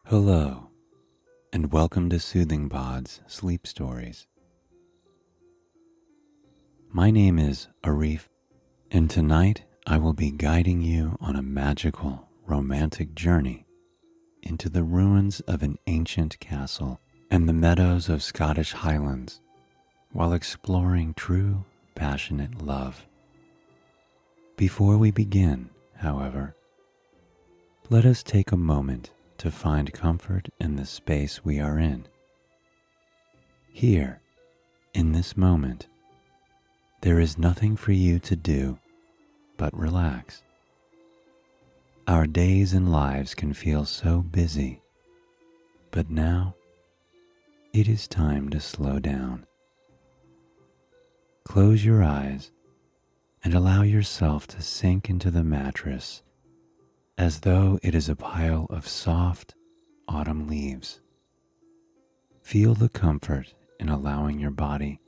Hello, and welcome to Soothing Pod's Sleep Stories. My name is Arif, and tonight I will be guiding you on a magical, romantic journey into the ruins of an ancient castle and the meadows of Scottish Highlands while exploring true, passionate love. Before we begin, however, let us take a moment to find comfort in the space we are in. Here, in this moment, there is nothing for you to do but relax. Our days and lives can feel so busy, but now it is time to slow down. Close your eyes and allow yourself to sink into the mattress as though it is a pile of soft autumn leaves. Feel the comfort in allowing your body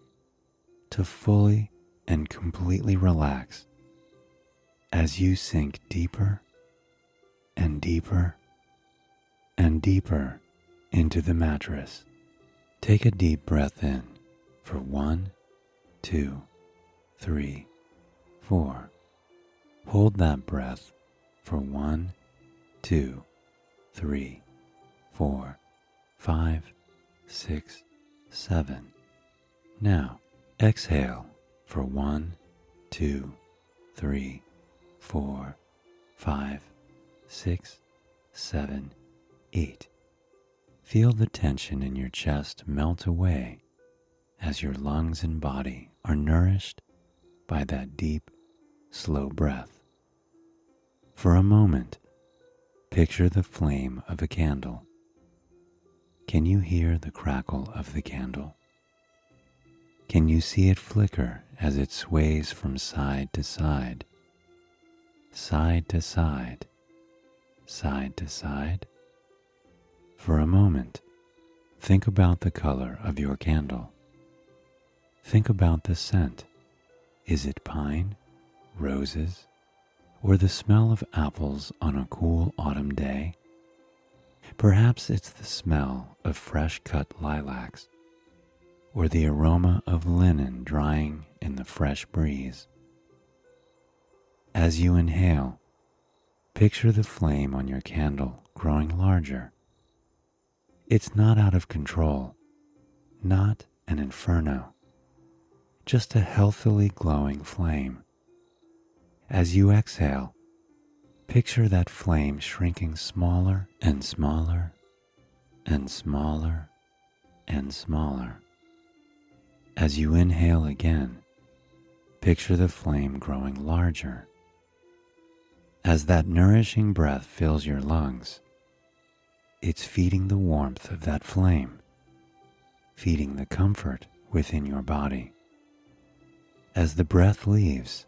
to fully and completely relax as you sink deeper and deeper and deeper into the mattress. Take a deep breath in for 1, 2, 3, 4. Hold that breath for 1, 2, 3, 4, 5, 6, 7. Now exhale for 1, 2, 3, 4, 5, 6, 7, 8. Feel the tension in your chest melt away as your lungs and body are nourished by that deep, slow breath. For a moment, picture the flame of a candle. Can you hear the crackle of the candle? Can you see it flicker as it sways from side to side, side to side, side to side? For a moment, think about the color of your candle. Think about the scent. Is it pine, roses, or the smell of apples on a cool autumn day? Perhaps it's the smell of fresh-cut lilacs, or the aroma of linen drying in the fresh breeze. As you inhale, picture the flame on your candle growing larger. It's not out of control, not an inferno, just a healthily glowing flame. As you exhale, picture that flame shrinking smaller and smaller and smaller and smaller. As you inhale again, picture the flame growing larger. As that nourishing breath fills your lungs, it's feeding the warmth of that flame, feeding the comfort within your body. As the breath leaves,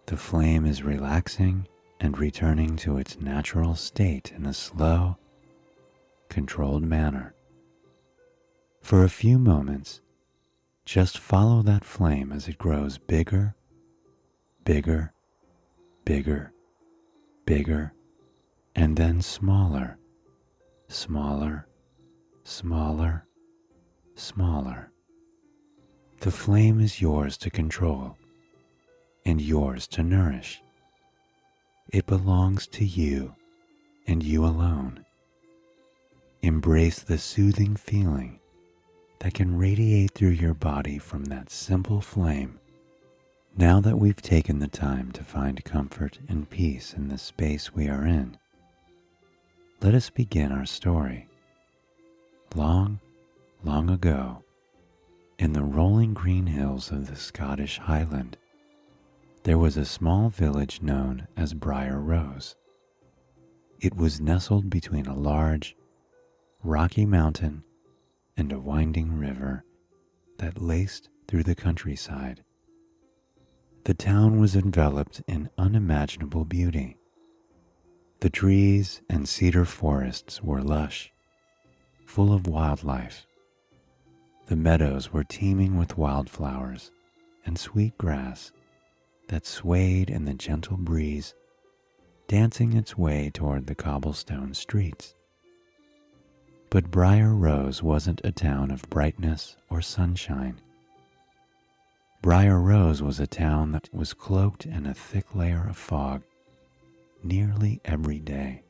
the flame is relaxing and returning to its natural state in a slow, controlled manner. For a few moments, just follow that flame as it grows bigger, bigger, bigger, bigger, and then smaller, smaller, smaller, smaller. The flame is yours to control and yours to nourish. It belongs to you and you alone. Embrace the soothing feeling that can radiate through your body from that simple flame. Now that we've taken the time to find comfort and peace in the space we are in, let us begin our story. Long, long ago, in the rolling green hills of the Scottish Highland, there was a small village known as Briar Rose. It was nestled between a large, rocky mountain and a winding river that laced through the countryside. The town was enveloped in unimaginable beauty. The trees and cedar forests were lush, full of wildlife. The meadows were teeming with wildflowers and sweet grass that swayed in the gentle breeze, dancing its way toward the cobblestone streets. But Briar Rose wasn't a town of brightness or sunshine. Briar Rose was a town that was cloaked in a thick layer of fog nearly every day.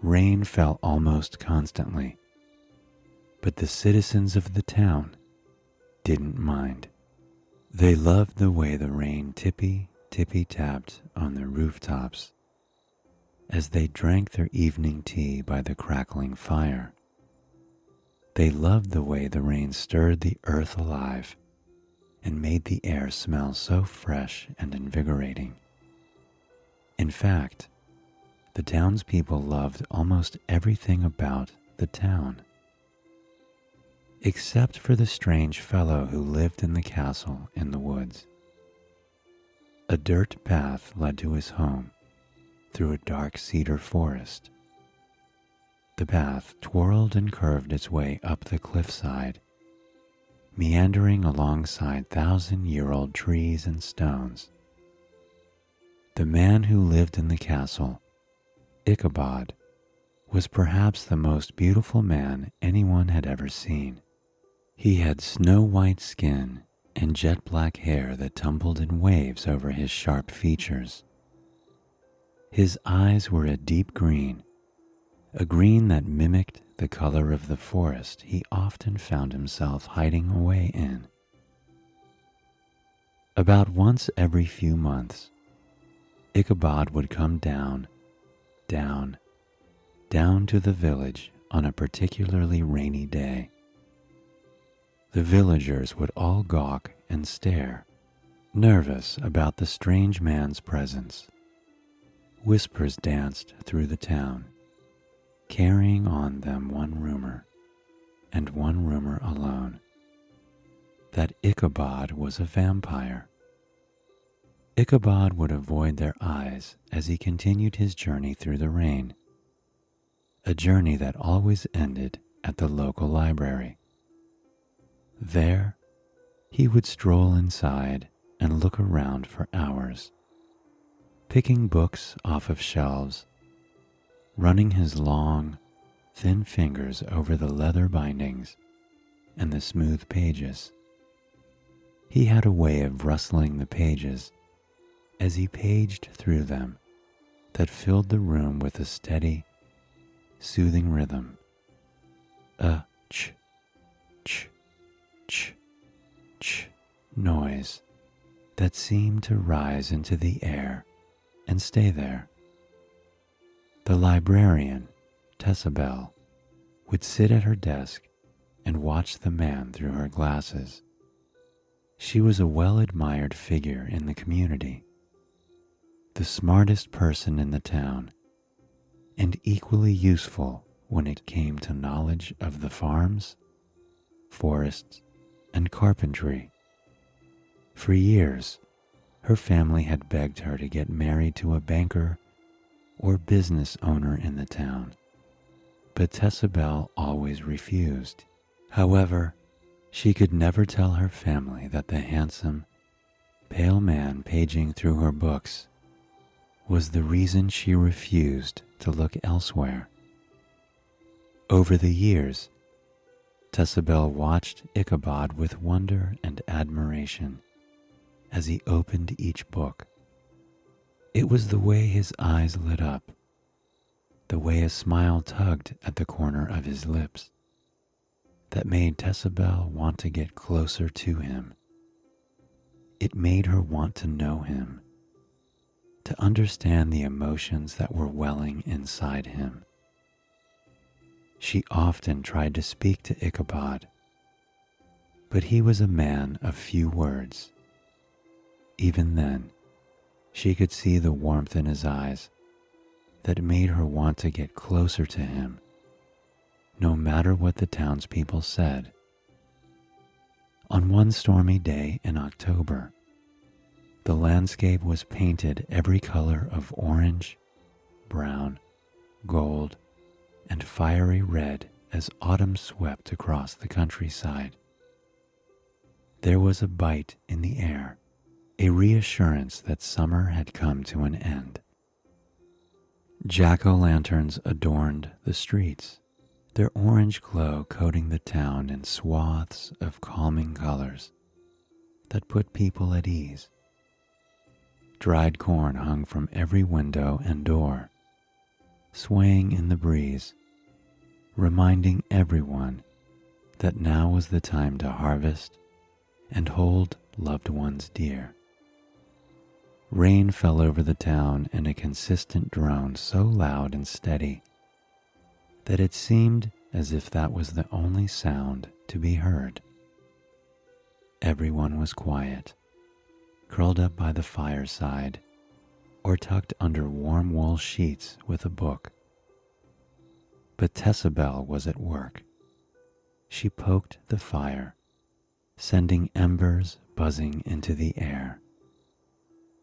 Rain fell almost constantly, but the citizens of the town didn't mind. They loved the way the rain tippy-tapped on the rooftops as they drank their evening tea by the crackling fire. They loved the way the rain stirred the earth alive and made the air smell so fresh and invigorating. In fact, the townspeople loved almost everything about the town, except for the strange fellow who lived in the castle in the woods. A dirt path led to his home through a dark cedar forest. The path twirled and curved its way up the cliffside, meandering alongside thousand-year-old trees and stones. The man who lived in the castle, Ichabod, was perhaps the most beautiful man anyone had ever seen. He had snow-white skin and jet-black hair that tumbled in waves over his sharp features. His eyes were a deep green, a green that mimicked the color of the forest he often found himself hiding away in. About once every few months, Ichabod would come down to the village on a particularly rainy day. The villagers would all gawk and stare, nervous about the strange man's presence. Whispers danced through the town, carrying on them one rumor, and one rumor alone, that Ichabod was a vampire. Ichabod would avoid their eyes as he continued his journey through the rain, a journey that always ended at the local library. There, he would stroll inside and look around for hours, picking books off of shelves, running his long, thin fingers over the leather bindings and the smooth pages. He had a way of rustling the pages as he paged through them that filled the room with a steady, soothing rhythm, a ch, ch, ch, ch noise that seemed to rise into the air and stay there. The librarian, Tessabel, would sit at her desk and watch the man through her glasses. She was a well-admired figure in the community, the smartest person in the town, and equally useful when it came to knowledge of the farms, forests, and carpentry. For years, her family had begged her to get married to a banker or business owner in the town, but Tessabel always refused. However, she could never tell her family that the handsome, pale man paging through her books was the reason she refused to look elsewhere. Over the years, Tessabel watched Ichabod with wonder and admiration as he opened each book. It was the way his eyes lit up, the way a smile tugged at the corner of his lips, that made Tessabel want to get closer to him. It made her want to know him, to understand the emotions that were welling inside him. She often tried to speak to Ichabod, but he was a man of few words. Even then, she could see the warmth in his eyes that made her want to get closer to him, no matter what the townspeople said. On one stormy day in October, the landscape was painted every color of orange, brown, gold, and fiery red as autumn swept across the countryside. There was a bite in the air, a reassurance that summer had come to an end. Jack-o'-lanterns adorned the streets, their orange glow coating the town in swaths of calming colors that put people at ease. Dried corn hung from every window and door, swaying in the breeze, reminding everyone that now was the time to harvest and hold loved ones dear. Rain fell over the town in a consistent drone so loud and steady that it seemed as if that was the only sound to be heard. Everyone was quiet, curled up by the fireside or tucked under warm wool sheets with a book. But Tessabel was at work. She poked the fire, sending embers buzzing into the air.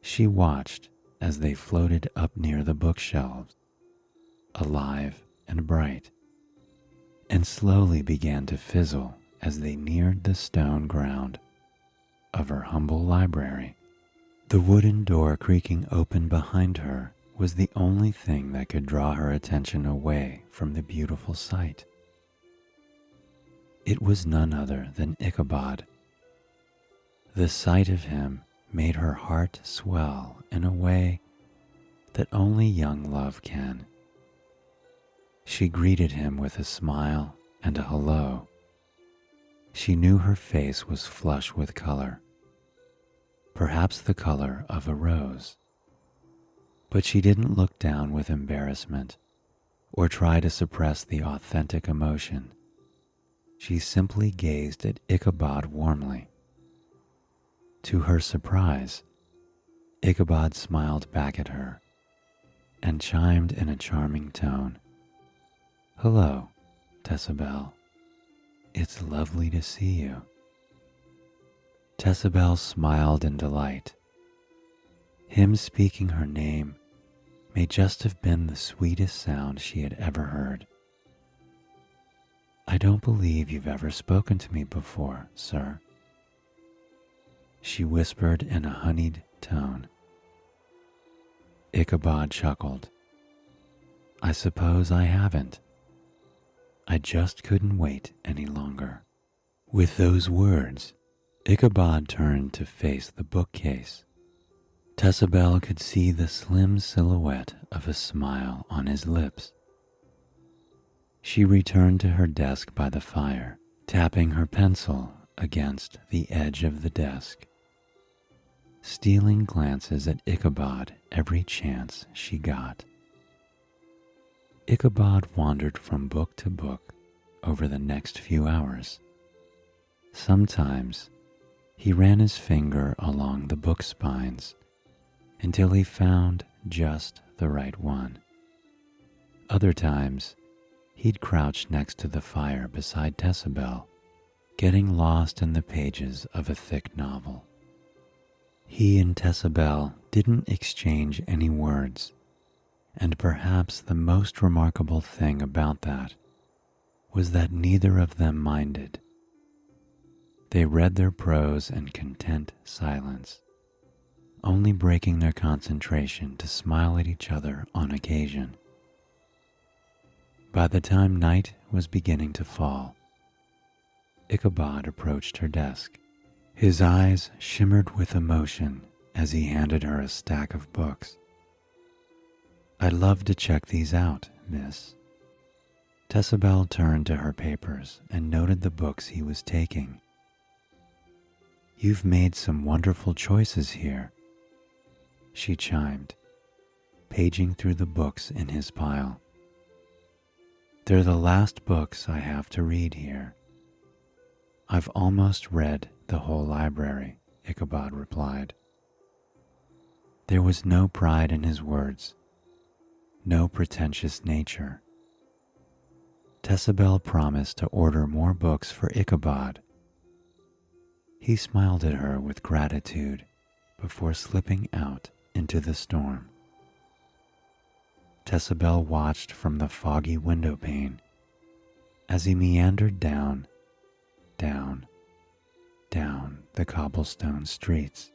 She watched as they floated up near the bookshelves, alive and bright, and slowly began to fizzle as they neared the stone ground of her humble library. The wooden door creaking open behind her was the only thing that could draw her attention away from the beautiful sight. It was none other than Ichabod. The sight of him made her heart swell in a way that only young love can. She greeted him with a smile and a hello. She knew her face was flush with color, perhaps the color of a rose. But she didn't look down with embarrassment or try to suppress the authentic emotion. She simply gazed at Ichabod warmly. To her surprise, Ichabod smiled back at her and chimed in a charming tone, "Hello, Tessabel. It's lovely to see you." Tessabel smiled in delight. Him speaking her name may just have been the sweetest sound she had ever heard. "I don't believe you've ever spoken to me before, sir," she whispered in a honeyed tone. Ichabod chuckled. "I suppose I haven't. I just couldn't wait any longer." With those words, Ichabod turned to face the bookcase. Tessabel could see the slim silhouette of a smile on his lips. She returned to her desk by the fire, tapping her pencil against the edge of the desk, stealing glances at Ichabod every chance she got. Ichabod wandered from book to book over the next few hours. Sometimes he ran his finger along the book spines until he found just the right one. Other times, he'd crouch next to the fire beside Tessabel, getting lost in the pages of a thick novel. He and Tessabel didn't exchange any words, and perhaps the most remarkable thing about that was that neither of them minded. They read their prose in content silence, only breaking their concentration to smile at each other on occasion. By the time night was beginning to fall, Ichabod approached her desk. His eyes shimmered with emotion as he handed her a stack of books. "I'd love to check these out, miss." Tessabel turned to her papers and noted the books he was taking. "You've made some wonderful choices here," she chimed, paging through the books in his pile. "They're the last books I have to read here." "I've almost read the whole library," Ichabod replied. There was no pride in his words, no pretentious nature. Tessabel promised to order more books for Ichabod. He smiled at her with gratitude before slipping out into the storm. Tessabel watched from the foggy window pane as he meandered down the cobblestone streets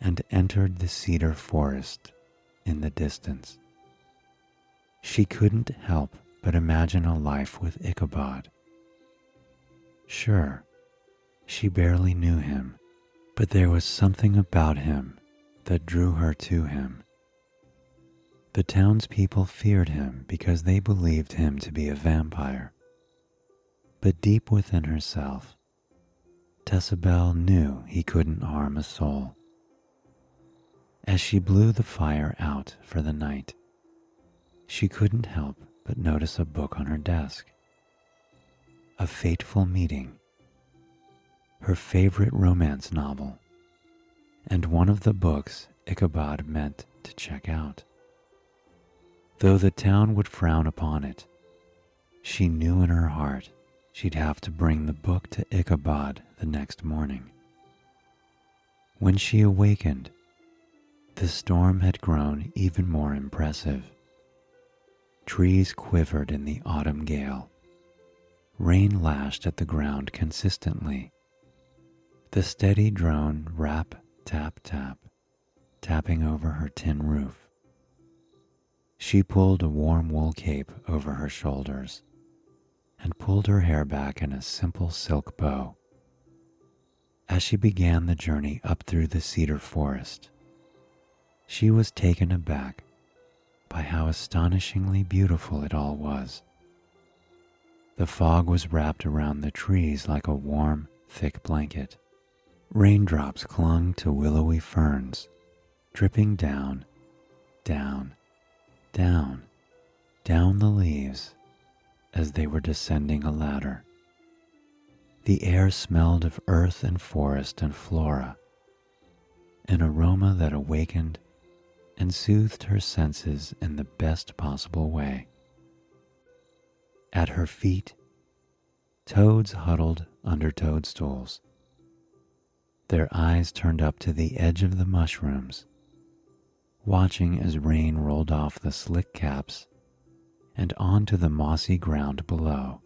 and entered the cedar forest in the distance. She couldn't help but imagine a life with Ichabod. Sure, she barely knew him, but there was something about him that drew her to him. The townspeople feared him because they believed him to be a vampire. But deep within herself, Tessabel knew he couldn't harm a soul. As she blew the fire out for the night, she couldn't help but notice a book on her desk. A Fateful Meeting, her favorite romance novel, and one of the books Ichabod meant to check out. Though the town would frown upon it, she knew in her heart she'd have to bring the book to Ichabod the next morning. When she awakened, the storm had grown even more impressive. Trees quivered in the autumn gale. Rain lashed at the ground consistently. The steady drone rap, tap, tap, tapping over her tin roof. She pulled a warm wool cape over her shoulders and pulled her hair back in a simple silk bow. As she began the journey up through the cedar forest, she was taken aback by how astonishingly beautiful it all was. The fog was wrapped around the trees like a warm, thick blanket. Raindrops clung to willowy ferns, dripping down, down, down, down the leaves as they were descending a ladder. The air smelled of earth and forest and flora, an aroma that awakened and soothed her senses in the best possible way. At her feet, toads huddled under toadstools, their eyes turned up to the edge of the mushrooms, watching as rain rolled off the slick caps and onto the mossy ground below.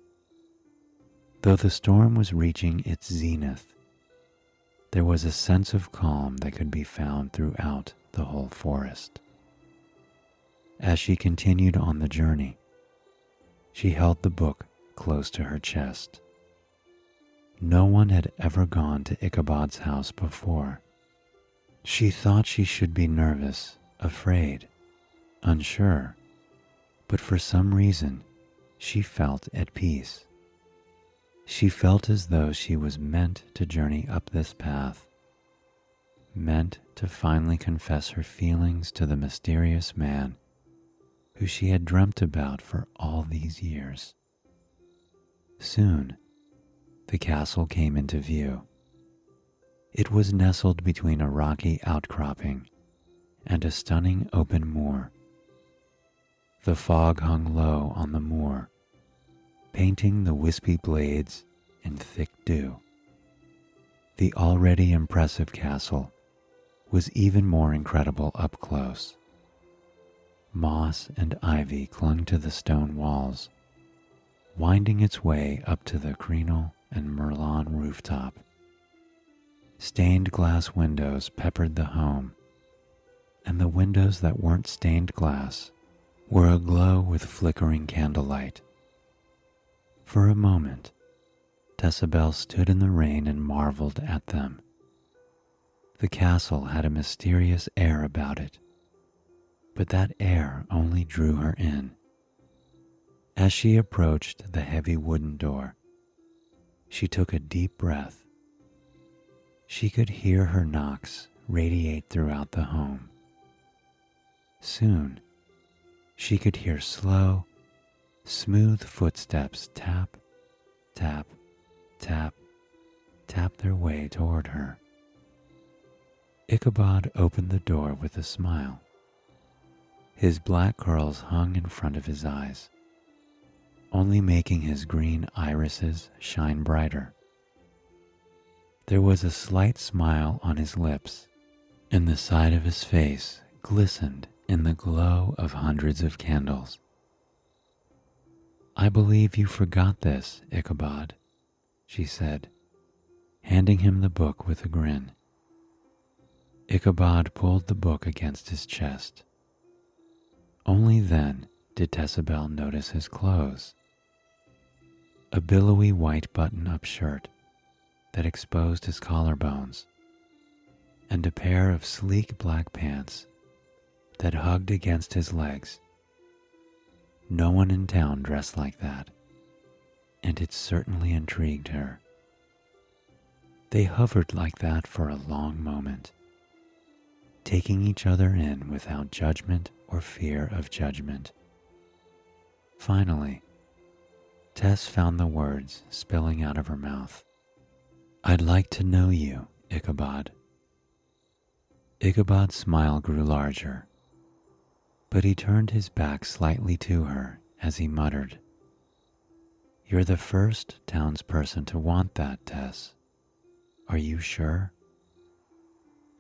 Though the storm was reaching its zenith, there was a sense of calm that could be found throughout the whole forest. As she continued on the journey, she held the book close to her chest. No one had ever gone to Ichabod's house before. She thought she should be nervous, afraid, unsure, but for some reason she felt at peace. She felt as though she was meant to journey up this path, meant to finally confess her feelings to the mysterious man who she had dreamt about for all these years. Soon, the castle came into view. It was nestled between a rocky outcropping and a stunning open moor. The fog hung low on the moor, painting the wispy blades in thick dew. The already impressive castle was even more incredible up close. Moss and ivy clung to the stone walls, winding its way up to the crenel and merlon rooftop. Stained glass windows peppered the home, and the windows that weren't stained glass were aglow with flickering candlelight. For a moment, Tessabel stood in the rain and marveled at them. The castle had a mysterious air about it, but that air only drew her in. As she approached the heavy wooden door, she took a deep breath. She could hear her knocks radiate throughout the home. Soon, she could hear slow, smooth footsteps tap, tap, tap, tap their way toward her. Ichabod opened the door with a smile. His black curls hung in front of his eyes, only making his green irises shine brighter. There was a slight smile on his lips, and the side of his face glistened in the glow of hundreds of candles. "I believe you forgot this, Ichabod," she said, handing him the book with a grin. Ichabod pulled the book against his chest. Only then did Tessabel notice his clothes. A billowy white button-up shirt that exposed his collarbones, and a pair of sleek black pants that hugged against his legs. No one in town dressed like that, and it certainly intrigued her. They hovered like that for a long moment, taking each other in without judgment or fear of judgment. Finally, Tess found the words spilling out of her mouth. "I'd like to know you, Ichabod." Ichabod's smile grew larger, but he turned his back slightly to her as he muttered, "You're the first townsperson to want that, Tess. Are you sure?"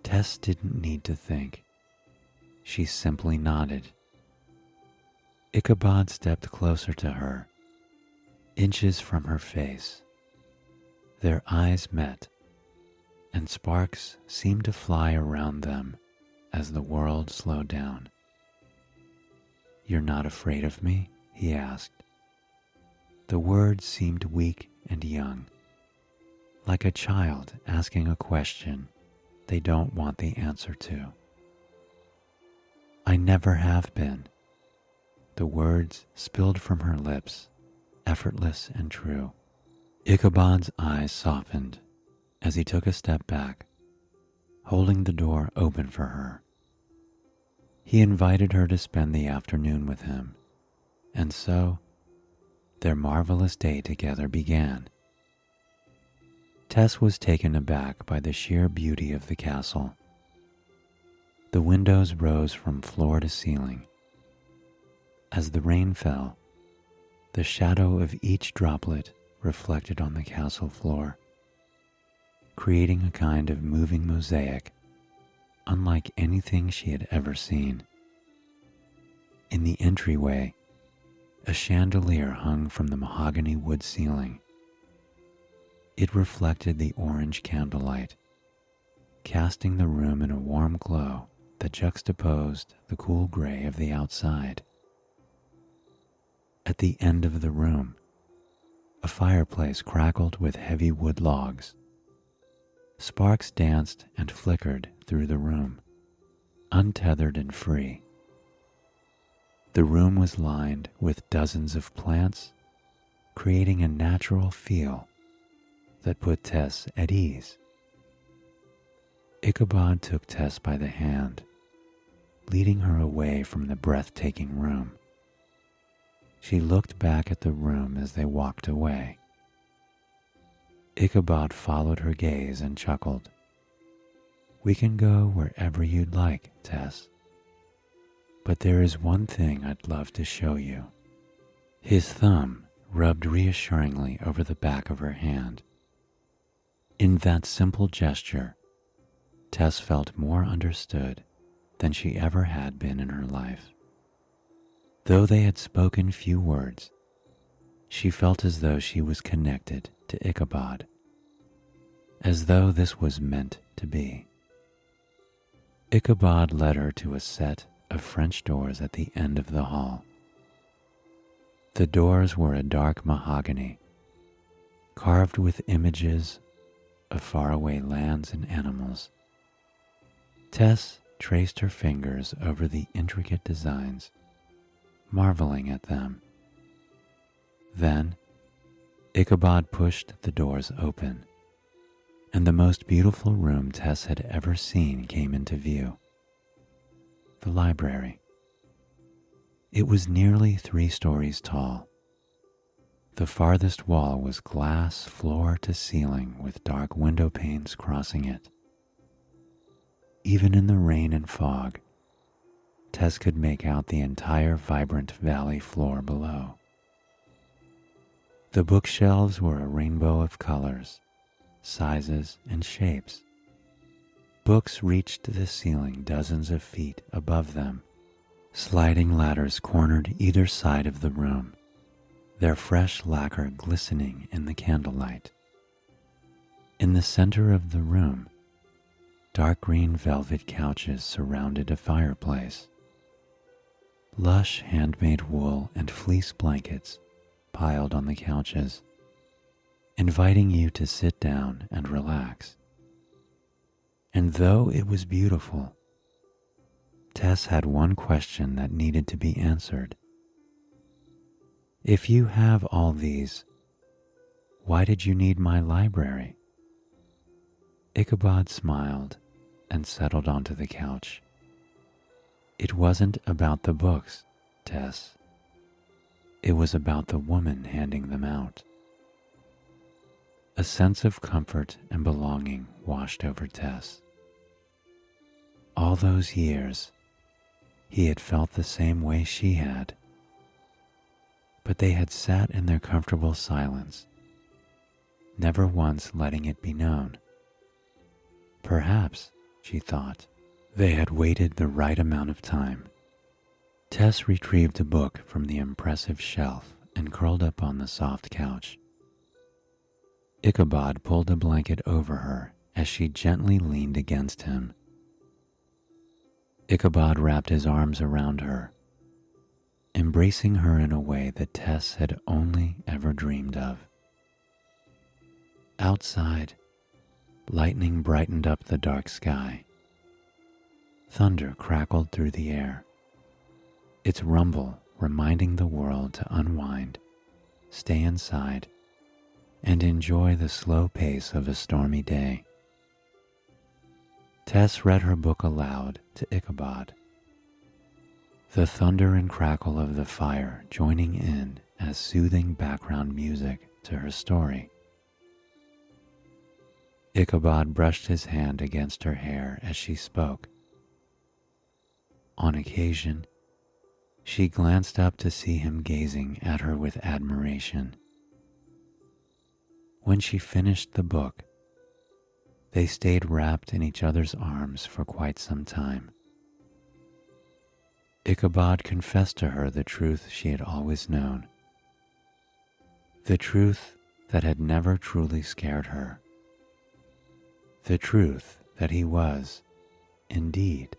Tess didn't need to think. She simply nodded. Ichabod stepped closer to her, inches from her face. Their eyes met, and sparks seemed to fly around them as the world slowed down. "You're not afraid of me?" he asked. The words seemed weak and young, like a child asking a question they don't want the answer to. "I never have been." The words spilled from her lips, effortless and true. Ichabod's eyes softened as he took a step back, holding the door open for her. He invited her to spend the afternoon with him, and so their marvelous day together began. Tess was taken aback by the sheer beauty of the castle. The windows rose from floor to ceiling. As the rain fell, the shadow of each droplet reflected on the castle floor, creating a kind of moving mosaic unlike anything she had ever seen. In the entryway, a chandelier hung from the mahogany wood ceiling. It reflected the orange candlelight, casting the room in a warm glow that juxtaposed the cool gray of the outside. At the end of the room, a fireplace crackled with heavy wood logs. Sparks danced and flickered through the room, untethered and free. The room was lined with dozens of plants, creating a natural feel that put Tess at ease. Ichabod took Tess by the hand, leading her away from the breathtaking room. She looked back at the room as they walked away. Ichabod followed her gaze and chuckled. "We can go wherever you'd like, Tess. But there is one thing I'd love to show you." His thumb rubbed reassuringly over the back of her hand. In that simple gesture, Tess felt more understood than she ever had been in her life. Though they had spoken few words, she felt as though she was connected to Ichabod, as though this was meant to be. Ichabod led her to a set of French doors at the end of the hall. The doors were a dark mahogany, carved with images of faraway lands and animals. Tess traced her fingers over the intricate designs, marveling at them. Then, Ichabod pushed the doors open, and the most beautiful room Tess had ever seen came into view. The library. It was nearly 3 stories tall. The farthest wall was glass floor to ceiling with dark window panes crossing it. Even in the rain and fog, Tess could make out the entire vibrant valley floor below. The bookshelves were a rainbow of colors, sizes, and shapes. Books reached the ceiling dozens of feet above them. Sliding ladders cornered either side of the room, their fresh lacquer glistening in the candlelight. In the center of the room, dark green velvet couches surrounded a fireplace. lush handmade wool and fleece blankets piled on the couches, inviting you to sit down and relax. And though it was beautiful, Tess had one question that needed to be answered. If you have all these, why did you need my library? Ichabod smiled and settled onto the couch. It wasn't about the books, Tess. It was about the woman handing them out. A sense of comfort and belonging washed over Tess. All those years, he had felt the same way she had, but they had sat in their comfortable silence, never once letting it be known. Perhaps, she thought, they had waited the right amount of time. Tess retrieved a book from the impressive shelf and curled up on the soft couch. Ichabod pulled a blanket over her as she gently leaned against him. Ichabod wrapped his arms around her, embracing her in a way that Tess had only ever dreamed of. Outside, lightning brightened up the dark sky. Thunder crackled through the air, its rumble reminding the world to unwind, stay inside, and enjoy the slow pace of a stormy day. Tess read her book aloud to Ichabod, the thunder and crackle of the fire joining in as soothing background music to her story. Ichabod brushed his hand against her hair as she spoke. On occasion, she glanced up to see him gazing at her with admiration. When she finished the book, they stayed wrapped in each other's arms for quite some time. Ichabod confessed to her the truth she had always known, the truth that had never truly scared her, the truth that he was, indeed,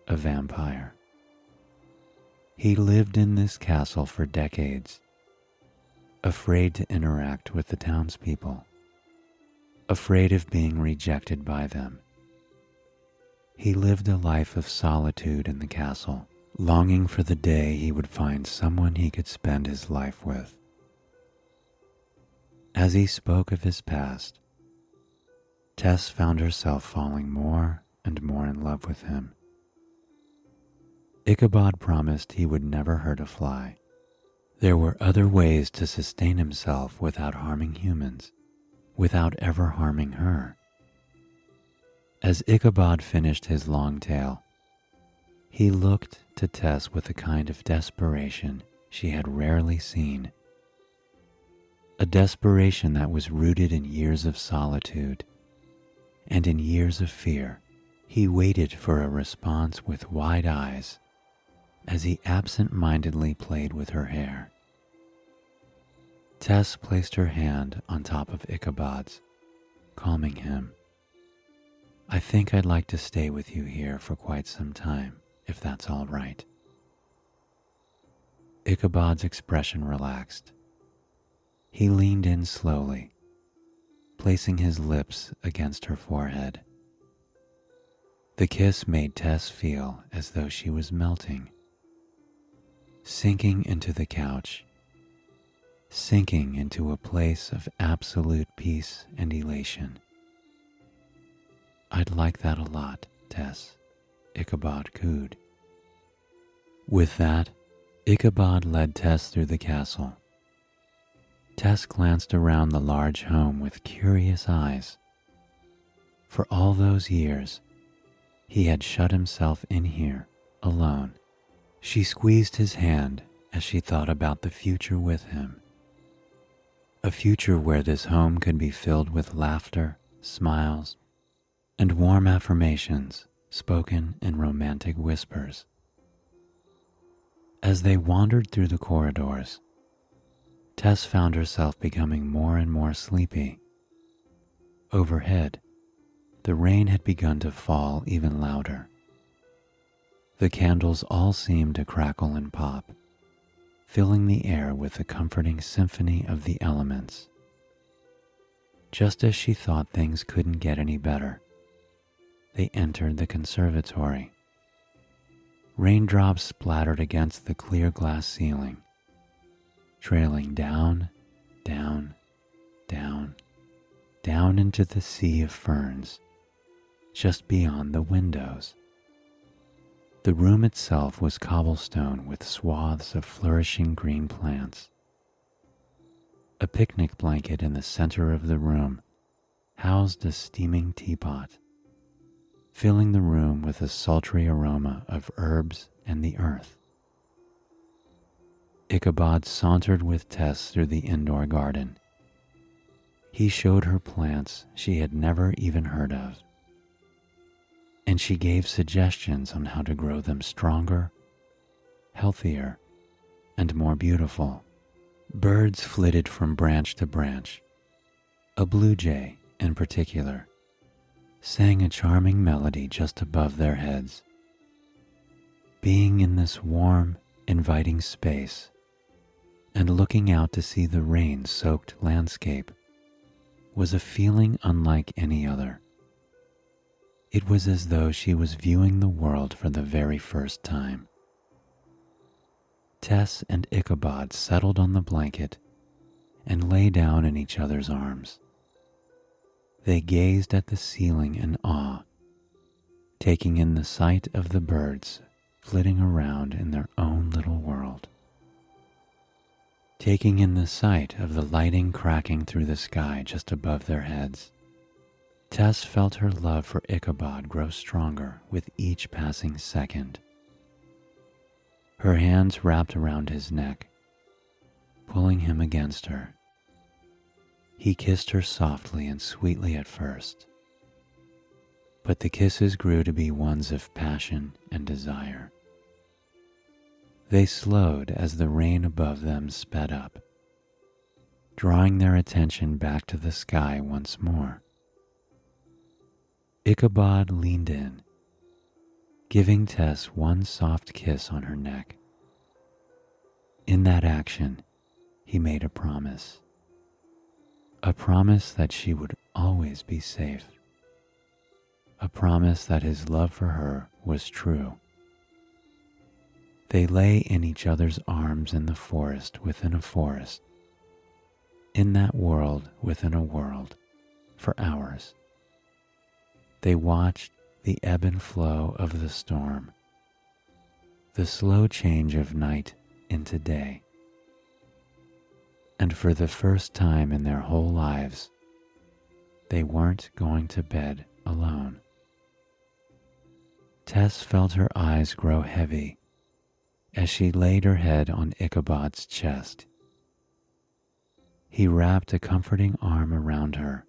a vampire. He lived in this castle for decades, afraid to interact with the townspeople, afraid of being rejected by them. He lived a life of solitude in the castle, longing for the day he would find someone he could spend his life with. As he spoke of his past, Tess found herself falling more and more in love with him. Ichabod promised he would never hurt a fly. There were other ways to sustain himself without harming humans, without ever harming her. As Ichabod finished his long tale, he looked to Tess with a kind of desperation she had rarely seen. A desperation that was rooted in years of solitude and in years of fear. He waited for a response with wide eyes as he absent-mindedly played with her hair. Tess placed her hand on top of Ichabod's, calming him. I think I'd like to stay with you here for quite some time, if that's all right. Ichabod's expression relaxed. He leaned in slowly, placing his lips against her forehead. The kiss made Tess feel as though she was melting, sinking into the couch, sinking into a place of absolute peace and elation. I'd like that a lot, Tess, Ichabod cooed. With that, Ichabod led Tess through the castle. Tess glanced around the large home with curious eyes. For all those years, he had shut himself in here, alone. She squeezed his hand as she thought about the future with him. A future where this home could be filled with laughter, smiles, and warm affirmations spoken in romantic whispers. As they wandered through the corridors, Tess found herself becoming more and more sleepy. Overhead, the rain had begun to fall even louder. The candles all seemed to crackle and pop, filling the air with the comforting symphony of the elements. Just as she thought things couldn't get any better, they entered the conservatory. Raindrops splattered against the clear glass ceiling, trailing down, down, down, down into the sea of ferns just beyond the windows. The room itself was cobblestone with swaths of flourishing green plants. A picnic blanket in the center of the room housed a steaming teapot, filling the room with a sultry aroma of herbs and the earth. Ichabod sauntered with Tess through the indoor garden. He showed her plants she had never even heard of, and she gave suggestions on how to grow them stronger, healthier, and more beautiful. Birds flitted from branch to branch. A blue jay, in particular, sang a charming melody just above their heads. Being in this warm, inviting space and looking out to see the rain-soaked landscape was a feeling unlike any other. It was as though she was viewing the world for the very first time. Tess and Ichabod settled on the blanket and lay down in each other's arms. They gazed at the ceiling in awe, taking in the sight of the birds flitting around in their own little world. Taking in the sight of the lightning cracking through the sky just above their heads. Tess felt her love for Ichabod grow stronger with each passing second. Her hands wrapped around his neck, pulling him against her. He kissed her softly and sweetly at first, but the kisses grew to be ones of passion and desire. They slowed as the rain above them sped up, drawing their attention back to the sky once more. Ichabod leaned in, giving Tess one soft kiss on her neck. In that action, he made a promise that she would always be safe, a promise that his love for her was true. They lay in each other's arms in the forest within a forest, in that world within a world, for hours. They watched the ebb and flow of the storm, the slow change of night into day. And for the first time in their whole lives, they weren't going to bed alone. Tess felt her eyes grow heavy as she laid her head on Ichabod's chest. He wrapped a comforting arm around her,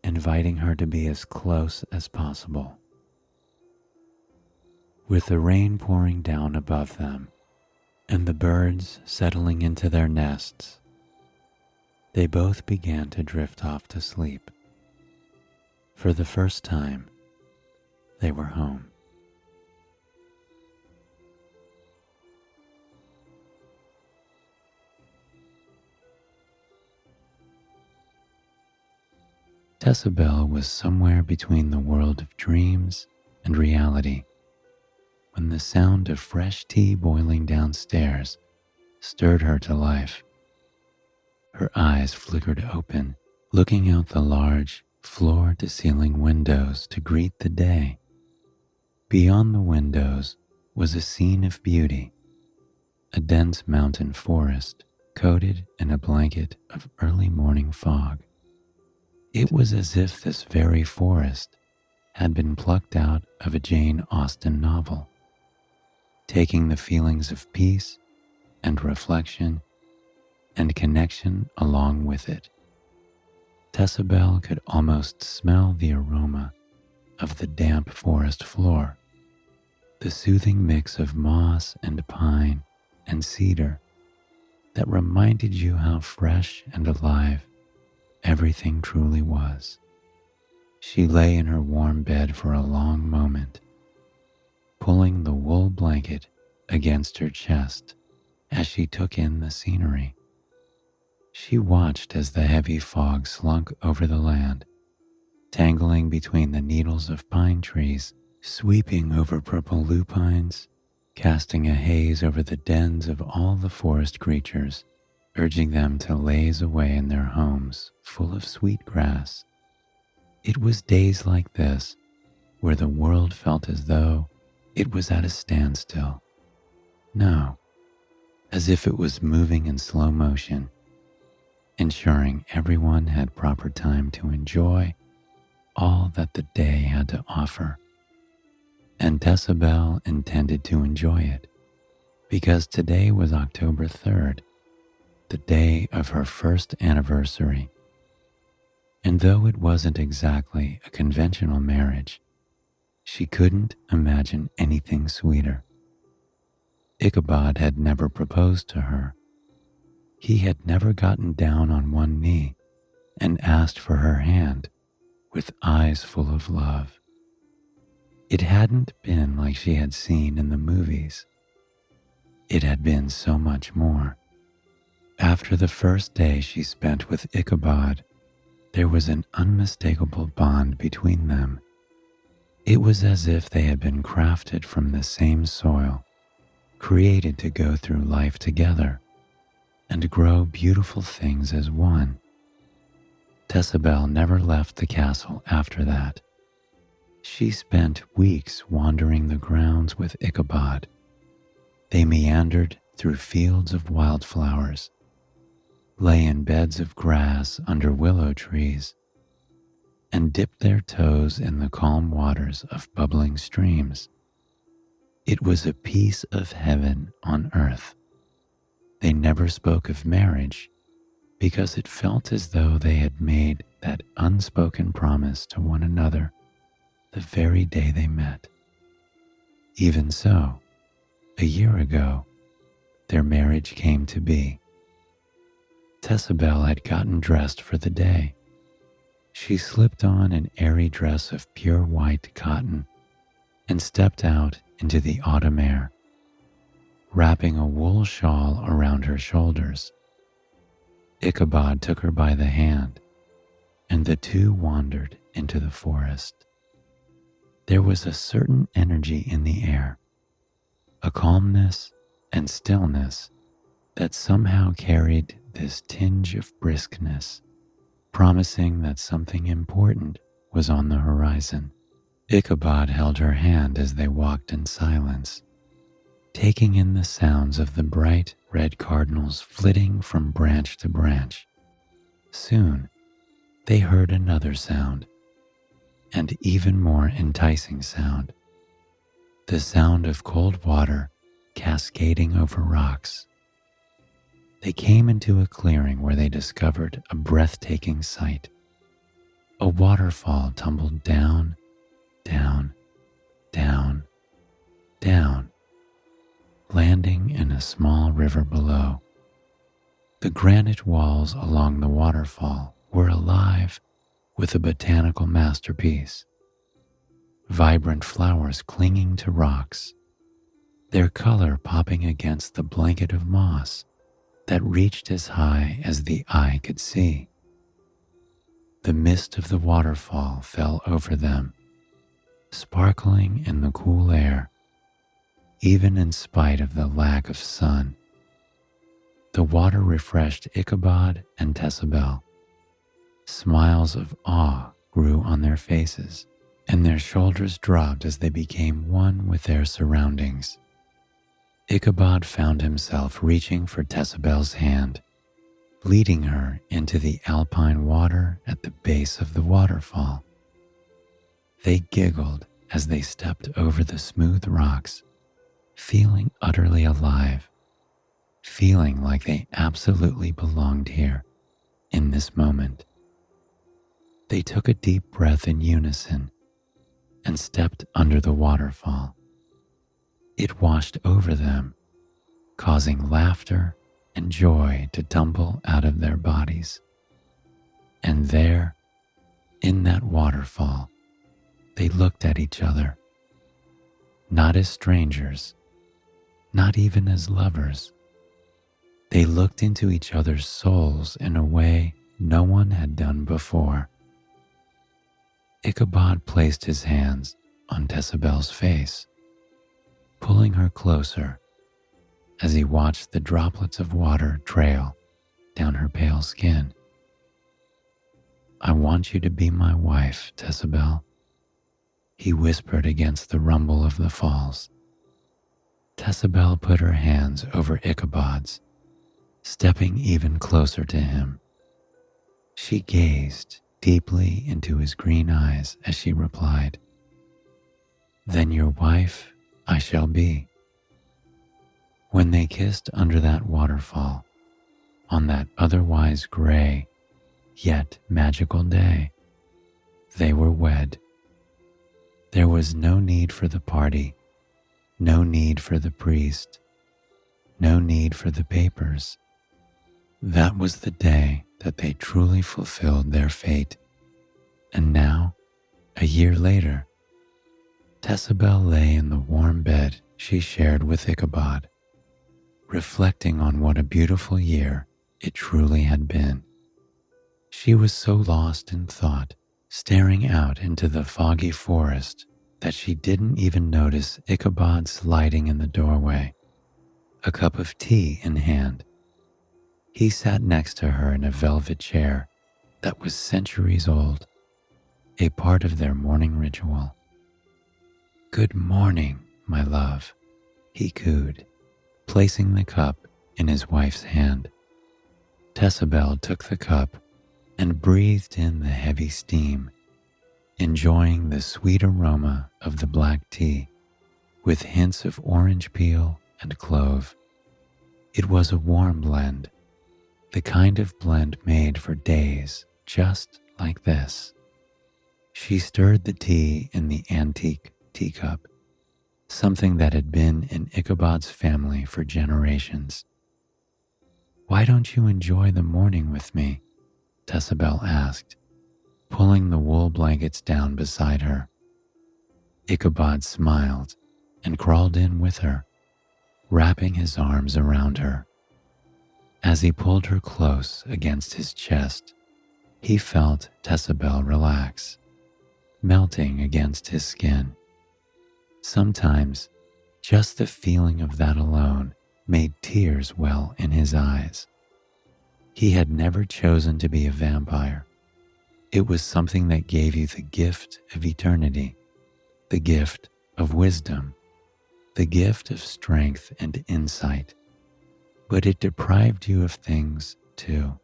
inviting her to be as close as possible. With the rain pouring down above them and the birds settling into their nests, they both began to drift off to sleep. For the first time, they were home. Tessabelle was somewhere between the world of dreams and reality when the sound of fresh tea boiling downstairs stirred her to life. Her eyes flickered open, looking out the large, floor-to-ceiling windows to greet the day. Beyond the windows was a scene of beauty, a dense mountain forest coated in a blanket of early morning fog. It was as if this very forest had been plucked out of a Jane Austen novel, taking the feelings of peace and reflection and connection along with it. Tessabelle could almost smell the aroma of the damp forest floor, the soothing mix of moss and pine and cedar that reminded you how fresh and alive everything truly was. She lay in her warm bed for a long moment, pulling the wool blanket against her chest as she took in the scenery. She watched as the heavy fog slunk over the land, tangling between the needles of pine trees, sweeping over purple lupines, casting a haze over the dens of all the forest creatures, urging them to laze away in their homes full of sweet grass. It was days like this where the world felt as though it was at a standstill. No, as if it was moving in slow motion, ensuring everyone had proper time to enjoy all that the day had to offer. And Tessabelle intended to enjoy it, because today was October 3rd, the day of her first anniversary. And though it wasn't exactly a conventional marriage, she couldn't imagine anything sweeter. Ichabod had never proposed to her. He had never gotten down on one knee and asked for her hand with eyes full of love. It hadn't been like she had seen in the movies. It had been so much more. After the first day she spent with Ichabod, there was an unmistakable bond between them. It was as if they had been crafted from the same soil, created to go through life together and grow beautiful things as one. Tessabelle never left the castle after that. She spent weeks wandering the grounds with Ichabod. They meandered through fields of wildflowers, lay in beds of grass under willow trees, and dipped their toes in the calm waters of bubbling streams. It was a piece of heaven on earth. They never spoke of marriage because it felt as though they had made that unspoken promise to one another the very day they met. Even so, a year ago, their marriage came to be. Tessabelle had gotten dressed for the day. She slipped on an airy dress of pure white cotton and stepped out into the autumn air, wrapping a wool shawl around her shoulders. Ichabod took her by the hand, and the two wandered into the forest. There was a certain energy in the air, a calmness and stillness that somehow carried this tinge of briskness, promising that something important was on the horizon. Ichabod held her hand as they walked in silence, taking in the sounds of the bright red cardinals flitting from branch to branch. Soon, they heard another sound, and even more enticing sound, the sound of cold water cascading over rocks. They came into a clearing where they discovered a breathtaking sight. A waterfall tumbled down, down, down, down, landing in a small river below. The granite walls along the waterfall were alive with a botanical masterpiece. Vibrant flowers clinging to rocks, their color popping against the blanket of moss that reached as high as the eye could see. The mist of the waterfall fell over them, sparkling in the cool air, even in spite of the lack of sun. The water refreshed Ichabod and Tessabelle. Smiles of awe grew on their faces, and their shoulders dropped as they became one with their surroundings. Ichabod found himself reaching for Tessabelle's hand, leading her into the alpine water at the base of the waterfall. They giggled as they stepped over the smooth rocks, feeling utterly alive, feeling like they absolutely belonged here, in this moment. They took a deep breath in unison and stepped under the waterfall. It washed over them, causing laughter and joy to tumble out of their bodies. And there, in that waterfall, they looked at each other. not as strangers, not even as lovers. They looked into each other's souls in a way no one had done before. Ichabod placed his hands on Tessabel's face, pulling her closer as he watched the droplets of water trail down her pale skin. "I want you to be my wife, Tessabel," he whispered against the rumble of the falls. Tessabel put her hands over Ichabod's, stepping even closer to him. She gazed deeply into his green eyes as she replied, "Then your wife I shall be." When they kissed under that waterfall, on that otherwise gray yet magical day, they were wed. There was no need for the party, no need for the priest, no need for the papers. That was the day that they truly fulfilled their fate. And now, a year later, Tessabel lay in the warm bed she shared with Ichabod, reflecting on what a beautiful year it truly had been. She was so lost in thought, staring out into the foggy forest, that she didn't even notice Ichabod sliding in the doorway, a cup of tea in hand. He sat next to her in a velvet chair that was centuries old, a part of their morning ritual. "Good morning, my love," he cooed, placing the cup in his wife's hand. Tessabel took the cup and breathed in the heavy steam, enjoying the sweet aroma of the black tea with hints of orange peel and clove. It was a warm blend, the kind of blend made for days just like this. She stirred the tea in the antique teacup, something that had been in Ichabod's family for generations. "Why don't you enjoy the morning with me?" Tessabel asked, pulling the wool blankets down beside her. Ichabod smiled and crawled in with her, wrapping his arms around her. As he pulled her close against his chest, he felt Tessabel relax, melting against his skin. Sometimes, just the feeling of that alone made tears well in his eyes. He had never chosen to be a vampire. It was something that gave you the gift of eternity, the gift of wisdom, the gift of strength and insight. But it deprived you of things, too.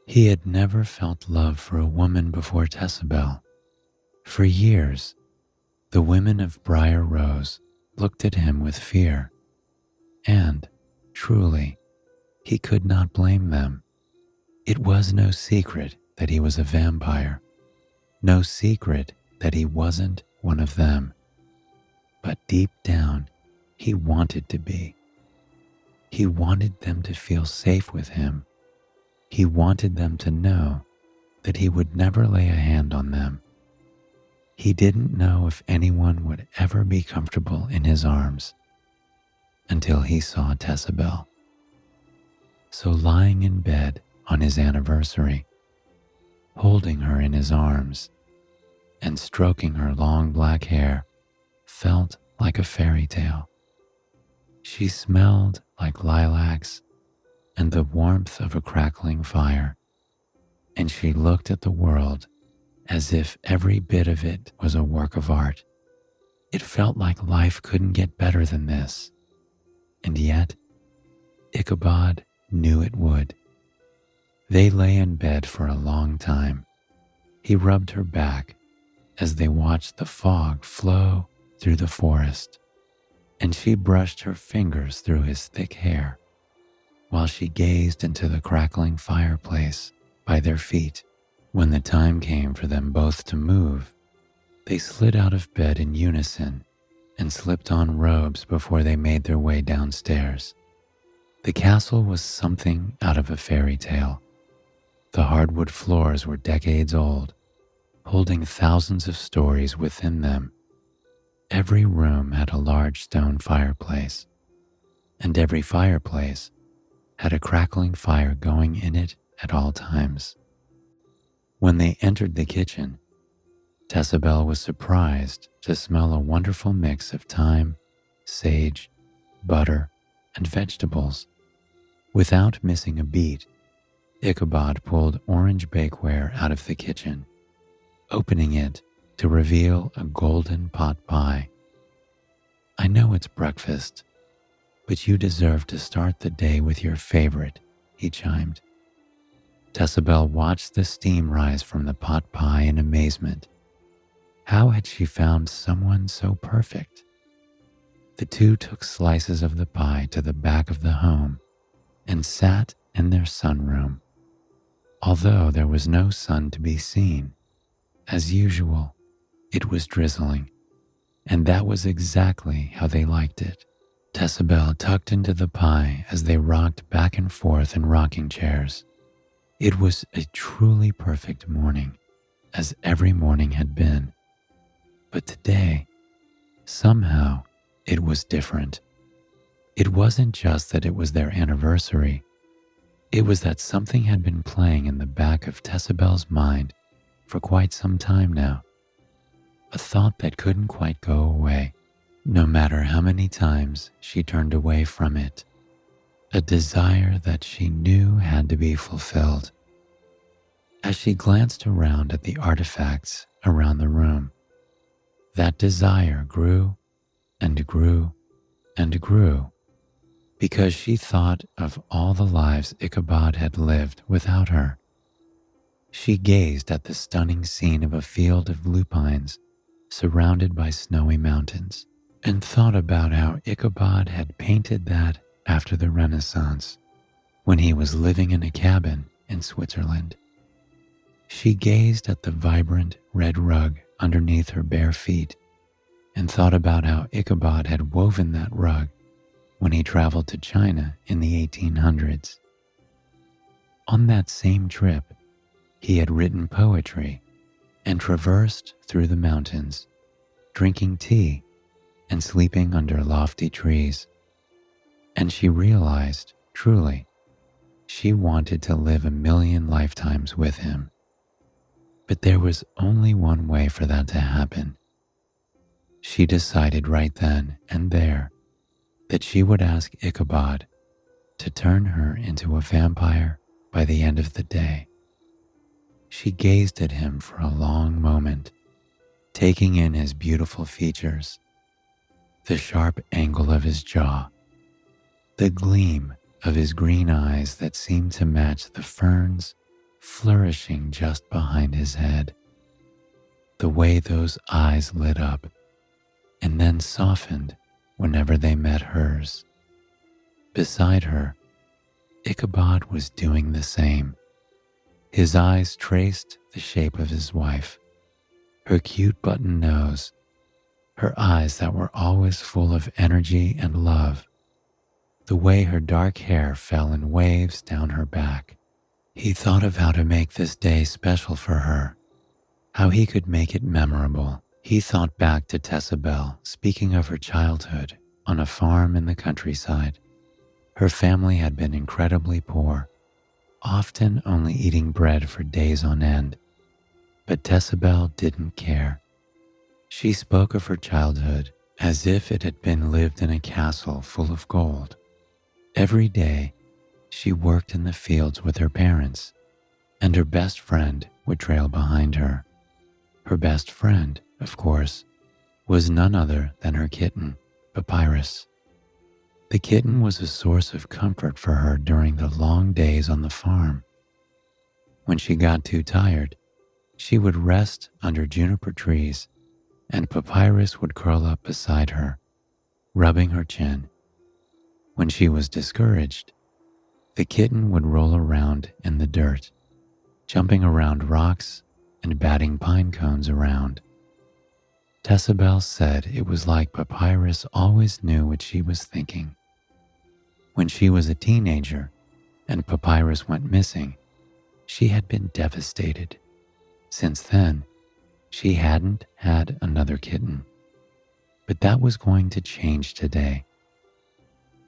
He had never felt love for a woman before Tessabel. For years, the women of Briar Rose looked at him with fear, and, truly, he could not blame them. It was no secret that he was a vampire, no secret that he wasn't one of them. But deep down, he wanted to be. He wanted them to feel safe with him. He wanted them to know that he would never lay a hand on them. He didn't know if anyone would ever be comfortable in his arms until he saw Tessabel. So lying in bed on his anniversary, holding her in his arms and stroking her long black hair felt like a fairy tale. She smelled like lilacs and the warmth of a crackling fire, and she looked at the world as if every bit of it was a work of art. It felt like life couldn't get better than this, and yet Ichabod knew it would. They lay in bed for a long time. He rubbed her back as they watched the fog flow through the forest, and she brushed her fingers through his thick hair while she gazed into the crackling fireplace by their feet. When the time came for them both to move, they slid out of bed in unison and slipped on robes before they made their way downstairs. The castle was something out of a fairy tale. The hardwood floors were decades old, holding thousands of stories within them. Every room had a large stone fireplace, and every fireplace had a crackling fire going in it at all times. When they entered the kitchen, Tessabel was surprised to smell a wonderful mix of thyme, sage, butter, and vegetables. Without missing a beat, Ichabod pulled orange bakeware out of the kitchen, opening it to reveal a golden pot pie. "I know it's breakfast, but you deserve to start the day with your favorite," he chimed. Tessabel watched the steam rise from the pot pie in amazement. How had she found someone so perfect? The two took slices of the pie to the back of the home and sat in their sunroom. Although there was no sun to be seen, as usual, it was drizzling, and that was exactly how they liked it. Tessabel tucked into the pie as they rocked back and forth in rocking chairs. It was a truly perfect morning, as every morning had been. But today, somehow, it was different. It wasn't just that it was their anniversary. It was that something had been playing in the back of Tessabel's mind for quite some time now. A thought that couldn't quite go away, no matter how many times she turned away from it. A desire that she knew had to be fulfilled. As she glanced around at the artifacts around the room, that desire grew and grew and grew, because she thought of all the lives Ichabod had lived without her. She gazed at the stunning scene of a field of lupines surrounded by snowy mountains, and thought about how Ichabod had painted that after the Renaissance, when he was living in a cabin in Switzerland. She gazed at the vibrant red rug underneath her bare feet and thought about how Ichabod had woven that rug when he traveled to China in the 1800s. On that same trip, he had written poetry and traversed through the mountains, drinking tea and sleeping under lofty trees. And she realized, truly, she wanted to live 1,000,000 lifetimes with him. But there was only one way for that to happen. She decided right then and there that she would ask Ichabod to turn her into a vampire by the end of the day. She gazed at him for a long moment, taking in his beautiful features, the sharp angle of his jaw, the gleam of his green eyes that seemed to match the ferns flourishing just behind his head, the way those eyes lit up and then softened whenever they met hers. Beside her, Ichabod was doing the same. His eyes traced the shape of his wife, her cute button nose, her eyes that were always full of energy and love, the way her dark hair fell in waves down her back. He thought of how to make this day special for her, how he could make it memorable. He thought back to Tessabel speaking of her childhood on a farm in the countryside. Her family had been incredibly poor, often only eating bread for days on end. But Tessabel didn't care. She spoke of her childhood as if it had been lived in a castle full of gold. Every day, she worked in the fields with her parents, and her best friend would trail behind her. Her best friend, of course, was none other than her kitten, Papyrus. The kitten was a source of comfort for her during the long days on the farm. When she got too tired, she would rest under juniper trees, and Papyrus would curl up beside her, rubbing her chin. When she was discouraged, the kitten would roll around in the dirt, jumping around rocks and batting pine cones around. Tessabel said it was like Papyrus always knew what she was thinking. When she was a teenager and Papyrus went missing, she had been devastated. Since then, she hadn't had another kitten. But that was going to change today.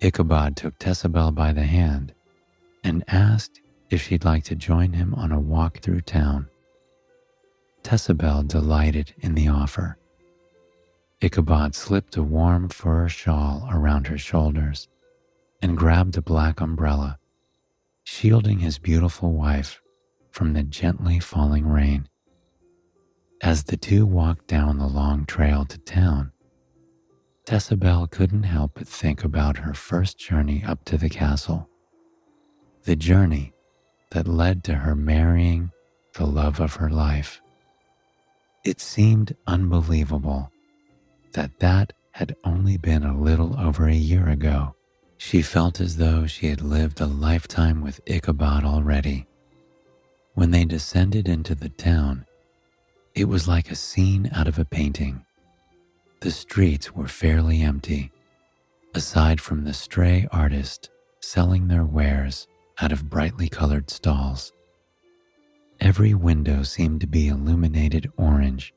Ichabod took Tessabel by the hand and asked if she'd like to join him on a walk through town. Tessabel delighted in the offer. Ichabod slipped a warm fur shawl around her shoulders and grabbed a black umbrella, shielding his beautiful wife from the gently falling rain. As the two walked down the long trail to town, Tessabel couldn't help but think about her first journey up to the castle, the journey that led to her marrying the love of her life. It seemed unbelievable that had only been a little over a year ago. She felt as though she had lived a lifetime with Ichabod already. When they descended into the town, it was like a scene out of a painting. The streets were fairly empty, aside from the stray artists selling their wares out of brightly colored stalls. Every window seemed to be illuminated orange,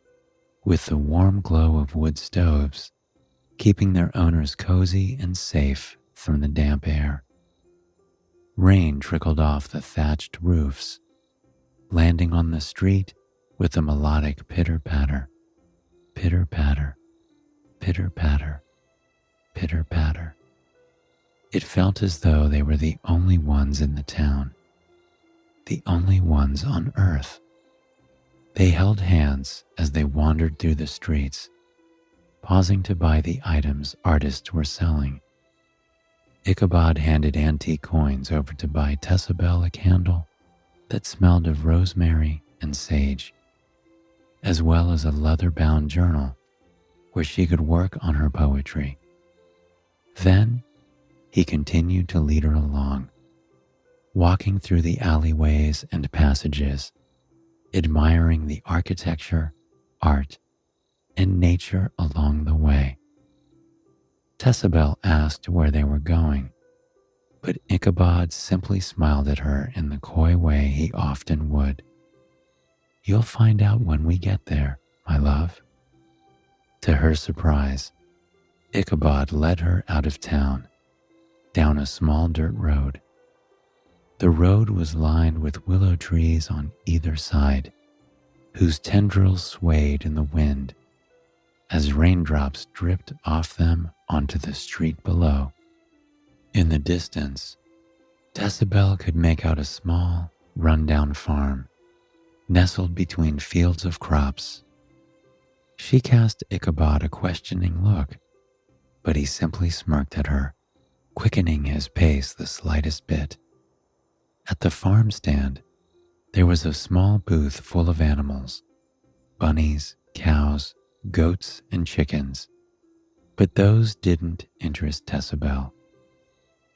with the warm glow of wood stoves, keeping their owners cozy and safe from the damp air. Rain trickled off the thatched roofs, landing on the street with a melodic pitter-patter, pitter-patter, pitter-patter, pitter-patter. It felt as though they were the only ones in the town, the only ones on earth. They held hands as they wandered through the streets, pausing to buy the items artists were selling. Ichabod handed antique coins over to buy Tessabel a candle that smelled of rosemary and sage, as well as a leather-bound journal where she could work on her poetry. Then he continued to lead her along, walking through the alleyways and passages, admiring the architecture, art, and nature along the way. Tessabel asked where they were going, but Ichabod simply smiled at her in the coy way he often would. "You'll find out when we get there, my love." To her surprise, Ichabod led her out of town, down a small dirt road. The road was lined with willow trees on either side, whose tendrils swayed in the wind as raindrops dripped off them onto the street below. In the distance, Tessabel could make out a small, run-down farm, nestled between fields of crops. She cast Ichabod a questioning look, but he simply smirked at her, quickening his pace the slightest bit. At the farm stand, there was a small booth full of animals, bunnies, cows, goats, and chickens, but those didn't interest Tessabel.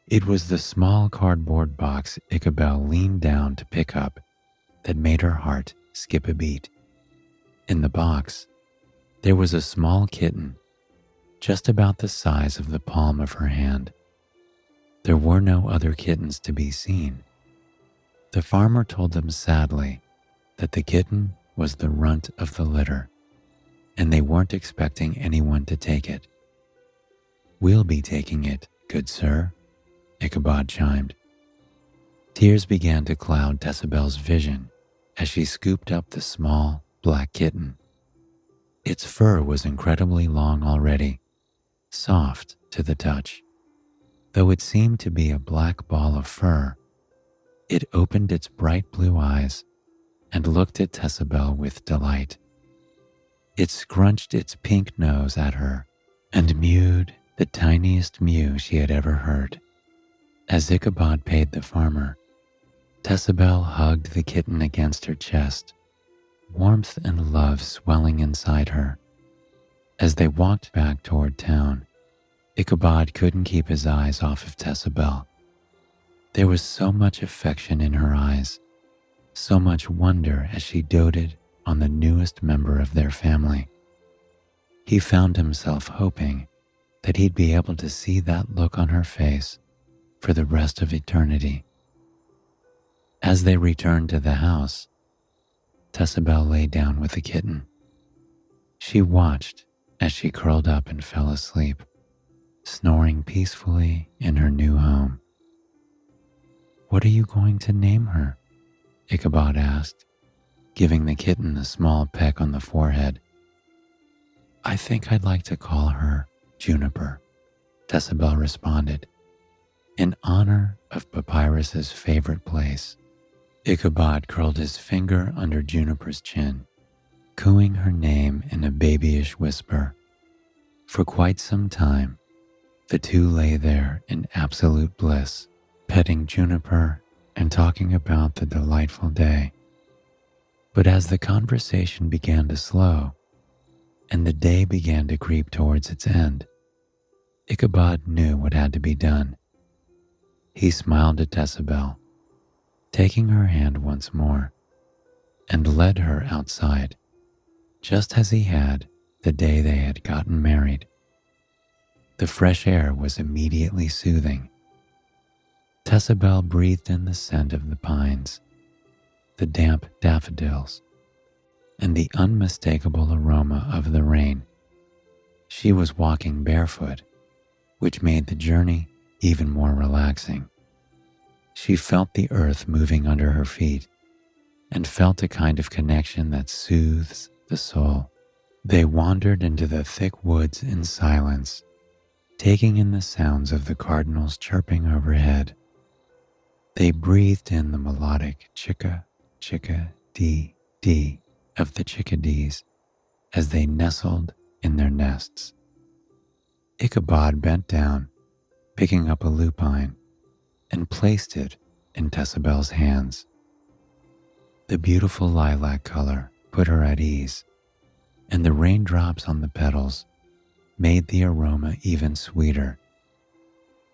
It was the small cardboard box Ichabod leaned down to pick up that made her heart skip a beat. In the box, there was a small kitten, just about the size of the palm of her hand. There were no other kittens to be seen. The farmer told them sadly that the kitten was the runt of the litter, and they weren't expecting anyone to take it. "We'll be taking it, good sir," Ichabod chimed. Tears began to cloud Tessabel's vision as she scooped up the small, black kitten. Its fur was incredibly long already, soft to the touch. Though it seemed to be a black ball of fur, it opened its bright blue eyes and looked at Tessabel with delight. It scrunched its pink nose at her and mewed the tiniest mew she had ever heard. As Ichabod paid the farmer, Tessabel hugged the kitten against her chest, warmth and love swelling inside her. As they walked back toward town, Ichabod couldn't keep his eyes off of Tessabel. There was so much affection in her eyes, so much wonder as she doted on the newest member of their family. He found himself hoping that he'd be able to see that look on her face for the rest of eternity. As they returned to the house, Tessabel lay down with the kitten. She watched as she curled up and fell asleep, snoring peacefully in her new home. "What are you going to name her?" Ichabod asked, giving the kitten a small peck on the forehead. "I think I'd like to call her Juniper," Tessabel responded, "in honor of Papyrus's favorite place." Ichabod curled his finger under Juniper's chin, cooing her name in a babyish whisper. For quite some time, the two lay there in absolute bliss, petting Juniper and talking about the delightful day. But as the conversation began to slow, and the day began to creep towards its end, Ichabod knew what had to be done. He smiled at Tessabel, taking her hand once more, and led her outside, just as he had the day they had gotten married. The fresh air was immediately soothing. Tessabel breathed in the scent of the pines, the damp daffodils, and the unmistakable aroma of the rain. She was walking barefoot, which made the journey even more relaxing. She felt the earth moving under her feet and felt a kind of connection that soothes the soul. They wandered into the thick woods in silence, taking in the sounds of the cardinals chirping overhead. They breathed in the melodic chicka, chicka, dee, dee of the chickadees as they nestled in their nests. Ichabod bent down, picking up a lupine, and placed it in Tessabel's hands. The beautiful lilac color put her at ease, and the raindrops on the petals made the aroma even sweeter.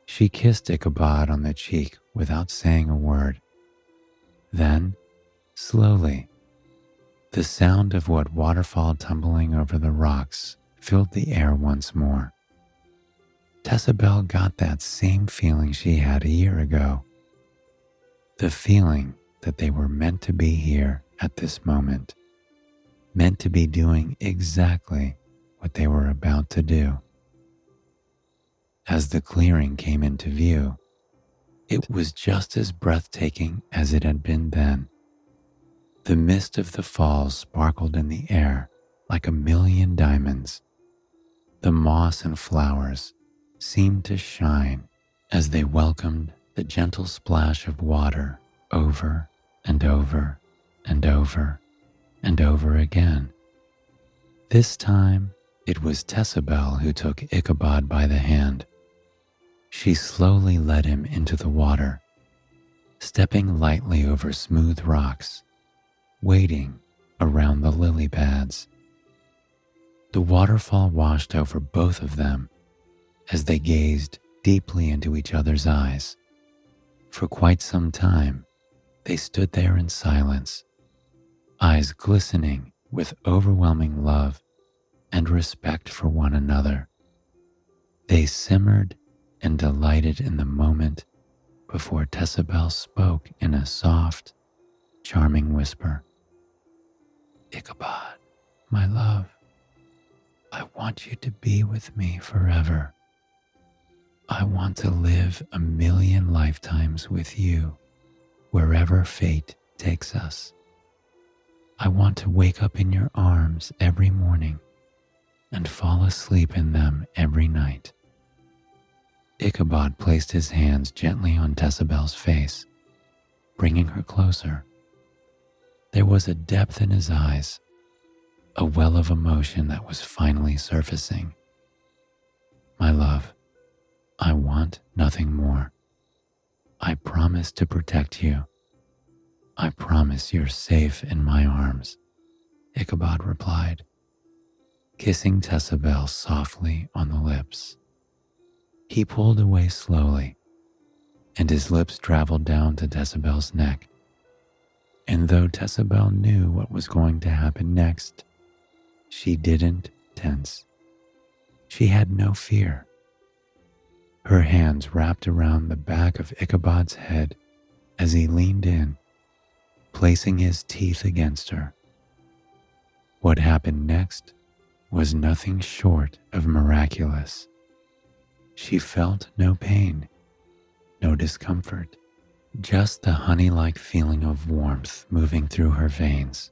She kissed Ichabod on the cheek without saying a word. Then, slowly, the sound of what waterfall tumbling over the rocks filled the air once more. Tessabel got that same feeling she had a year ago, the feeling that they were meant to be here at this moment, meant to be doing exactly what they were about to do. As the clearing came into view, it was just as breathtaking as it had been then. The mist of the falls sparkled in the air like a million diamonds. The moss and flowers seemed to shine as they welcomed the gentle splash of water over and over and over and over again. This time, it was Tessabel who took Ichabod by the hand. She slowly led him into the water, stepping lightly over smooth rocks, wading around the lily pads. The waterfall washed over both of them as they gazed deeply into each other's eyes. For quite some time, they stood there in silence, eyes glistening with overwhelming love and respect for one another. They simmered and delighted in the moment before Tessabel spoke in a soft, charming whisper. "Ichabod, my love, I want you to be with me forever. I want to live 1,000,000 lifetimes with you, wherever fate takes us. I want to wake up in your arms every morning and fall asleep in them every night." Ichabod placed his hands gently on Tessabel's face, bringing her closer. There was a depth in his eyes, a well of emotion that was finally surfacing. "My love, I want nothing more. I promise to protect you. I promise you're safe in my arms," Ichabod replied, kissing Tessabel softly on the lips. He pulled away slowly, and his lips traveled down to Tessabel's neck. And though Tessabel knew what was going to happen next, she didn't tense. She had no fear. Her hands wrapped around the back of Ichabod's head as he leaned in, placing his teeth against her. What happened next was nothing short of miraculous. She felt no pain, no discomfort, just the honey-like feeling of warmth moving through her veins.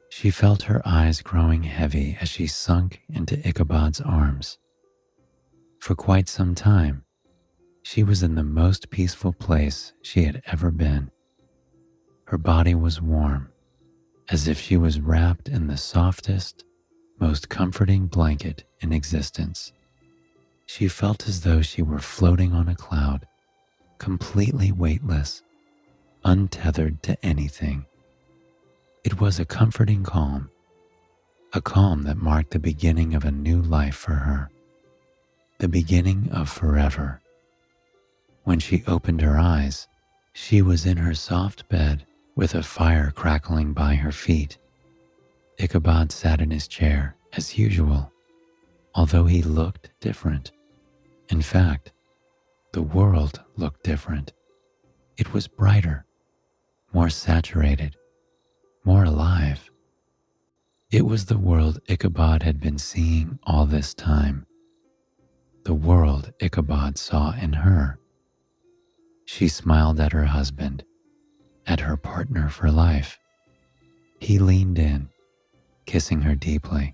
She felt her eyes growing heavy as she sunk into Ichabod's arms. For quite some time, she was in the most peaceful place she had ever been. Her body was warm, as if she was wrapped in the softest, most comforting blanket in existence. She felt as though she were floating on a cloud, completely weightless, untethered to anything. It was a comforting calm, a calm that marked the beginning of a new life for her, the beginning of forever. When she opened her eyes, she was in her soft bed with a fire crackling by her feet. Ichabod sat in his chair as usual, although he looked different. In fact, the world looked different. It was brighter, more saturated, more alive. It was the world Ichabod had been seeing all this time, the world Ichabod saw in her. She smiled at her husband, at her partner for life. He leaned in, kissing her deeply.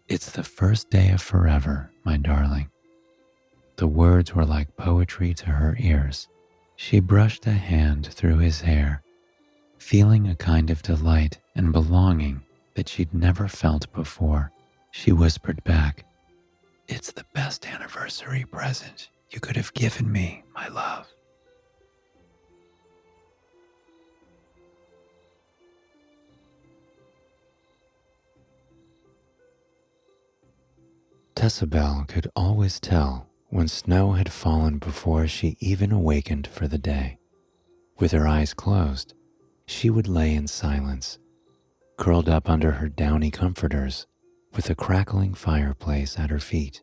"It's the first day of forever, my darling." The words were like poetry to her ears. She brushed a hand through his hair, feeling a kind of delight and belonging that she'd never felt before. She whispered back, "It's the best anniversary present you could have given me, my love." Tessabelle could always tell when snow had fallen before she even awakened for the day. With her eyes closed, she would lay in silence, curled up under her downy comforters with a crackling fireplace at her feet.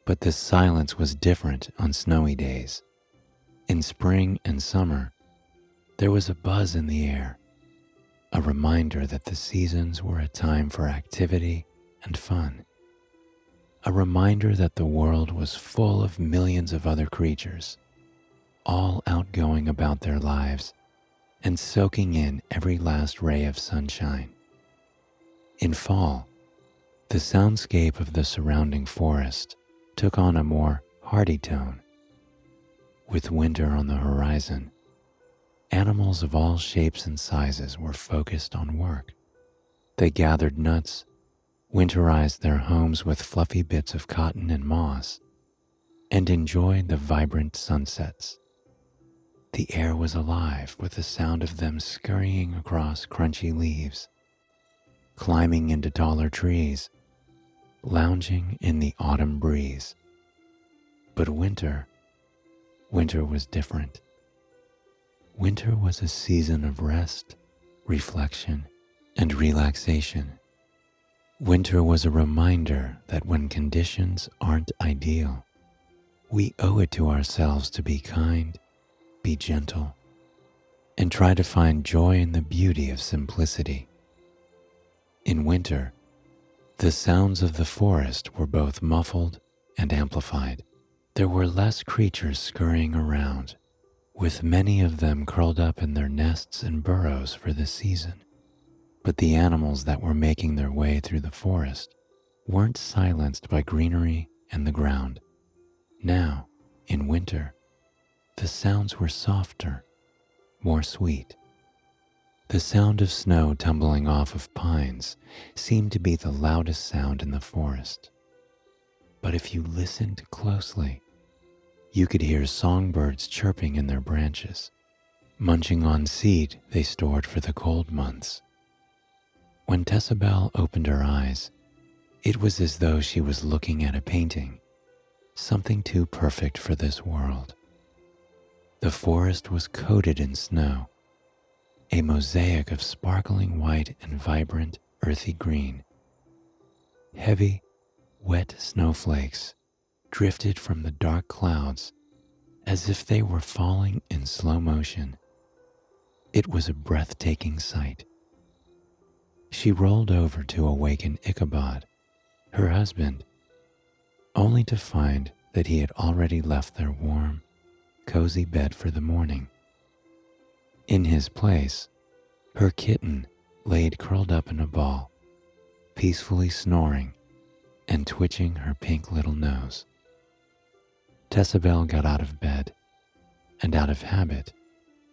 But this silence was different on snowy days. In spring and summer, there was a buzz in the air, a reminder that the seasons were a time for activity and fun. A reminder that the world was full of millions of other creatures, all outgoing about their lives and soaking in every last ray of sunshine. In fall, the soundscape of the surrounding forest took on a more hearty tone. With winter on the horizon, animals of all shapes and sizes were focused on work. They gathered nuts, winterized their homes with fluffy bits of cotton and moss, and enjoyed the vibrant sunsets. The air was alive with the sound of them scurrying across crunchy leaves, climbing into taller trees, lounging in the autumn breeze. But winter was different. Winter was a season of rest, reflection, and relaxation. Winter was a reminder that when conditions aren't ideal, we owe it to ourselves to be kind, be gentle, and try to find joy in the beauty of simplicity. In winter, the sounds of the forest were both muffled and amplified. There were less creatures scurrying around, with many of them curled up in their nests and burrows for the season. But the animals that were making their way through the forest weren't silenced by greenery and the ground. Now, in winter, the sounds were softer, more sweet. The sound of snow tumbling off of pines seemed to be the loudest sound in the forest. But if you listened closely, you could hear songbirds chirping in their branches, munching on seed they stored for the cold months. When Tessabelle opened her eyes, it was as though she was looking at a painting, something too perfect for this world. The forest was coated in snow, a mosaic of sparkling white and vibrant earthy green. Heavy, wet snowflakes drifted from the dark clouds as if they were falling in slow motion. It was a breathtaking sight. She rolled over to awaken Ichabod, her husband, only to find that he had already left their warm, cozy bed for the morning. In his place, her kitten laid curled up in a ball, peacefully snoring and twitching her pink little nose. Tessabel got out of bed and, out of habit,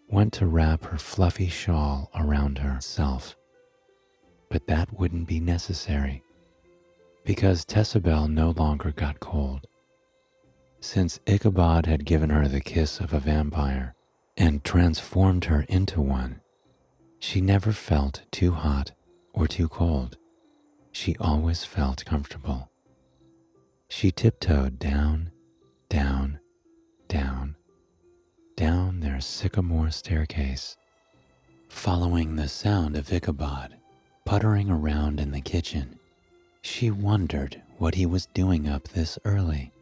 went to wrap her fluffy shawl around herself. But that wouldn't be necessary, because Tessabel no longer got cold. Since Ichabod had given her the kiss of a vampire and transformed her into one, she never felt too hot or too cold. She always felt comfortable. She tiptoed down, down, down, down their sycamore staircase, following the sound of Ichabod puttering around in the kitchen. She wondered what he was doing up this early.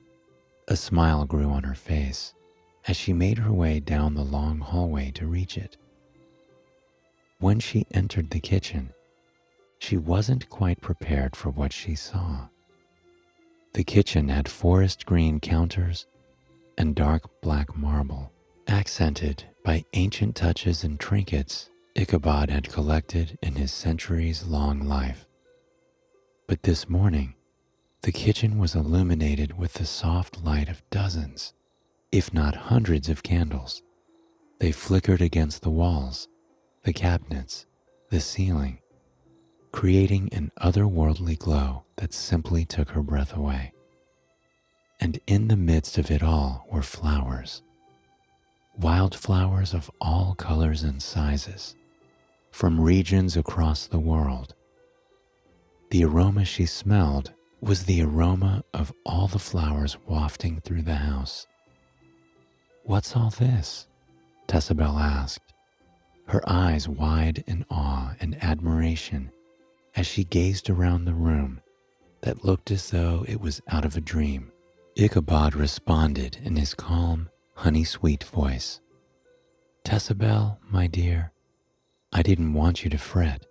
A smile grew on her face as she made her way down the long hallway to reach it. When she entered the kitchen, she wasn't quite prepared for what she saw. The kitchen had forest green counters and dark black marble, accented by ancient touches and trinkets Ichabod had collected in his centuries-long life. But this morning, the kitchen was illuminated with the soft light of dozens, if not hundreds of candles. They flickered against the walls, the cabinets, the ceiling, creating an otherworldly glow that simply took her breath away. And in the midst of it all were flowers, wildflowers of all colors and sizes, from regions across the world. The aroma she smelled was the aroma of all the flowers wafting through the house. "What's all this?" Tessabel asked, her eyes wide in awe and admiration as she gazed around the room that looked as though it was out of a dream. Ichabod responded in his calm, honey-sweet voice. "Tessabel, my dear, I didn't want you to fret,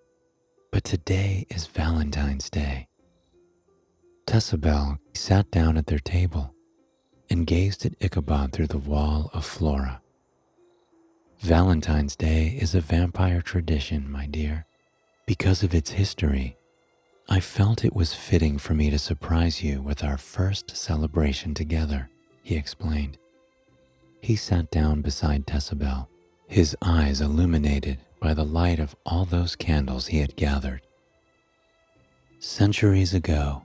but today is Valentine's Day." Tessabel sat down at their table and gazed at Ichabod through the wall of flora. "Valentine's Day is a vampire tradition, my dear. Because of its history, I felt it was fitting for me to surprise you with our first celebration together," he explained. He sat down beside Tessabel, his eyes illuminated by the light of all those candles he had gathered. "Centuries ago,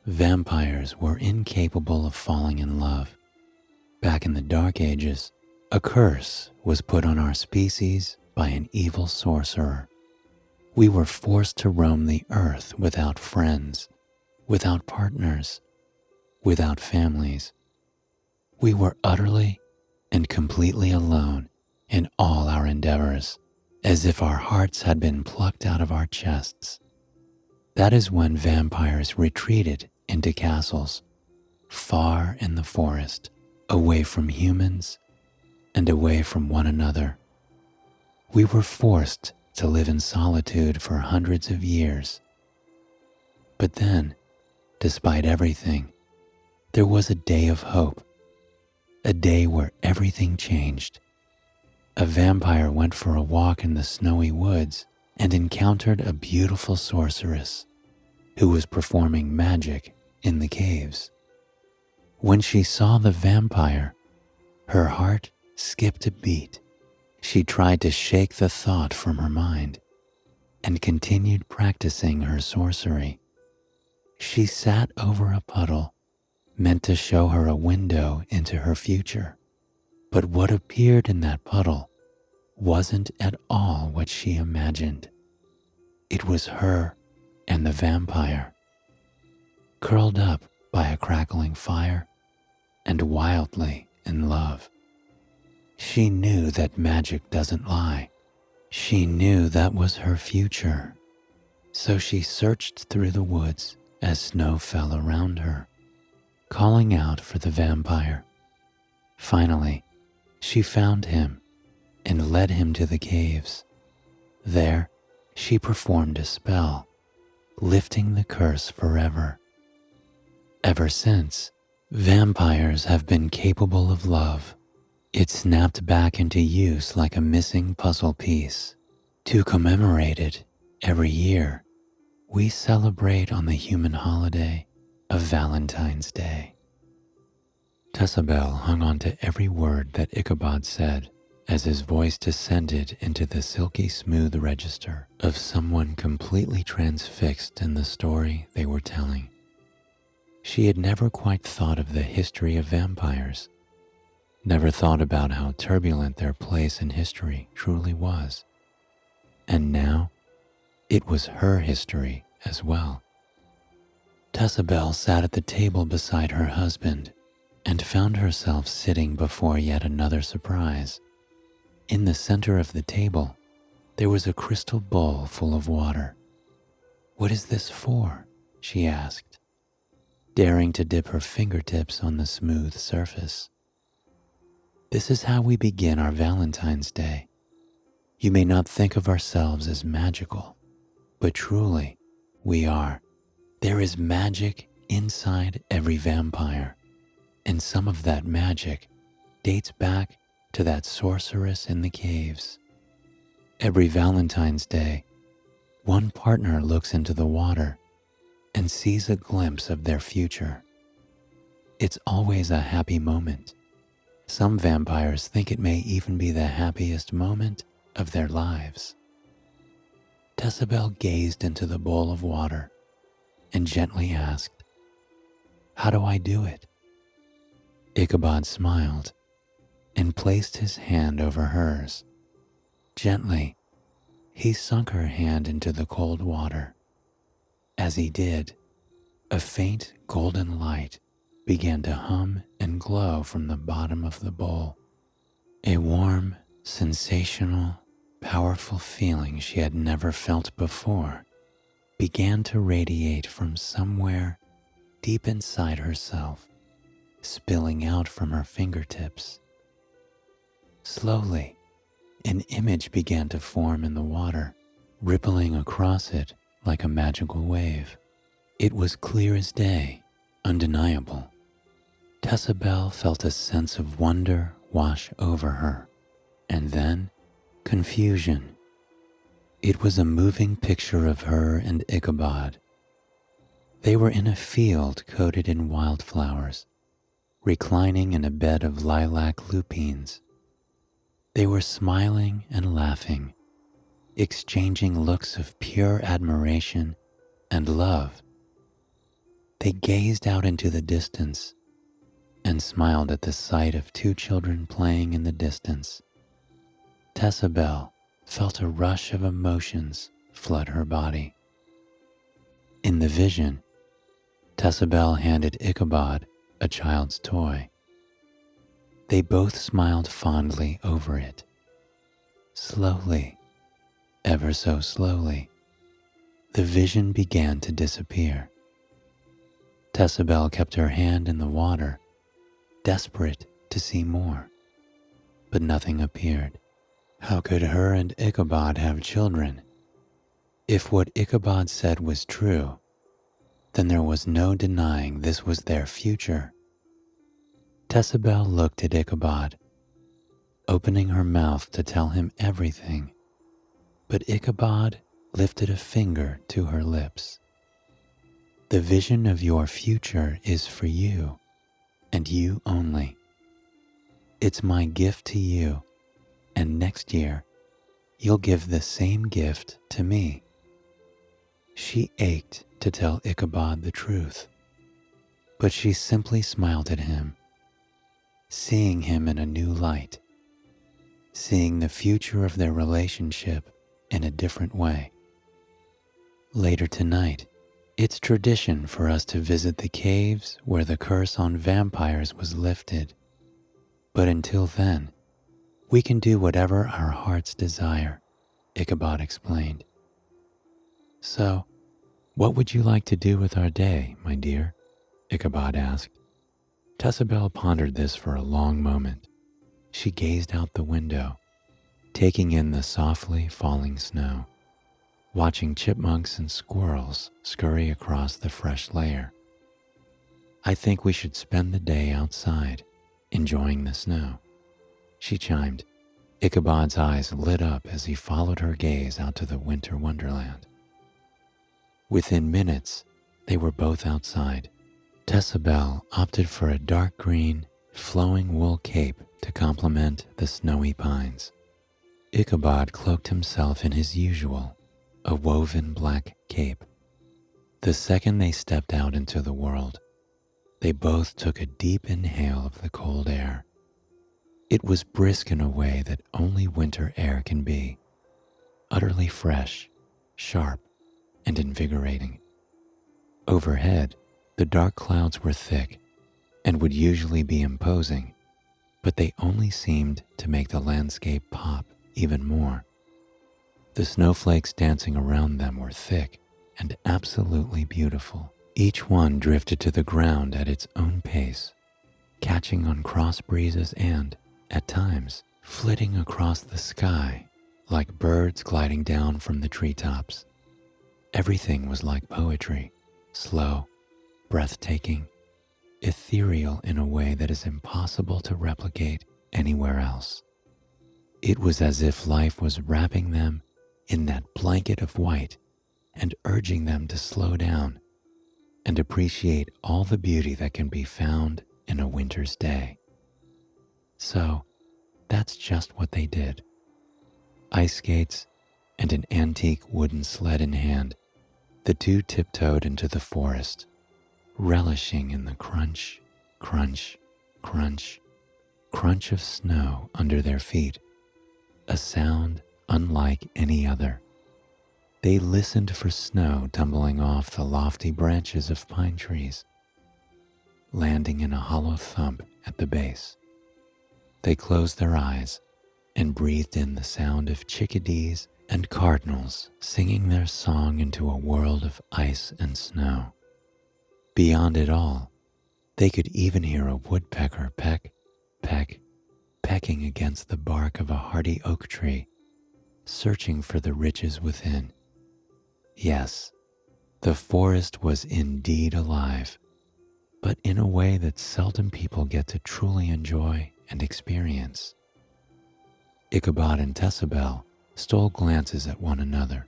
vampires were incapable of falling in love. Back in the Dark Ages, a curse was put on our species by an evil sorcerer. We were forced to roam the earth without friends, without partners, without families. We were utterly and completely alone in all our endeavors, as if our hearts had been plucked out of our chests. That is when vampires retreated into castles, far in the forest, away from humans and away from one another. We were forced to live in solitude for hundreds of years. But then, despite everything, there was a day of hope, a day where everything changed. A vampire went for a walk in the snowy woods and encountered a beautiful sorceress who was performing magic in the caves. When she saw the vampire, her heart skipped a beat. She tried to shake the thought from her mind and continued practicing her sorcery. She sat over a puddle meant to show her a window into her future. But what appeared in that puddle wasn't at all what she imagined. It was her and the vampire, curled up by a crackling fire and wildly in love. She knew that magic doesn't lie. She knew that was her future. So she searched through the woods as snow fell around her, calling out for the vampire. Finally, she found him and led him to the caves. There, She performed a spell, lifting the curse forever. Ever since, vampires have been capable of love. It snapped back into use like a missing puzzle piece. To commemorate it, every year, we celebrate on the human holiday of Valentine's Day. Tessabel hung on to every word that Ichabod said as his voice descended into the silky smooth register of someone completely transfixed in the story they were telling. She had never quite thought of the history of vampires, never thought about how turbulent their place in history truly was. And now, it was her history as well. Tessabel sat at the table beside her husband and found herself sitting before yet another surprise. In the center of the table, there was a crystal bowl full of water. "What is this for?" she asked, daring to dip her fingertips on the smooth surface. "This is how we begin our Valentine's Day. You may not think of ourselves as magical, but truly, we are. There is magic inside every vampire, and some of that magic dates back to that sorceress in the caves. Every Valentine's Day, one partner looks into the water and sees a glimpse of their future. It's always a happy moment. Some vampires think it may even be the happiest moment of their lives." Tessabel gazed into the bowl of water and gently asked, "How do I do it?" Ichabod smiled and placed his hand over hers. Gently, he sunk her hand into the cold water. As he did, a faint golden light began to hum and glow from the bottom of the bowl. A warm, sensational, powerful feeling she had never felt before began to radiate from somewhere deep inside herself, spilling out from her fingertips. Slowly, an image began to form in the water, rippling across it like a magical wave. It was clear as day, undeniable. Tessabel felt a sense of wonder wash over her, and then confusion. It was a moving picture of her and Ichabod. They were in a field coated in wildflowers, reclining in a bed of lilac lupines. They were smiling and laughing, exchanging looks of pure admiration and love. They gazed out into the distance and smiled at the sight of two children playing in the distance. Tessabel felt a rush of emotions flood her body. In the vision, Tessabel handed Ichabod a child's toy. They both smiled fondly over it. Slowly, ever so slowly, the vision began to disappear. Tessabel kept her hand in the water, desperate to see more, but nothing appeared. How could her and Ichabod have children? If what Ichabod said was true, then there was no denying this was their future. Tessabel looked at Ichabod, opening her mouth to tell him everything, but Ichabod lifted a finger to her lips. "The vision of your future is for you, and you only. It's my gift to you, and next year, you'll give the same gift to me." She ached to tell Ichabod the truth, but she simply smiled at him, seeing him in a new light, seeing the future of their relationship in a different way. Later tonight, it's tradition for us to visit the caves where the curse on vampires was lifted. But until then, we can do whatever our hearts desire, Ichabod explained. "So, what would you like to do with our day, my dear?" Ichabod asked. Tessabel pondered this for a long moment. She gazed out the window, taking in the softly falling snow. watching chipmunks and squirrels scurry across the fresh layer. "I think we should spend the day outside, enjoying the snow," she chimed. Ichabod's eyes lit up as he followed her gaze out to the winter wonderland. Within minutes, they were both outside. Tessabelle opted for a dark green, flowing wool cape to complement the snowy pines. Ichabod cloaked himself in his usual, a woven black cape. The second they stepped out into the world, they both took a deep inhale of the cold air. It was brisk in a way that only winter air can be, utterly fresh, sharp, and invigorating. Overhead, the dark clouds were thick and would usually be imposing, but they only seemed to make the landscape pop even more. The snowflakes dancing around them were thick and absolutely beautiful. Each one drifted to the ground at its own pace, catching on cross breezes and, at times, flitting across the sky like birds gliding down from the treetops. Everything was like poetry, slow, breathtaking, ethereal in a way that is impossible to replicate anywhere else. It was as if life was wrapping them in that blanket of white and urging them to slow down and appreciate all the beauty that can be found in a winter's day. So, that's just what they did. Ice skates and an antique wooden sled in hand, the two tiptoed into the forest, relishing in the crunch, crunch, crunch, crunch of snow under their feet, a sound unlike any other. They listened for snow tumbling off the lofty branches of pine trees, landing in a hollow thump at the base. They closed their eyes and breathed in the sound of chickadees and cardinals singing their song into a world of ice and snow. Beyond it all, they could even hear a woodpecker peck, peck, pecking against the bark of a hardy oak tree, searching for the riches within. Yes, the forest was indeed alive, but in a way that seldom people get to truly enjoy and experience. Ichabod and Tessabelle stole glances at one another,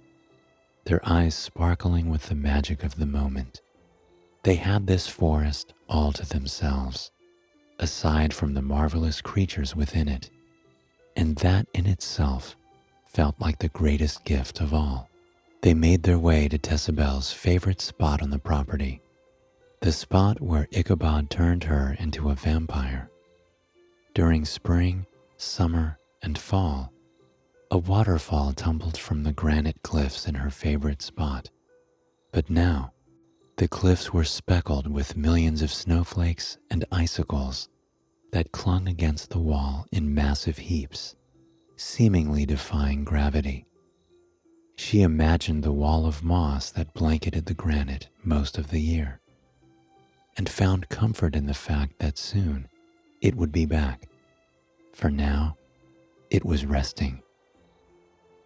their eyes sparkling with the magic of the moment. They had this forest all to themselves, aside from the marvelous creatures within it, and that in itself felt like the greatest gift of all. They made their way to Tessabelle's favorite spot on the property, the spot where Ichabod turned her into a vampire. During spring, summer, and fall, a waterfall tumbled from the granite cliffs in her favorite spot. But now, the cliffs were speckled with millions of snowflakes and icicles that clung against the wall in massive heaps, seemingly defying gravity. She imagined the wall of moss that blanketed the granite most of the year, and found comfort in the fact that soon it would be back. For now, it was resting.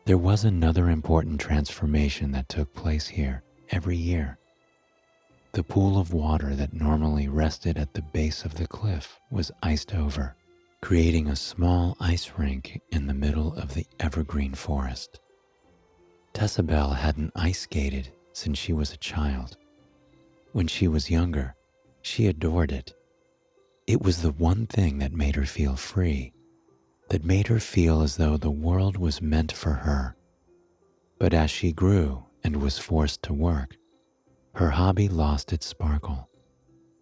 There was another important transformation that took place here every year. The pool of water that normally rested at the base of the cliff was iced over, creating a small ice rink in the middle of the evergreen forest. Tessabelle hadn't ice skated since she was a child. When she was younger, she adored it. It was the one thing that made her feel free, that made her feel as though the world was meant for her. But as she grew and was forced to work, her hobby lost its sparkle.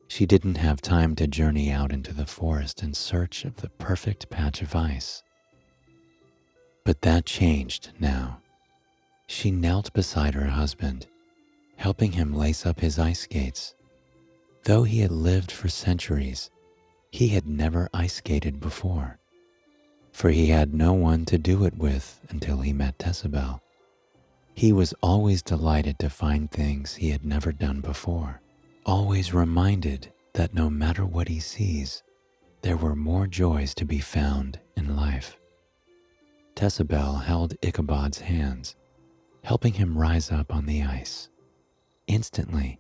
She didn't have time to journey out into the forest in search of the perfect patch of ice. But that changed now. She knelt beside her husband, helping him lace up his ice skates. Though he had lived for centuries, he had never ice skated before, for he had no one to do it with until he met Tessabelle. He was always delighted to find things he had never done before, always reminded that no matter what he sees, there were more joys to be found in life. Tessabelle held Ichabod's hands, helping him rise up on the ice. Instantly,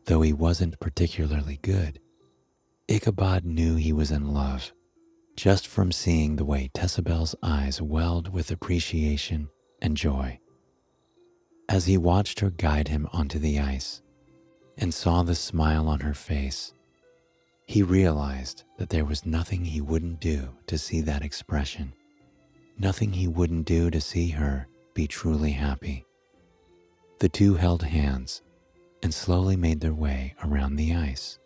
though he wasn't particularly good, Ichabod knew he was in love just from seeing the way Tessabel's eyes welled with appreciation and joy. As he watched her guide him onto the ice and saw the smile on her face, he realized that there was nothing he wouldn't do to see that expression, nothing he wouldn't do to see her be truly happy. The two held hands and slowly made their way around the ice,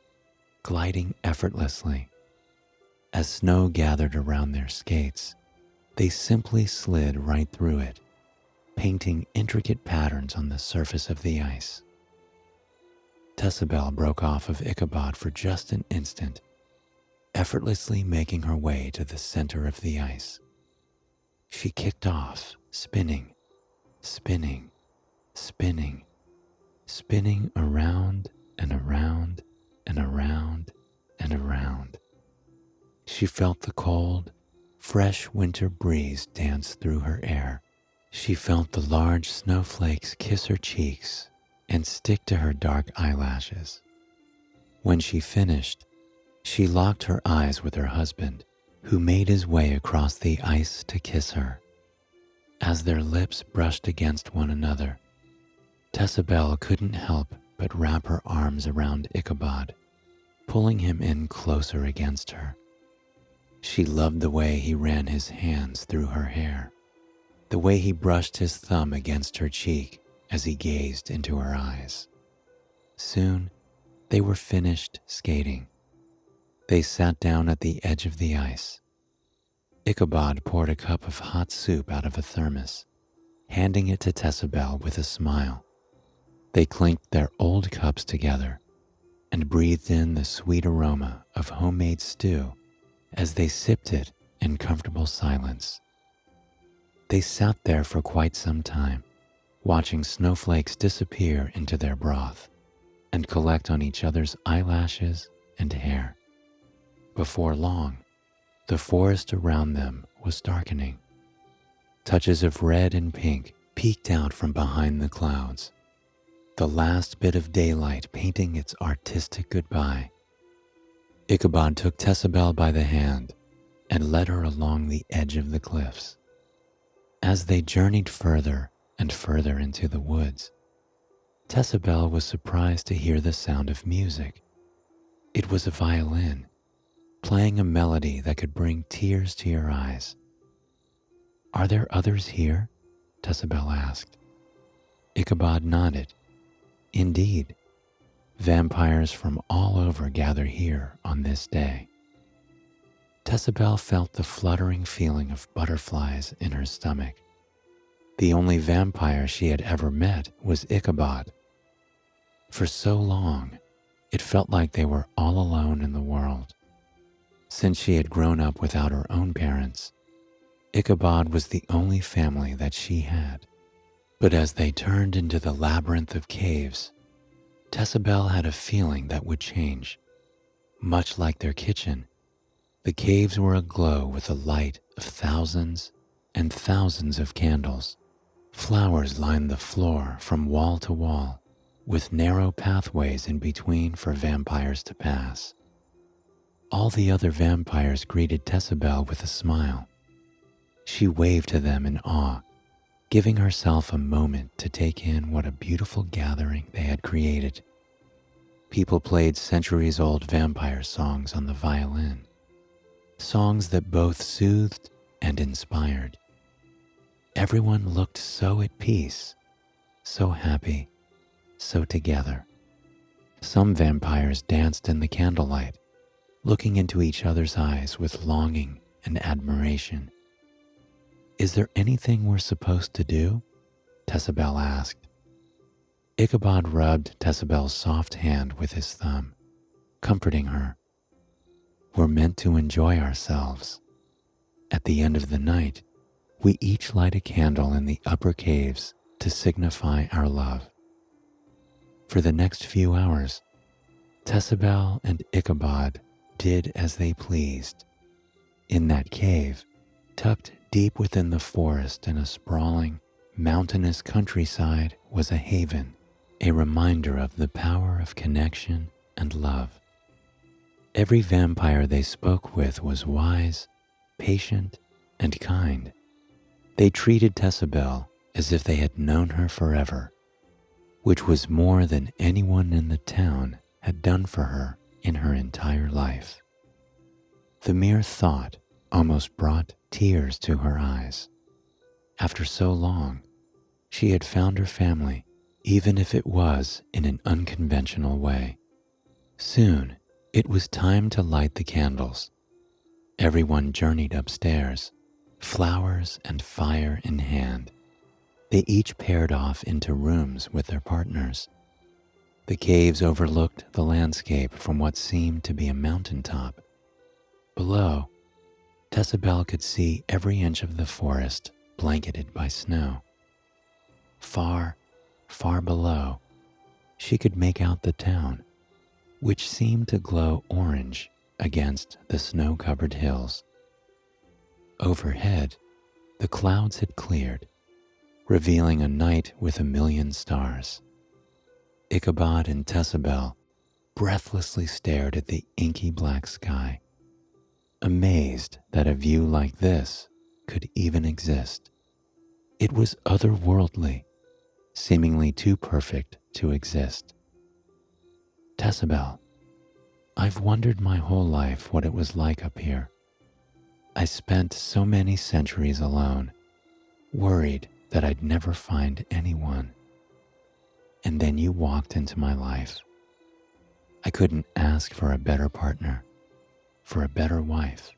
gliding effortlessly. As snow gathered around their skates, they simply slid right through it, painting intricate patterns on the surface of the ice. Tessabel broke off of Ichabod for just an instant, effortlessly making her way to the center of the ice. She kicked off, spinning, spinning, spinning, spinning around and around and around and around. She felt the cold, fresh winter breeze dance through her hair. She felt the large snowflakes kiss her cheeks and stick to her dark eyelashes. When she finished, she locked her eyes with her husband, who made his way across the ice to kiss her. As their lips brushed against one another, Tessabel couldn't help but wrap her arms around Ichabod, pulling him in closer against her. She loved the way he ran his hands through her hair, the way he brushed his thumb against her cheek as he gazed into her eyes. Soon, they were finished skating. They sat down at the edge of the ice. Ichabod poured a cup of hot soup out of a thermos, handing it to Tessabel with a smile. They clinked their old cups together and breathed in the sweet aroma of homemade stew as they sipped it in comfortable silence. They sat there for quite some time, watching snowflakes disappear into their broth and collect on each other's eyelashes and hair. Before long, the forest around them was darkening. Touches of red and pink peeked out from behind the clouds, the last bit of daylight painting its artistic goodbye. Ichabod took Tessabel by the hand and led her along the edge of the cliffs. As they journeyed further and further into the woods, Tessabel was surprised to hear the sound of music. It was a violin, playing a melody that could bring tears to your eyes. "Are there others here?" Tessabel asked. Ichabod nodded. "Indeed, vampires from all over gather here on this day." Tessabel felt the fluttering feeling of butterflies in her stomach. The only vampire she had ever met was Ichabod. For so long, it felt like they were all alone in the world. Since she had grown up without her own parents, Ichabod was the only family that she had. But as they turned into the labyrinth of caves, Tessabel had a feeling that would change. Much like their kitchen, the caves were aglow with the light of thousands and thousands of candles. Flowers lined the floor from wall to wall, with narrow pathways in between for vampires to pass. All the other vampires greeted Tessabel with a smile. She waved to them in awe, giving herself a moment to take in what a beautiful gathering they had created. People played centuries-old vampire songs on the violin, songs that both soothed and inspired. Everyone looked so at peace, so happy, so together. Some vampires danced in the candlelight, looking into each other's eyes with longing and admiration. "Is there anything we're supposed to do?" Tessabel asked. Ichabod rubbed Tessabel's soft hand with his thumb, comforting her. "We're meant to enjoy ourselves. At the end of the night, we each light a candle in the upper caves to signify our love." For the next few hours, Tessabel and Ichabod did as they pleased. In that cave, tucked deep within the forest in a sprawling, mountainous countryside was a haven, a reminder of the power of connection and love. Every vampire they spoke with was wise, patient, and kind. They treated Tessabel as if they had known her forever, which was more than anyone in the town had done for her in her entire life. The mere thought almost brought tears to her eyes. After so long, she had found her family, even if it was in an unconventional way. Soon, it was time to light the candles. Everyone journeyed upstairs, flowers and fire in hand. They each paired off into rooms with their partners. The caves overlooked the landscape from what seemed to be a mountaintop. Below, Tessabel could see every inch of the forest blanketed by snow. Far, far below, she could make out the town, which seemed to glow orange against the snow-covered hills. Overhead, the clouds had cleared, revealing a night with a million stars. Ichabod and Tessabel breathlessly stared at the inky black sky, amazed that a view like this could even exist. It was otherworldly, seemingly too perfect to exist. Tessabel, I've wondered my whole life what it was like up here. I spent so many centuries alone, worried that I'd never find anyone. And then you walked into my life. I couldn't ask for a better partner, for a better wife,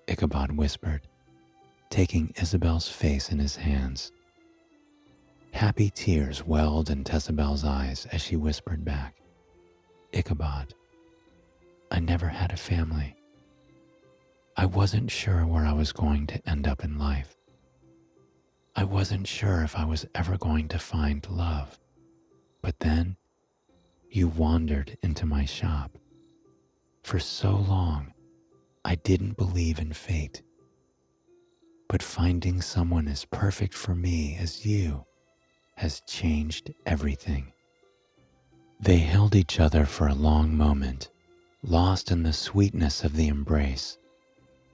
Ichabod whispered, taking Isabel's face in his hands. Happy tears welled in Tessabel's eyes as she whispered back, Ichabod, I never had a family. I wasn't sure where I was going to end up in life. I wasn't sure if I was ever going to find love. But then, you wandered into my shop. For so long, I didn't believe in fate. But finding someone as perfect for me as you has changed everything. They held each other for a long moment, lost in the sweetness of the embrace,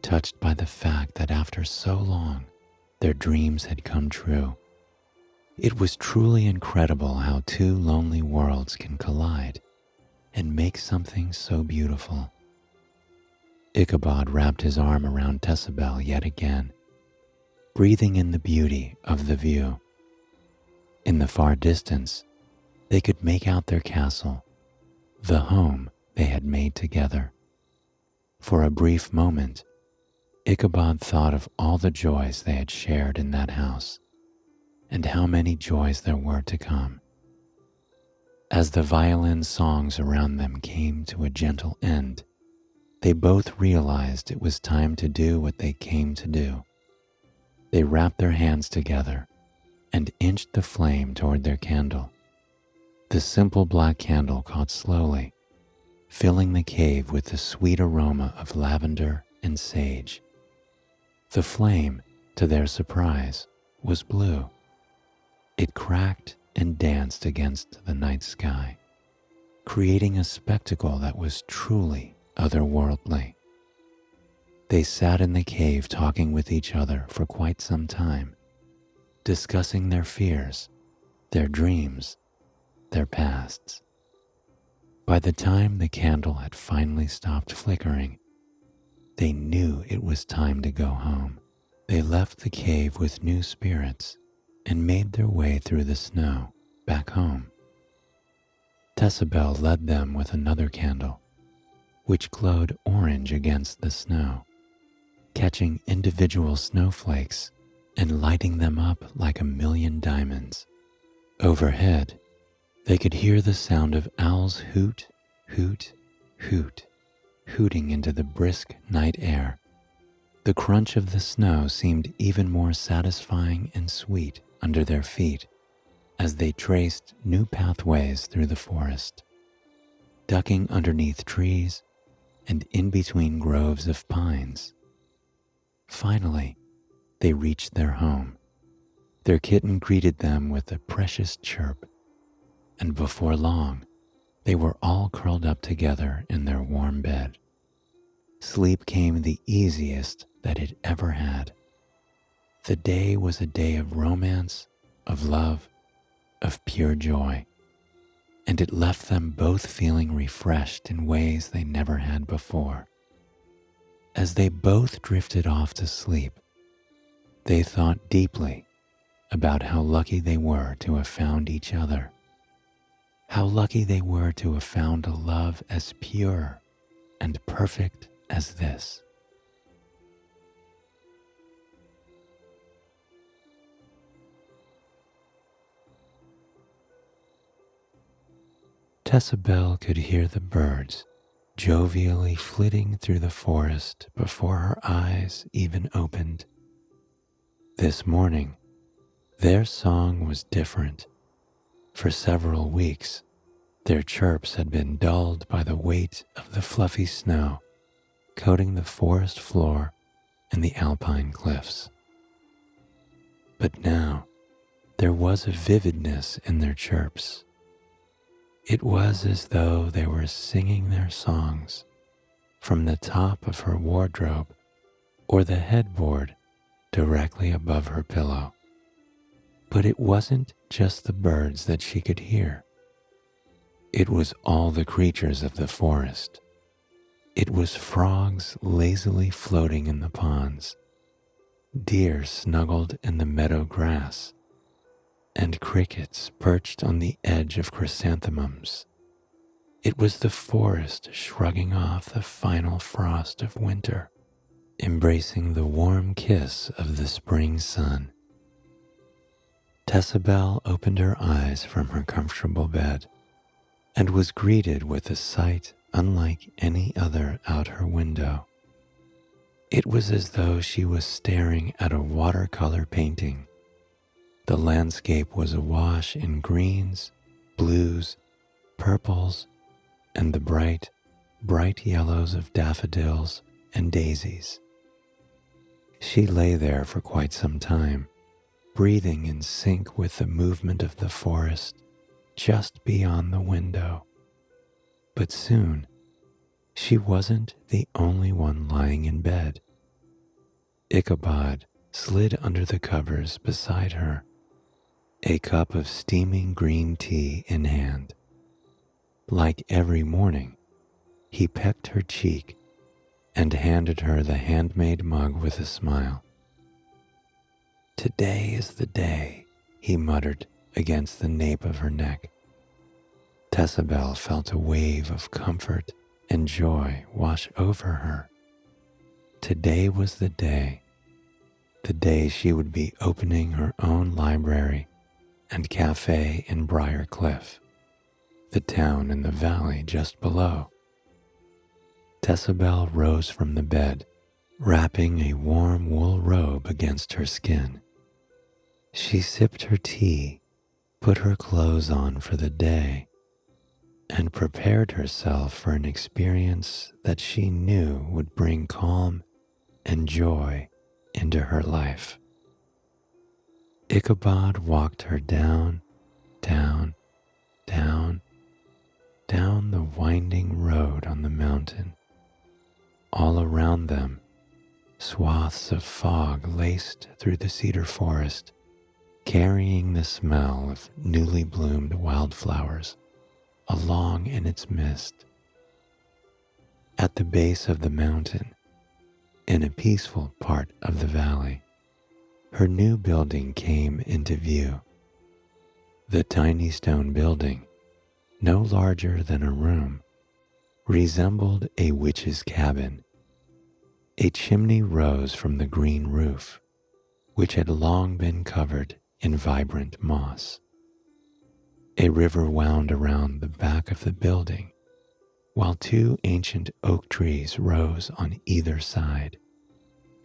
touched by the fact that after so long, their dreams had come true. It was truly incredible how two lonely worlds can collide and make something so beautiful. Ichabod wrapped his arm around Tessabel yet again, breathing in the beauty of the view. In the far distance, they could make out their castle, the home they had made together. For a brief moment, Ichabod thought of all the joys they had shared in that house, and how many joys there were to come. As the violin songs around them came to a gentle end, they both realized it was time to do what they came to do. They wrapped their hands together and inched the flame toward their candle. The simple black candle caught slowly, filling the cave with the sweet aroma of lavender and sage. The flame, to their surprise, was blue. It cracked and danced against the night sky, creating a spectacle that was truly otherworldly. They sat in the cave talking with each other for quite some time, discussing their fears, their dreams, their pasts. By the time the candle had finally stopped flickering, they knew it was time to go home. They left the cave with new spirits and made their way through the snow back home. Tessabel led them with another candle, which glowed orange against the snow, catching individual snowflakes and lighting them up like a million diamonds. Overhead, they could hear the sound of owls hoot, hoot, hoot, hooting into the brisk night air. The crunch of the snow seemed even more satisfying and sweet under their feet as they traced new pathways through the forest, ducking underneath trees and in between groves of pines. Finally, they reached their home, Their kitten greeted them with a precious chirp, and before long, they were all curled up together in their warm bed. Sleep came the easiest that it ever had. The day was a day of romance, of love, of pure joy, and it left them both feeling refreshed in ways they never had before. As they both drifted off to sleep, they thought deeply about how lucky they were to have found each other, how lucky they were to have found a love as pure and perfect as this. Tessabelle could hear the birds jovially flitting through the forest before her eyes even opened. This morning, their song was different. For several weeks, their chirps had been dulled by the weight of the fluffy snow coating the forest floor and the alpine cliffs. But now, there was a vividness in their chirps. It was as though they were singing their songs from the top of her wardrobe or the headboard directly above her pillow. But it wasn't just the birds that she could hear. It was all the creatures of the forest. It was frogs lazily floating in the ponds, deer snuggled in the meadow grass, and crickets perched on the edge of chrysanthemums. It was the forest shrugging off the final frost of winter, embracing the warm kiss of the spring sun. Tessabelle opened her eyes from her comfortable bed and was greeted with a sight unlike any other out her window. It was as though she was staring at a watercolor painting. The landscape was awash in greens, blues, purples, and the bright, bright yellows of daffodils and daisies. She lay there for quite some time, breathing in sync with the movement of the forest just beyond the window. But soon, she wasn't the only one lying in bed. Ichabod slid under the covers beside her, a cup of steaming green tea in hand. Like every morning, he pecked her cheek and handed her the handmade mug with a smile. "Today is the day," he muttered against the nape of her neck. Tessabelle felt a wave of comfort and joy wash over her. Today was the day she would be opening her own library and cafe in Briarcliff, the town in the valley just below. Tessabelle rose from the bed, wrapping a warm wool robe against her skin. She sipped her tea, put her clothes on for the day, and prepared herself for an experience that she knew would bring calm and joy into her life. Ichabod walked her down the winding road on the mountain. All around them, swaths of fog laced through the cedar forest, carrying the smell of newly bloomed wildflowers along in its mist. At the base of the mountain, in a peaceful part of the valley, her new building came into view. The tiny stone building, no larger than a room, resembled a witch's cabin. A chimney rose from the green roof, which had long been covered in vibrant moss. A river wound around the back of the building, while two ancient oak trees rose on either side,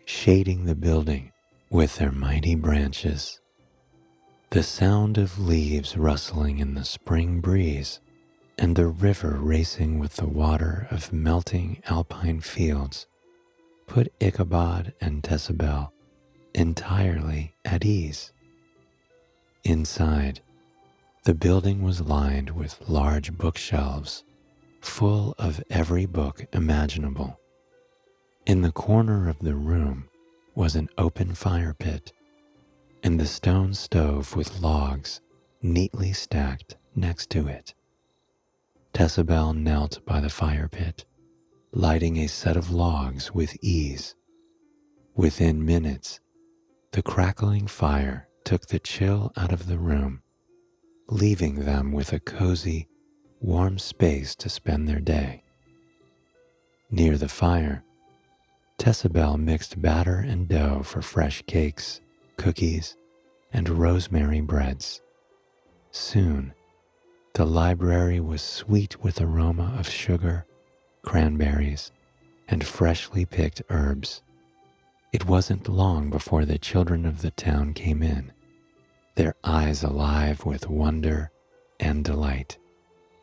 shading the building with their mighty branches. The sound of leaves rustling in the spring breeze and the river racing with the water of melting alpine fields put Ichabod and Tessabelle entirely at ease. Inside, the building was lined with large bookshelves full of every book imaginable. In the corner of the room was an open fire pit and the stone stove with logs neatly stacked next to it. Tessabel knelt by the fire pit, lighting a set of logs with ease. Within minutes, the crackling fire took the chill out of the room, leaving them with a cozy, warm space to spend their day. Near the fire, Tessabel mixed batter and dough for fresh cakes, cookies, and rosemary breads. Soon, the library was sweet with aroma of sugar, cranberries, and freshly picked herbs. It wasn't long before the children of the town came in, their eyes alive with wonder and delight.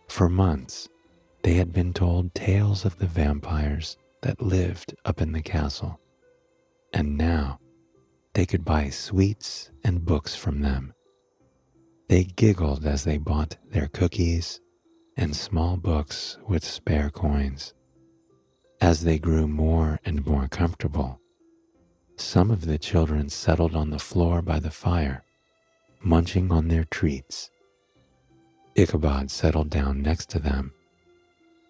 For months, they had been told tales of the vampires that lived up in the castle, and now they could buy sweets and books from them. They giggled as they bought their cookies and small books with spare coins. As they grew more and more comfortable, some of the children settled on the floor by the fire, munching on their treats. Ichabod settled down next to them,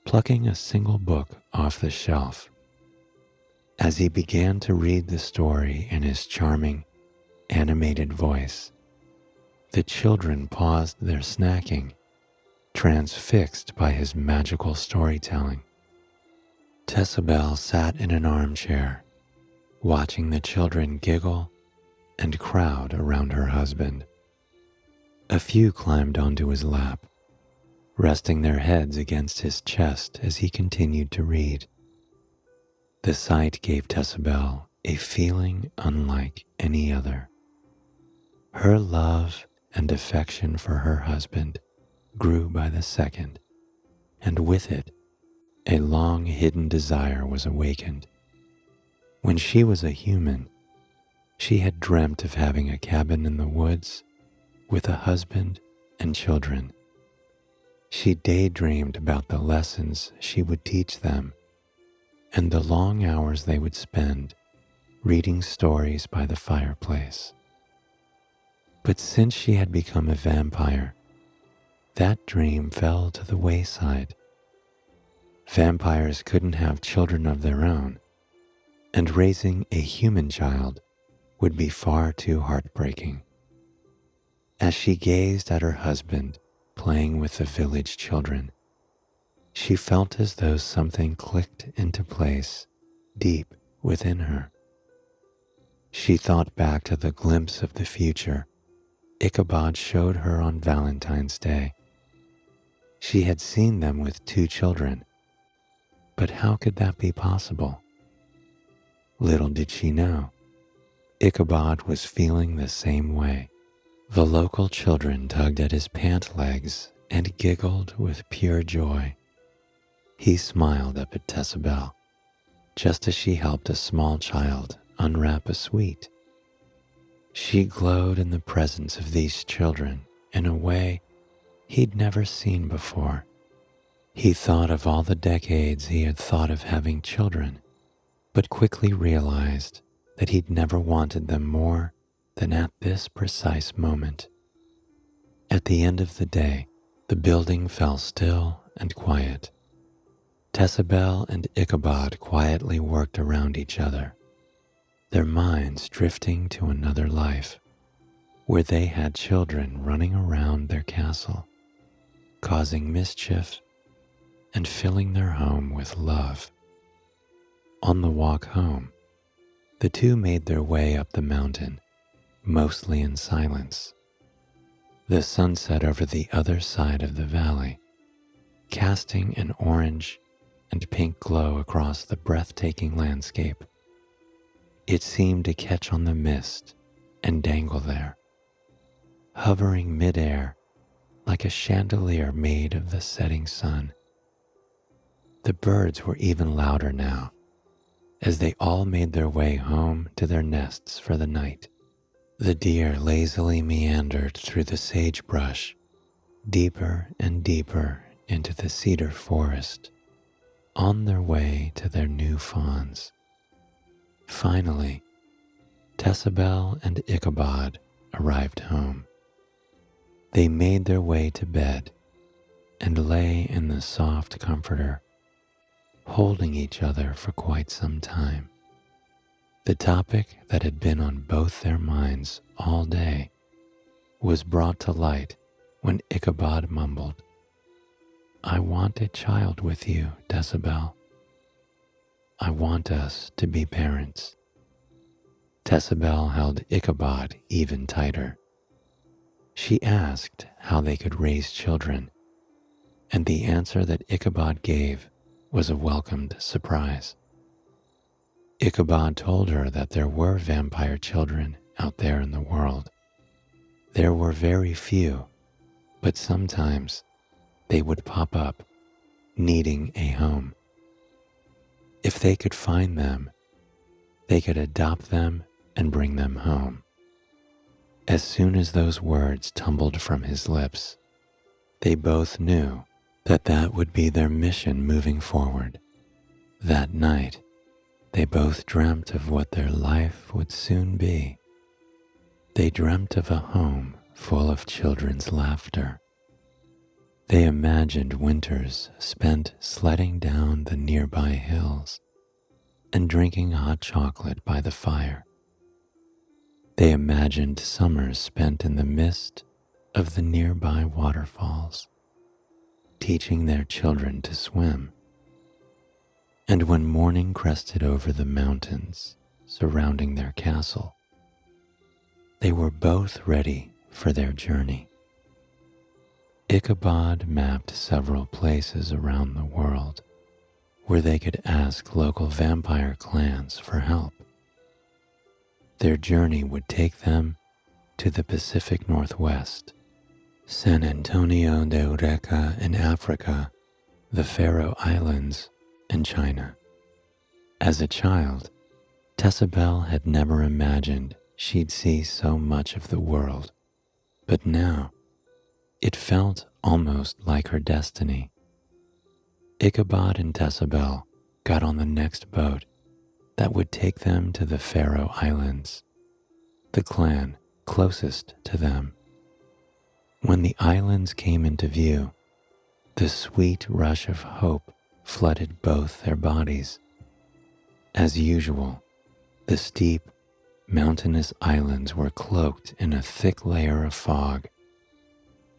plucking a single book off the shelf. As he began to read the story in his charming, animated voice, the children paused their snacking, transfixed by his magical storytelling. Tessabel sat in an armchair, watching the children giggle and crowd around her husband. A few climbed onto his lap, resting their heads against his chest as he continued to read. The sight gave Tessabel a feeling unlike any other. Her love and affection for her husband grew by the second, and with it, a long-hidden desire was awakened. When she was a human, she had dreamt of having a cabin in the woods with a husband and children. She daydreamed about the lessons she would teach them and the long hours they would spend reading stories by the fireplace. But since she had become a vampire, that dream fell to the wayside. Vampires couldn't have children of their own, and raising a human child would be far too heartbreaking. As she gazed at her husband playing with the village children, she felt as though something clicked into place deep within her. She thought back to the glimpse of the future Ichabod showed her on Valentine's Day. She had seen them with 2 children, but how could that be possible? Little did she know, Ichabod was feeling the same way. The local children tugged at his pant legs and giggled with pure joy. He smiled up at Tessabel, just as she helped a small child unwrap a sweet. She glowed in the presence of these children in a way he'd never seen before. He thought of all the decades he had thought of having children, but quickly realized that he'd never wanted them more than at this precise moment. At the end of the day, the building fell still and quiet. Tessabel and Ichabod quietly worked around each other, their minds drifting to another life, where they had children running around their castle, causing mischief and filling their home with love. On the walk home, the two made their way up the mountain, mostly in silence. The sun set over the other side of the valley, casting an orange and pink glow across the breathtaking landscape. It seemed to catch on the mist and dangle there, hovering midair like a chandelier made of the setting sun. The birds were even louder now, as they all made their way home to their nests for the night. The deer lazily meandered through the sagebrush, deeper and deeper into the cedar forest, on their way to their new fawns. Finally, Tessabel and Ichabod arrived home. They made their way to bed and lay in the soft comforter, holding each other for quite some time. The topic that had been on both their minds all day was brought to light when Ichabod mumbled, "I want a child with you, Tessabel. I want us to be parents." Tessabel held Ichabod even tighter. She asked how they could raise children, and the answer that Ichabod gave was a welcomed surprise. Ichabod told her that there were vampire children out there in the world. There were very few, but sometimes they would pop up, needing a home. If they could find them, they could adopt them and bring them home. As soon as those words tumbled from his lips, they both knew that that would be their mission moving forward. That night, they both dreamt of what their life would soon be. They dreamt of a home full of children's laughter. They imagined winters spent sledding down the nearby hills and drinking hot chocolate by the fire. They imagined summers spent in the mist of the nearby waterfalls, teaching their children to swim. And when morning crested over the mountains surrounding their castle, they were both ready for their journey. Ichabod mapped several places around the world where they could ask local vampire clans for help. Their journey would take them to the Pacific Northwest, San Antonio de Eureka in Africa, the Faroe Islands, and China. As a child, Tessabel had never imagined she'd see so much of the world, but now it felt almost like her destiny. Ichabod and Tessabel got on the next boat that would take them to the Faroe Islands, the clan closest to them. When the islands came into view, the sweet rush of hope flooded both their bodies. As usual, the steep, mountainous islands were cloaked in a thick layer of fog.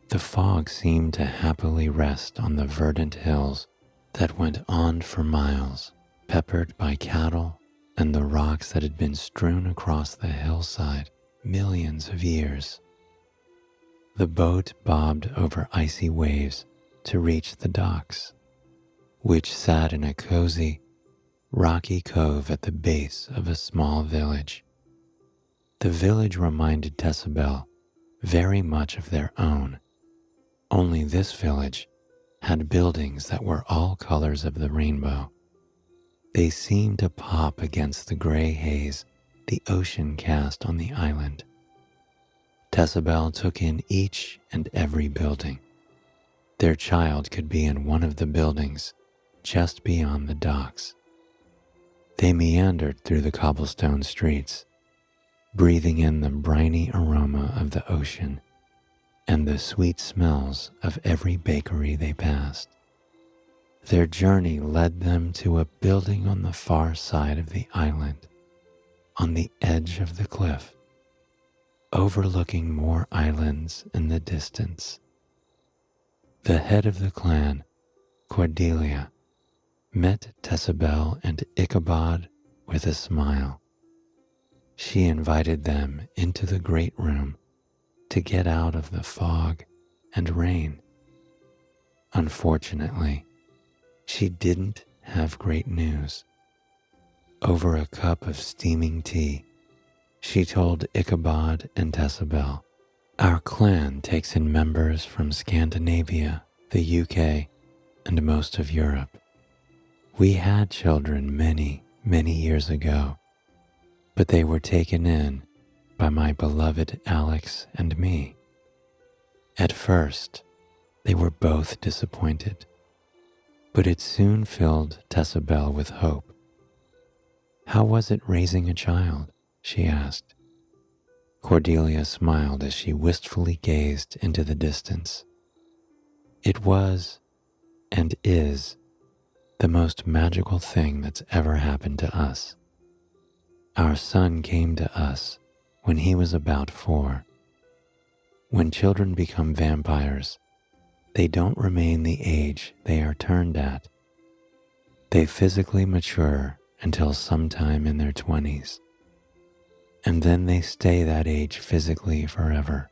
The fog seemed to happily rest on the verdant hills that went on for miles, peppered by cattle and the rocks that had been strewn across the hillside millions of years. The boat bobbed over icy waves to reach the docks, which sat in a cozy, rocky cove at the base of a small village. The village reminded Tessabel very much of their own, only this village had buildings that were all colors of the rainbow. They seemed to pop against the gray haze the ocean cast on the island. Tessabel took in each and every building. Their child could be in one of the buildings just beyond the docks. They meandered through the cobblestone streets, breathing in the briny aroma of the ocean and the sweet smells of every bakery they passed. Their journey led them to a building on the far side of the island, on the edge of the cliff, overlooking more islands in the distance. The head of the clan, Cordelia, met Tessabel and Ichabod with a smile. She invited them into the great room to get out of the fog and rain. Unfortunately, she didn't have great news. Over a cup of steaming tea, she told Ichabod and Tessabel, "Our clan takes in members from Scandinavia, the UK, and most of Europe. We had children many, many years ago, but they were taken in by my beloved Alex and me. At first, they were both disappointed, but it soon filled Tessabelle with hope. How was it raising a child? She asked. Cordelia smiled as she wistfully gazed into the distance. It was, and is, the most magical thing that's ever happened to us. Our son came to us when he was about 4. When children become vampires, they don't remain the age they are turned at. They physically mature until sometime in their 20s, and then they stay that age physically forever.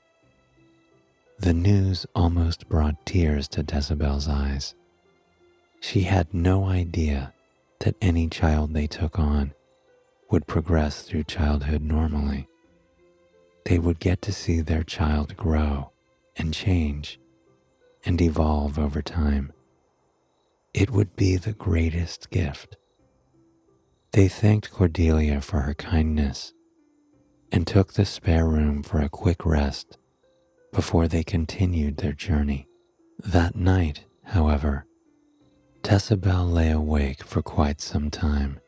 The news almost brought tears to Tessabelle's eyes. She had no idea that any child they took on would progress through childhood normally. They would get to see their child grow and change and evolve over time. It would be the greatest gift. They thanked Cordelia for her kindness and took the spare room for a quick rest before they continued their journey. That night, however, Tessabelle lay awake for quite some time.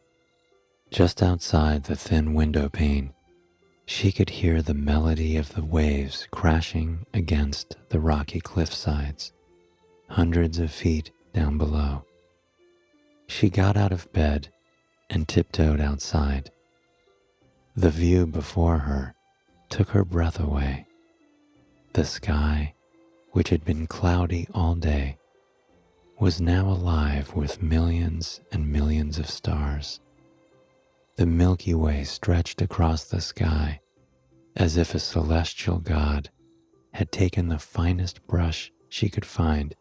Just outside the thin window pane, she could hear the melody of the waves crashing against the rocky cliff sides, hundreds of feet down below. She got out of bed and tiptoed outside. The view before her took her breath away. The sky, which had been cloudy all day, was now alive with millions and millions of stars. The Milky Way stretched across the sky as if a celestial god had taken the finest brush she could find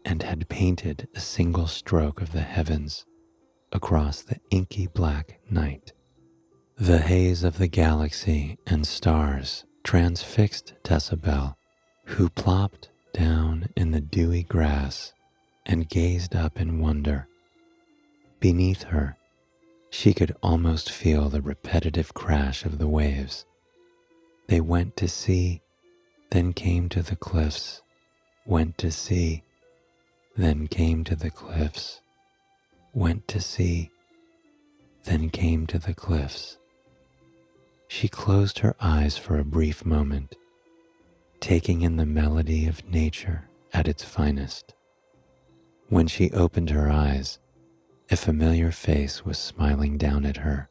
and had painted a single stroke of the heavens across the inky black night. The haze of the galaxy and stars transfixed Tessabelle, who plopped down in the dewy grass and gazed up in wonder. Beneath her, she could almost feel the repetitive crash of the waves. They went to sea, then came to the cliffs, went to sea, then came to the cliffs, went to sea, then came to the cliffs. She closed her eyes for a brief moment, taking in the melody of nature at its finest. When she opened her eyes, a familiar face was smiling down at her.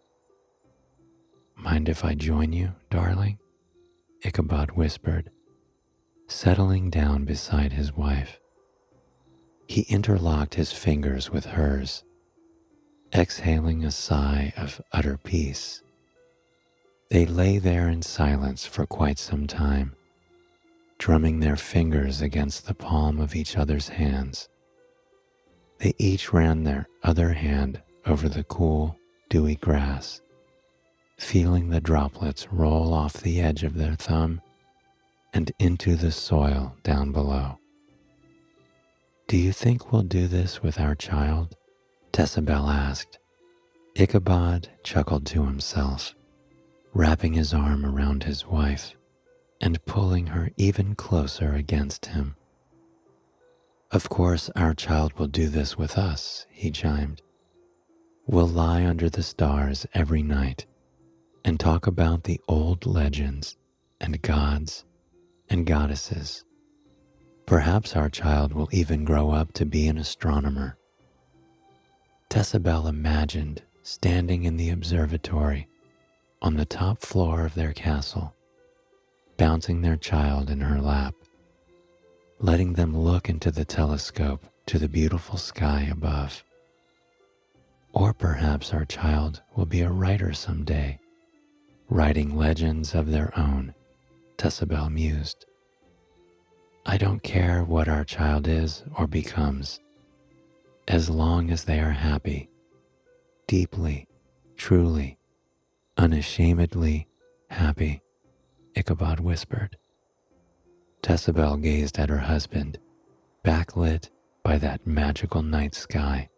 "Mind if I join you, darling?" Ichabod whispered, settling down beside his wife. He interlocked his fingers with hers, exhaling a sigh of utter peace. They lay there in silence for quite some time, drumming their fingers against the palm of each other's hands. They each ran their other hand over the cool, dewy grass, feeling the droplets roll off the edge of their thumb and into the soil down below. "Do you think we'll do this with our child?" Tessabelle asked. Ichabod chuckled to himself, wrapping his arm around his wife and pulling her even closer against him. "Of course our child will do this with us," he chimed. "We'll lie under the stars every night and talk about the old legends and gods and goddesses. Perhaps our child will even grow up to be an astronomer." Tessabelle imagined standing in the observatory on the top floor of their castle, bouncing their child in her lap, letting them look into the telescope to the beautiful sky above. Or perhaps our child will be a writer someday, writing legends of their own, Tessabelle mused. "I don't care what our child is or becomes, as long as they are happy, deeply, truly, unashamedly happy," Ichabod whispered. Tessabelle gazed at her husband, backlit by that magical night sky.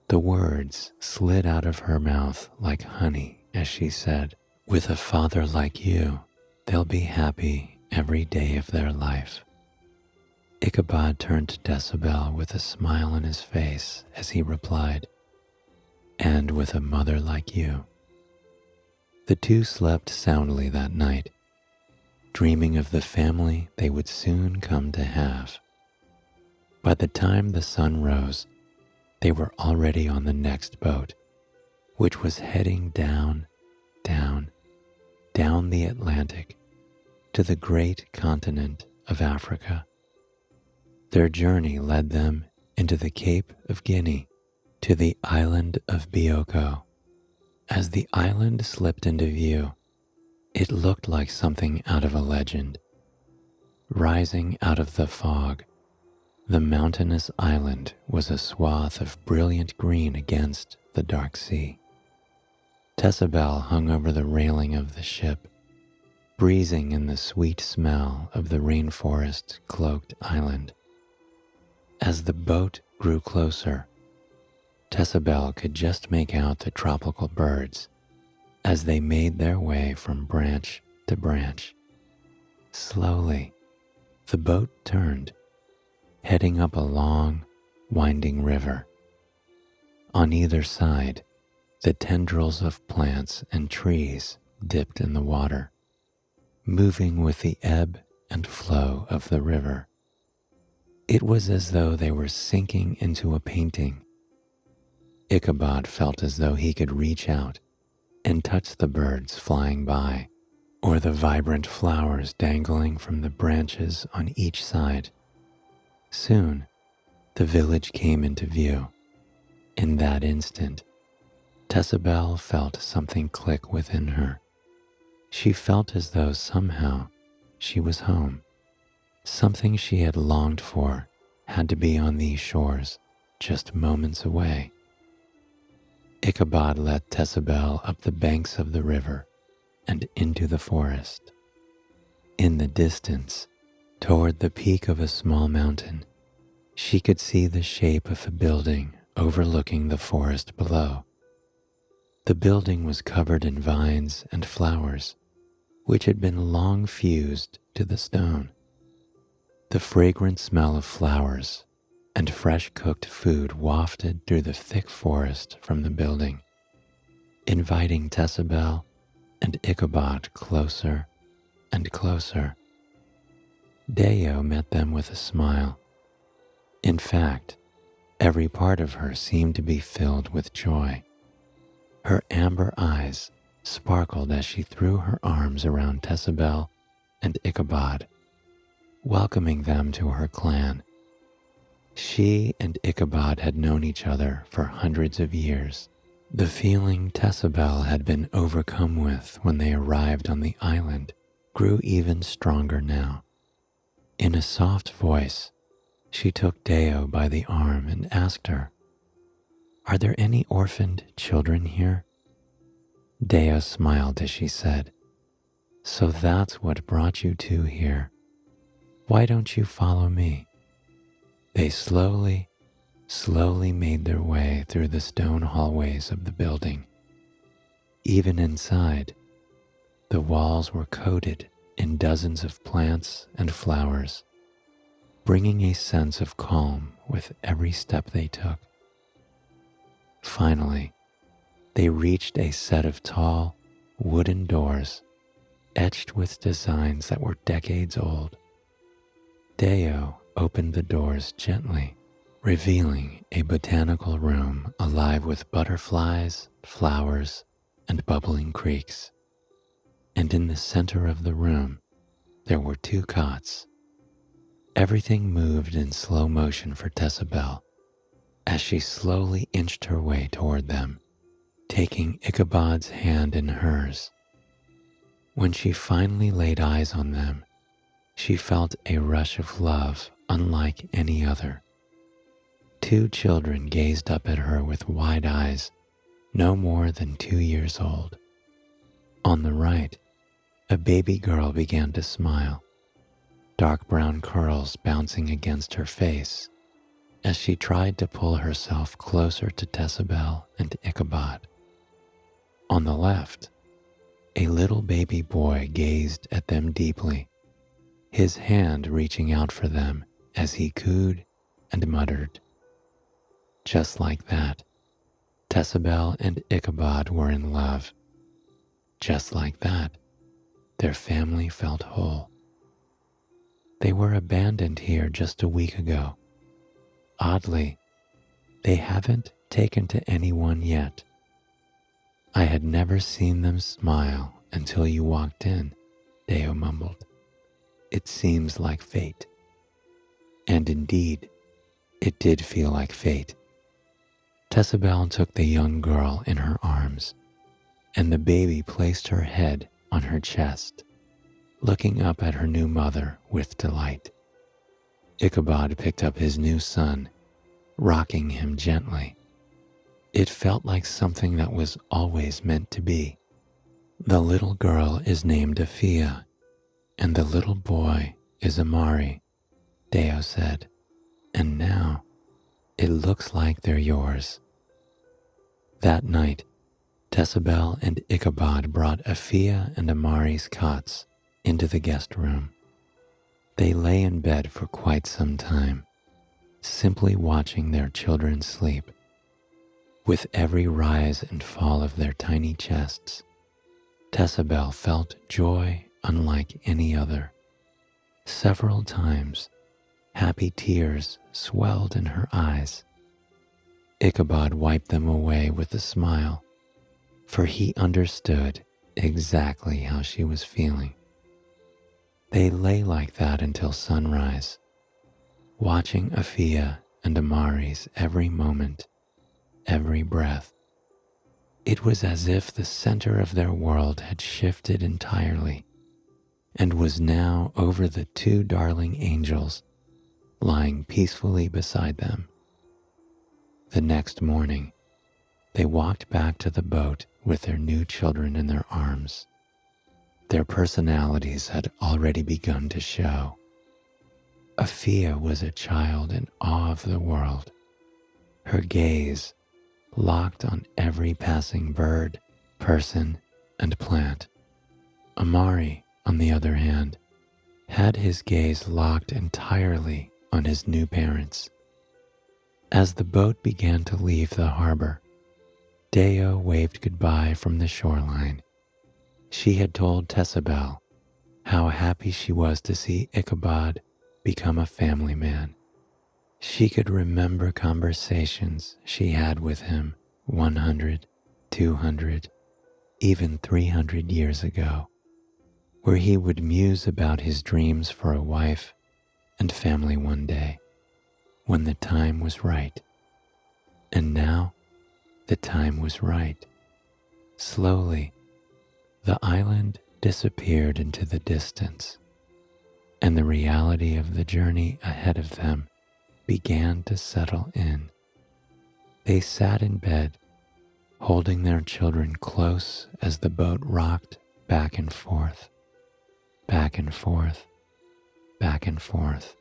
The words slid out of her mouth like honey as she said, With a father like you, they'll be happy every day of their life. Ichabod turned to Decibel with a smile on his face as he replied, and with a mother like you. The two slept soundly that night, dreaming of the family they would soon come to have. By the time the sun rose, they were already on the next boat, which was heading down the Atlantic to the great continent of Africa. Their journey led them into the Cape of Guinea to the island of Bioko. As the island slipped into view, it looked like something out of a legend. Rising out of the fog, the mountainous island was a swath of brilliant green against the dark sea. Decibel hung over the railing of the ship, breathing in the sweet smell of the rainforest-cloaked island. As the boat grew closer, Decibel could just make out the tropical birds as they made their way from branch to branch. Slowly, the boat turned, heading up a long, winding river. On either side, the tendrils of plants and trees dipped in the water, moving with the ebb and flow of the river. It was as though they were sinking into a painting. Ichabod felt as though he could reach out and touch the birds flying by, or the vibrant flowers dangling from the branches on each side. Soon, the village came into view. In that instant, Decibel felt something click within her. She felt as though somehow she was home. Something she had longed for had to be on these shores, just moments away. Ichabod led Decibel up the banks of the river and into the forest. In the distance, toward the peak of a small mountain, she could see the shape of a building overlooking the forest below. The building was covered in vines and flowers, which had been long fused to the stone. The fragrant smell of flowers and fresh cooked food wafted through the thick forest from the building, inviting Decibel and Ichabod closer and closer. Deo met them with a smile. In fact, every part of her seemed to be filled with joy. Her amber eyes sparkled as she threw her arms around Decibel and Ichabod, welcoming them to her clan. She and Ichabod had known each other for hundreds of years. The feeling Decibel had been overcome with when they arrived on the island grew even stronger now. In a soft voice, she took Deo by the arm and asked her, "Are there any orphaned children here?" Deo smiled as she said, "So that's what brought you two here. Why don't you follow me?" They slowly made their way through the stone hallways of the building. Even inside, the walls were coated in dozens of plants and flowers, bringing a sense of calm with every step they took. Finally, they reached a set of tall, wooden doors etched with designs that were decades old. Deo opened the doors gently, revealing a botanical room alive with butterflies, flowers, and bubbling creeks. And in the center of the room, there were two cots. Everything moved in slow motion for Decibel as she slowly inched her way toward them, taking Ichabod's hand in hers. When she finally laid eyes on them, she felt a rush of love unlike any other. Two children gazed up at her with wide eyes, no more than 2 years old. On the right, a baby girl began to smile, dark brown curls bouncing against her face as she tried to pull herself closer to Decibel and Ichabod. On the left, A little baby boy gazed at them deeply, his hand reaching out for them as he cooed and muttered. Just like that, Tessabel and Ichabod were in love. Just like that, their family felt whole. They were abandoned here just a week ago. Oddly, they haven't taken to anyone yet. I had never seen them smile until you walked in, Deo mumbled. It seems like fate. And indeed, it did feel like fate. Tessabel took the young girl in her arms, and the baby placed her head on her chest, looking up at her new mother with delight. Ichabod picked up his new son, rocking him gently. It felt like something that was always meant to be. The little girl is named Afia, and the little boy is Amari, Deo said, and now it looks like they're yours. That night, Tessabel and Ichabod brought Afia and Amari's cots into the guest room. They lay in bed for quite some time, simply watching their children sleep. With every rise and fall of their tiny chests, Tessabel felt joy unlike any other. Several times, happy tears swelled in her eyes. Ichabod wiped them away with a smile, for he understood exactly how she was feeling. They lay like that until sunrise, watching Afia and Amari's every moment, every breath. It was as if the center of their world had shifted entirely and was now over the two darling angels lying peacefully beside them. The next morning, they walked back to the boat with their new children in their arms. Their personalities had already begun to show. Afia was a child in awe of the world, her gaze locked on every passing bird, person, and plant. Amari, on the other hand, had his gaze locked entirely on his new parents. As the boat began to leave the harbor, Deo waved goodbye from the shoreline. She had told Tessabel how happy she was to see Ichabod become a family man. She could remember conversations she had with him 100, 200, even 300 years ago, where he would muse about his dreams for a wife and family one day, when the time was right. And now, the time was right. Slowly, the island disappeared into the distance, and the reality of the journey ahead of them began to settle in. They sat in bed, holding their children close as the boat rocked back and forth, back and forth, back and forth.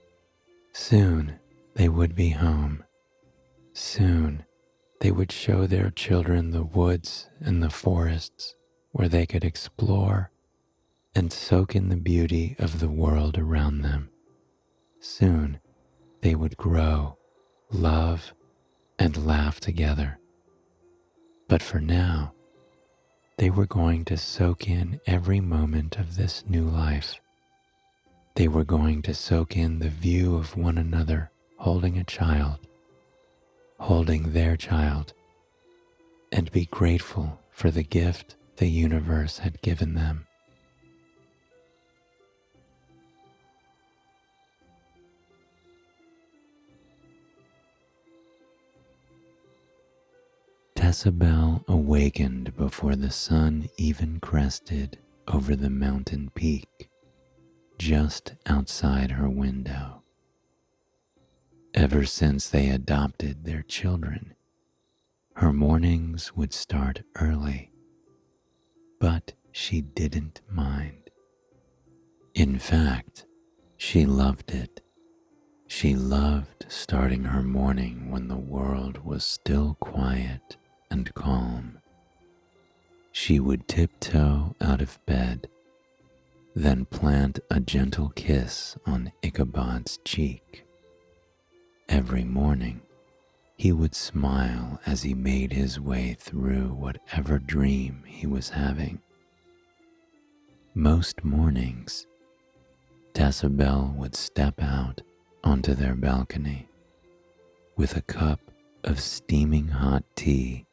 Soon they would be home. Soon they would show their children the woods and the forests where they could explore and soak in the beauty of the world around them. Soon they would grow, love, and laugh together. But for now, they were going to soak in every moment of this new life. They were going to soak in the view of one another holding a child, holding their child, and be grateful for the gift the universe had given them. Tessabel awakened before the sun even crested over the mountain peak just outside her window. Ever since they adopted their children, her mornings would start early, but she didn't mind. In fact, she loved it. She loved starting her morning when the world was still quiet and calm. She would tiptoe out of bed, then plant a gentle kiss on Ichabod's cheek. Every morning, he would smile as he made his way through whatever dream he was having. Most mornings, Tessabel would step out onto their balcony with a cup of steaming hot tea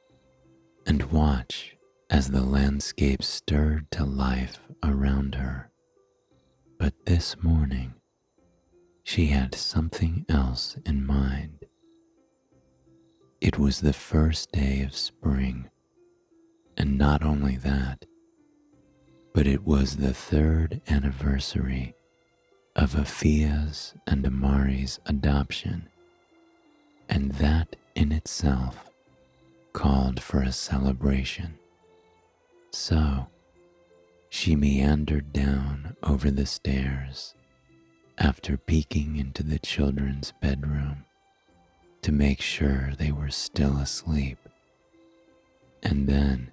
and watch as the landscape stirred to life around her. But this morning, she had something else in mind. It was the first day of spring, and not only that, but it was the 3rd anniversary of Afia's and Amari's adoption, and that in itself called for a celebration. So, she meandered down over the stairs after peeking into the children's bedroom to make sure they were still asleep. And then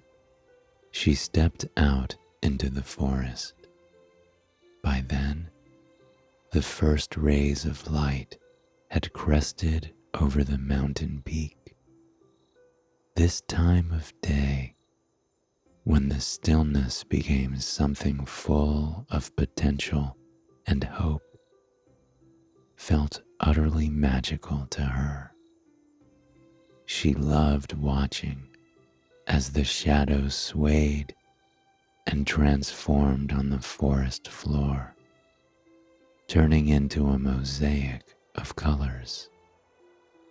she stepped out into the forest. By then, the first rays of light had crested over the mountain peak. This time of day, when the stillness became something full of potential and hope, felt utterly magical to her. She loved watching as the shadows swayed and transformed on the forest floor, turning into a mosaic of colors,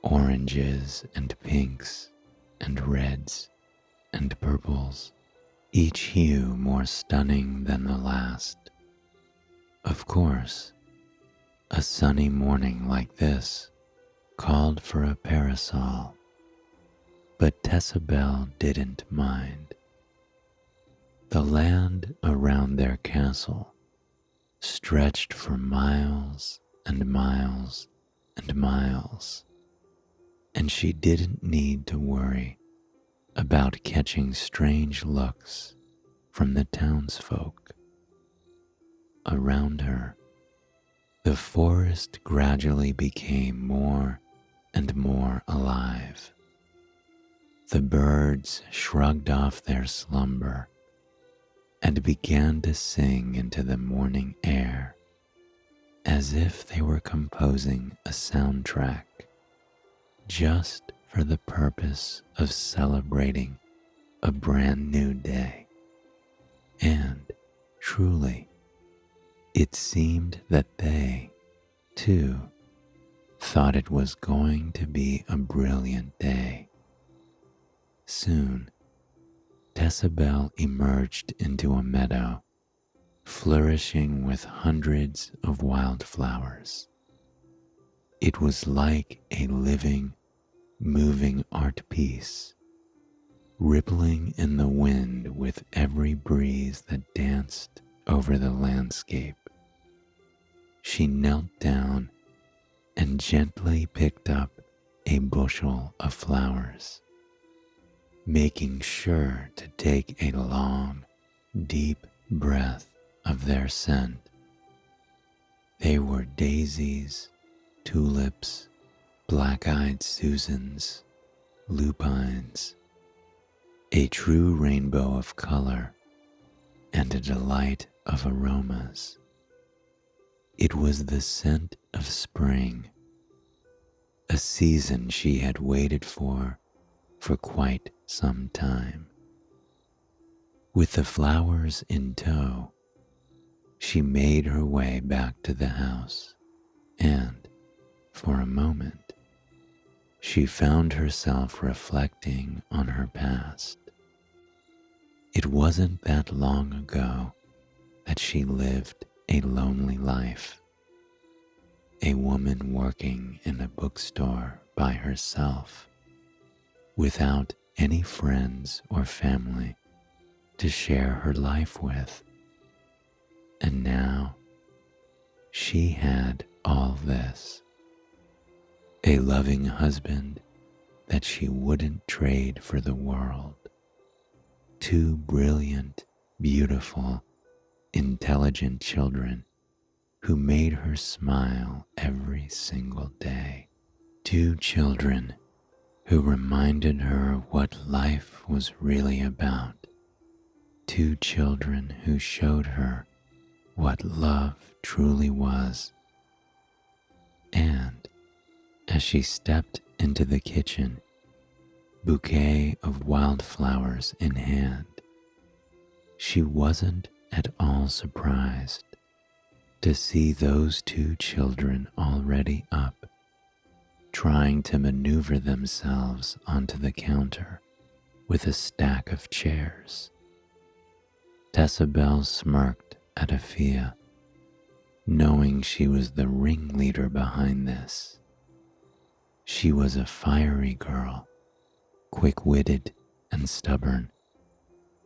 oranges and pinks and reds and purples, each hue more stunning than the last. Of course, a sunny morning like this called for a parasol, but Tessabel didn't mind. The land around their castle stretched for miles and miles and miles, and she didn't need to worry about catching strange looks from the townsfolk. Around her, the forest gradually became more and more alive. The birds shrugged off their slumber and began to sing into the morning air as if they were composing a soundtrack just for the purpose of celebrating a brand new day. And truly, it seemed that they, too, thought it was going to be a brilliant day. Soon, Tessabel emerged into a meadow flourishing with hundreds of wildflowers. It was like a living, moving art piece, rippling in the wind with every breeze that danced over the landscape. She knelt down and gently picked up a bushel of flowers, making sure to take a long, deep breath of their scent. They were daisies, tulips, black-eyed Susans, lupines, a true rainbow of color and a delight of aromas. It was the scent of spring, a season she had waited for quite some time. With the flowers in tow, she made her way back to the house, and, for a moment, she found herself reflecting on her past. It wasn't that long ago that she lived a lonely life, a woman working in a bookstore by herself, without any friends or family to share her life with. And now she had all this: a loving husband that she wouldn't trade for the world, two brilliant, beautiful, intelligent children who made her smile every single day. Two children who reminded her what life was really about. Two children who showed her what love truly was. And as she stepped into the kitchen, bouquet of wildflowers in hand, she wasn't at all surprised to see those two children already up, trying to maneuver themselves onto the counter with a stack of chairs. Tessabel smirked at Afia, knowing she was the ringleader behind this. She was a fiery girl, quick-witted and stubborn,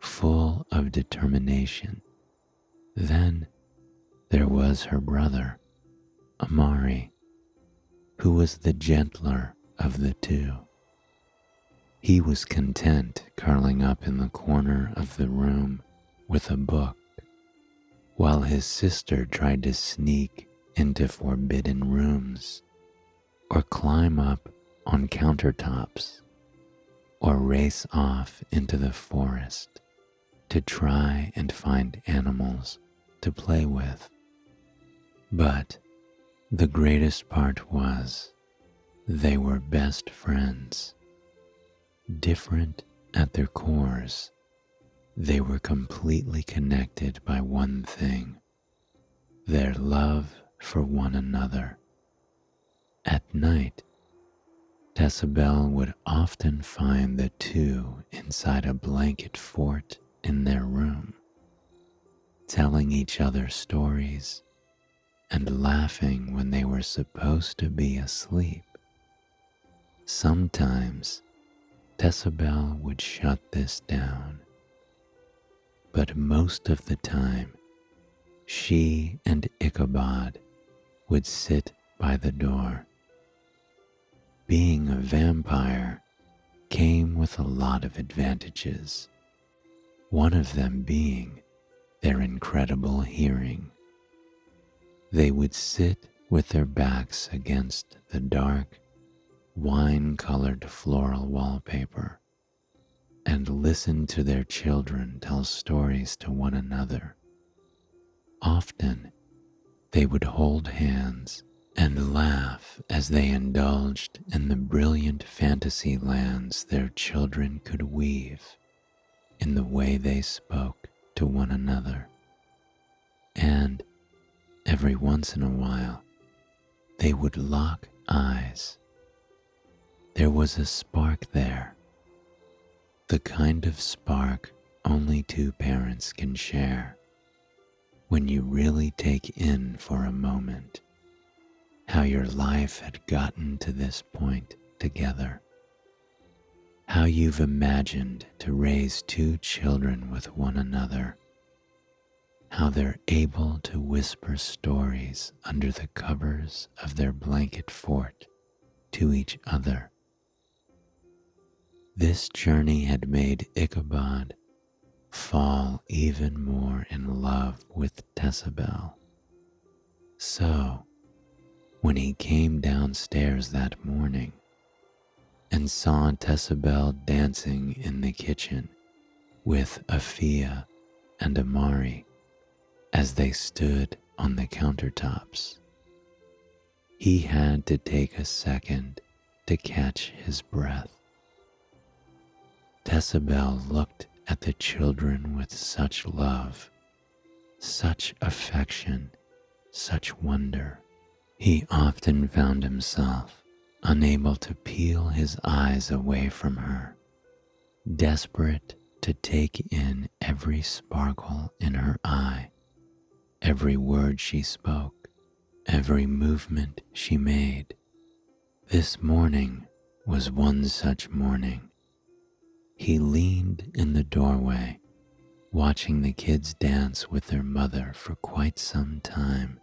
full of determination. Then there was her brother, Amari, who was the gentler of the two. He was content curling up in the corner of the room with a book, while his sister tried to sneak into forbidden rooms, or climb up on countertops, or race off into the forest to try and find animals to play with. But the greatest part was they were best friends. Different at their cores, they were completely connected by one thing: their love for one another. At night, Tessabel would often find the two inside a blanket fort in their room, telling each other stories and laughing when they were supposed to be asleep. Sometimes Tessabel would shut this down, but most of the time she and Ichabod would sit by the door. Being a vampire came with a lot of advantages, one of them being their incredible hearing. They would sit with their backs against the dark, wine-colored floral wallpaper and listen to their children tell stories to one another. Often, they would hold hands and laugh as they indulged in the brilliant fantasy lands their children could weave in the way they spoke to one another. And every once in a while, they would lock eyes. There was a spark there, the kind of spark only two parents can share, when you really take in for a moment how your life had gotten to this point together, how you've imagined to raise two children with one another, how they're able to whisper stories under the covers of their blanket fort to each other. This journey had made Ichabod fall even more in love with Tessabel. So, when he came downstairs that morning and saw Tessabel dancing in the kitchen with Afia and Amari as they stood on the countertops, he had to take a second to catch his breath. Tessabel looked at the children with such love, such affection, such wonder. He often found himself unable to peel his eyes away from her, desperate to take in every sparkle in her eye, every word she spoke, every movement she made. This morning was one such morning. He leaned in the doorway, watching the kids dance with their mother for quite some time,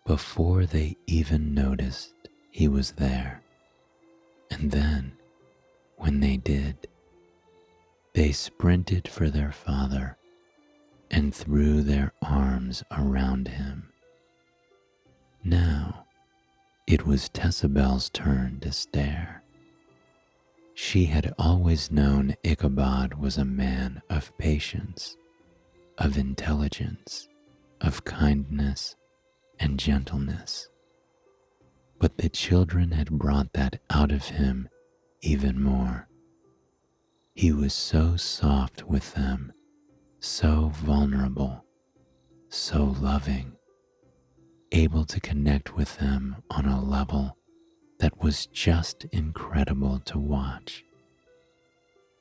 before they even noticed he was there. And then, when they did, They sprinted for their father and threw their arms around him. Now it was Tessabel's turn to stare. She had always known Ichabod was a man of patience, of intelligence, of kindness and gentleness. But the children had brought that out of him even more. He was so soft with them, so vulnerable, so loving, able to connect with them on a level that was just incredible to watch.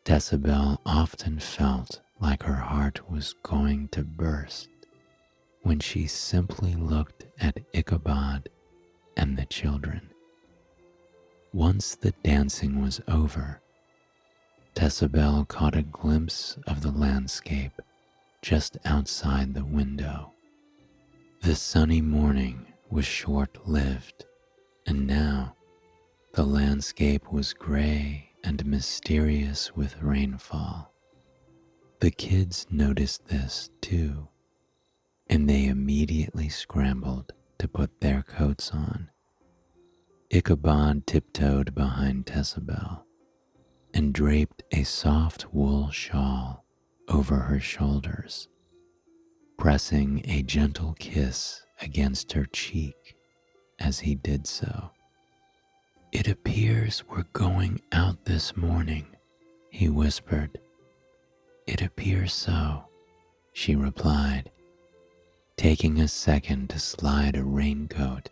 Tessabel often felt like her heart was going to burst when she simply looked at Ichabod and the children. Once the dancing was over, Tessabel caught a glimpse of the landscape just outside the window. The sunny morning was short-lived, and now the landscape was gray and mysterious with rainfall. The kids noticed this too, and they immediately scrambled to put their coats on. Ichabod tiptoed behind Tessabel and draped a soft wool shawl over her shoulders, pressing a gentle kiss against her cheek as he did so. "It appears we're going out this morning," he whispered. "It appears so," she replied, taking a second to slide a raincoat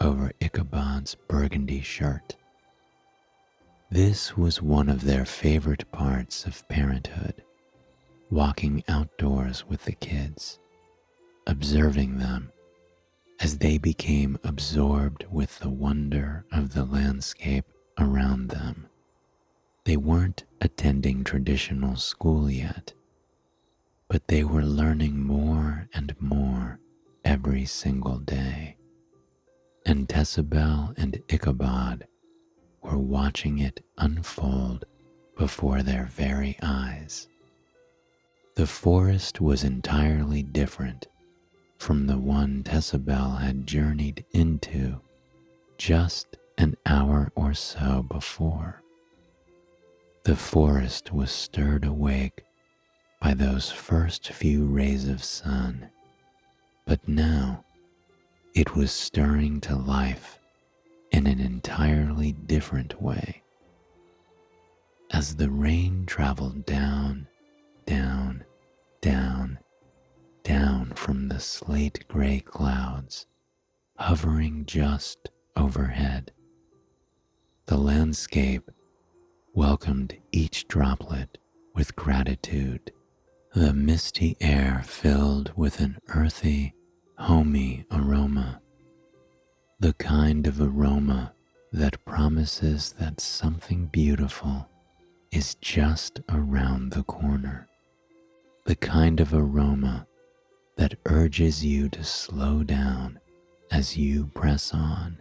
over Ichabod's burgundy shirt. This was one of their favorite parts of parenthood, walking outdoors with the kids, observing them as they became absorbed with the wonder of the landscape around them. They weren't attending traditional school yet, but they were learning more and more every single day. And Tessabel and Ichabod were watching it unfold before their very eyes. The forest was entirely different from the one Tessabel had journeyed into just an hour or so before. The forest was stirred awake by those first few rays of sun, but now it was stirring to life in an entirely different way. As the rain traveled down, down, down, down from the slate-gray clouds, hovering just overhead, the landscape welcomed each droplet with gratitude. The misty air filled with an earthy, homey aroma, the kind of aroma that promises that something beautiful is just around the corner, the kind of aroma that urges you to slow down as you press on,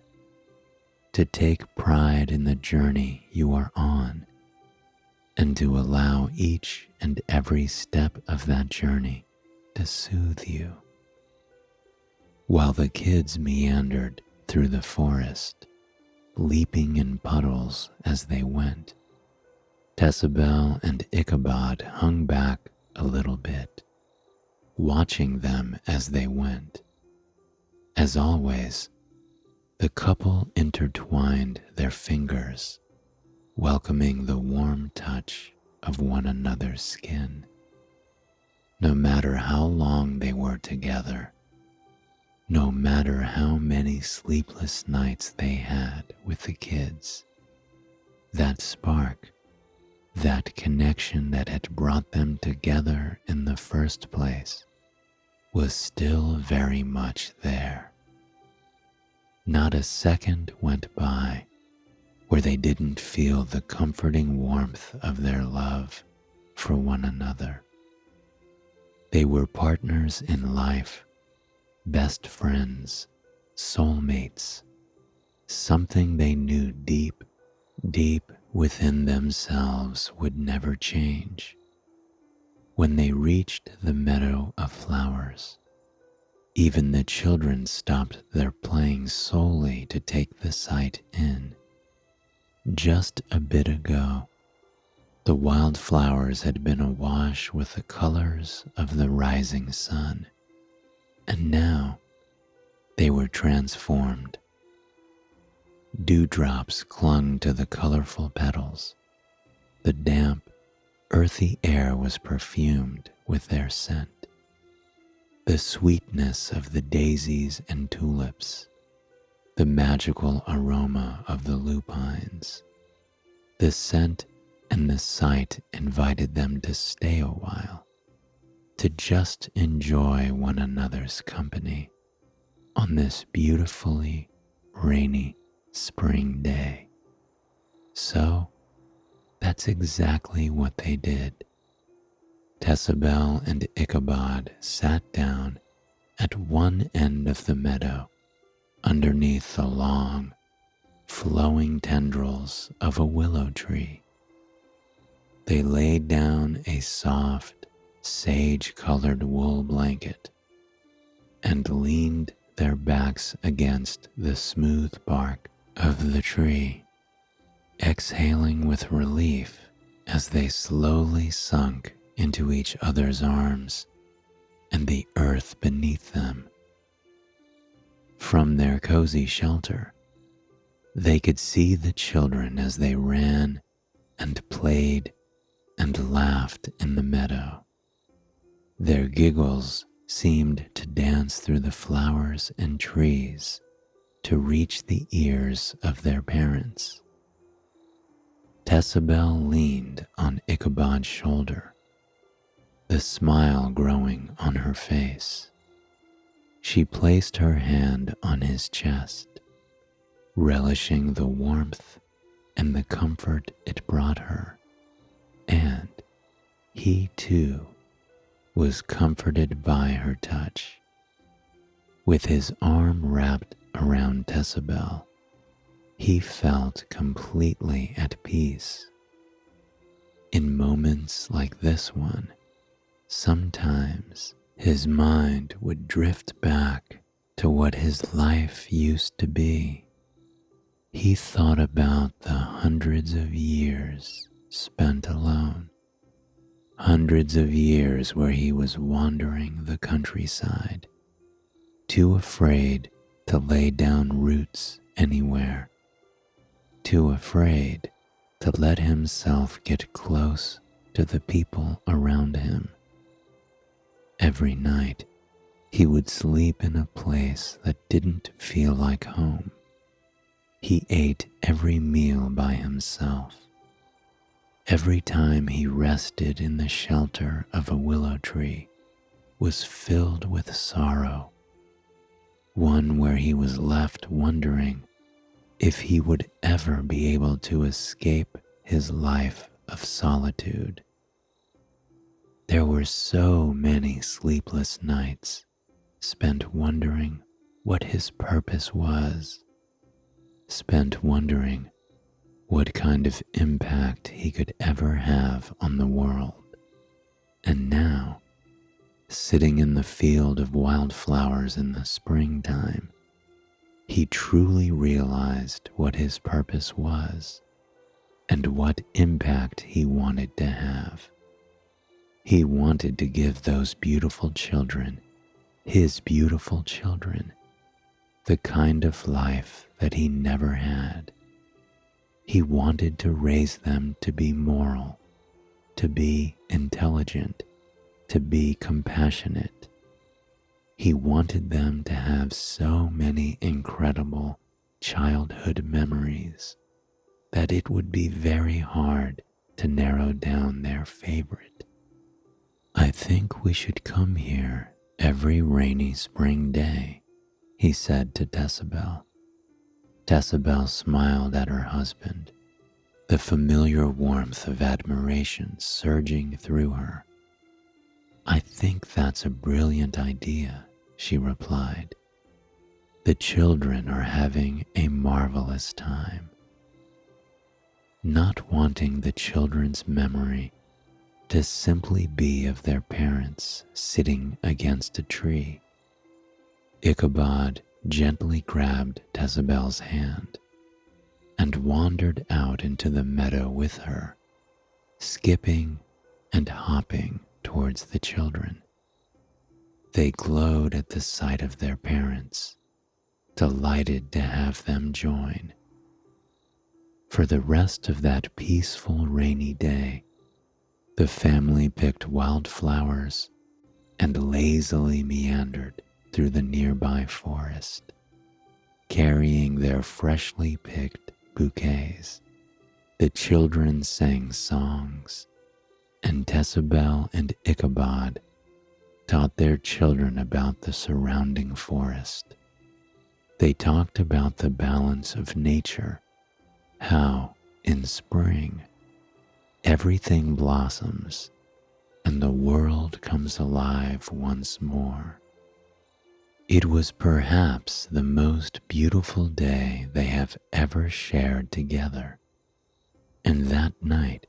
to take pride in the journey you are on, and to allow each and every step of that journey to soothe you. While the kids meandered through the forest, leaping in puddles as they went, Tessabel and Ichabod hung back a little bit, watching them as they went. As always, the couple intertwined their fingers, welcoming the warm touch of one another's skin. No matter how long they were together, no matter how many sleepless nights they had with the kids, that spark, that connection that had brought them together in the first place, was still very much there. Not a second went by where they didn't feel the comforting warmth of their love for one another. They were partners in life, best friends, soulmates, something they knew deep, deep within themselves would never change. When they reached the meadow of flowers, even the children stopped their playing solely to take the sight in. Just a bit ago, the wildflowers had been awash with the colors of the rising sun, and now they were transformed. Dewdrops clung to the colorful petals. The damp, earthy air was perfumed with their scent. The sweetness of the daisies and tulips, the magical aroma of the lupines, the scent and the sight invited them to stay a while, to just enjoy one another's company on this beautifully rainy spring day. So that's exactly what they did. Tessabel and Ichabod sat down at one end of the meadow underneath the long, flowing tendrils of a willow tree. They laid down a soft, sage-colored wool blanket and leaned their backs against the smooth bark of the tree, exhaling with relief as they slowly sunk into each other's arms and the earth beneath them. From their cozy shelter, they could see the children as they ran and played and laughed in the meadow. Their giggles seemed to dance through the flowers and trees to reach the ears of their parents. Tessabel leaned on Ichabod's shoulder, the smile growing on her face. She placed her hand on his chest, relishing the warmth and the comfort it brought her, and he too was comforted by her touch. With his arm wrapped around Tessabel, he felt completely at peace. In moments like this one, sometimes his mind would drift back to what his life used to be. He thought about the hundreds of years spent alone, hundreds of years where he was wandering the countryside, too afraid to lay down roots anywhere, too afraid to let himself get close to the people around him. Every night, he would sleep in a place that didn't feel like home. He ate every meal by himself. Every time he rested in the shelter of a willow tree was filled with sorrow, one where he was left wondering if he would ever be able to escape his life of solitude. There were so many sleepless nights spent wondering what his purpose was, spent wondering what kind of impact he could ever have on the world. And now, sitting in the field of wildflowers in the springtime, he truly realized what his purpose was and what impact he wanted to have. He wanted to give those beautiful children, his beautiful children, the kind of life that he never had. He wanted to raise them to be moral, to be intelligent, to be compassionate. He wanted them to have so many incredible childhood memories that it would be very hard to narrow down their favorite. "I think we should come here every rainy spring day," he said to Tessabel. Tessabel smiled at her husband, the familiar warmth of admiration surging through her. "I think that's a brilliant idea," she replied. "The children are having a marvelous time." Not wanting the children's memory to simply be of their parents sitting against a tree. Ichabod gently grabbed Tezebel's hand and wandered out into the meadow with her, skipping and hopping towards the children. They glowed at the sight of their parents, delighted to have them join. For the rest of that peaceful rainy day, the family picked wildflowers and lazily meandered through the nearby forest, carrying their freshly picked bouquets. The children sang songs, and Tezebel and Ichabod taught their children about the surrounding forest. They talked about the balance of nature, how, in spring, everything blossoms and the world comes alive once more. It was perhaps the most beautiful day they have ever shared together, and that night,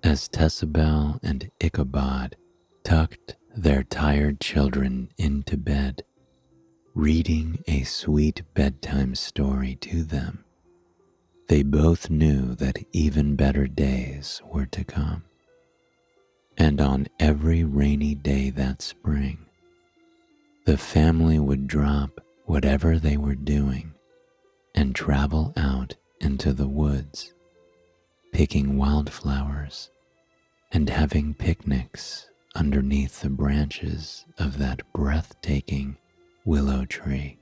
as Tezebel and Ichabod tucked their tired children into bed, reading a sweet bedtime story to them, they both knew that even better days were to come. And on every rainy day that spring, the family would drop whatever they were doing and travel out into the woods, picking wildflowers and having picnics underneath the branches of that breathtaking willow tree.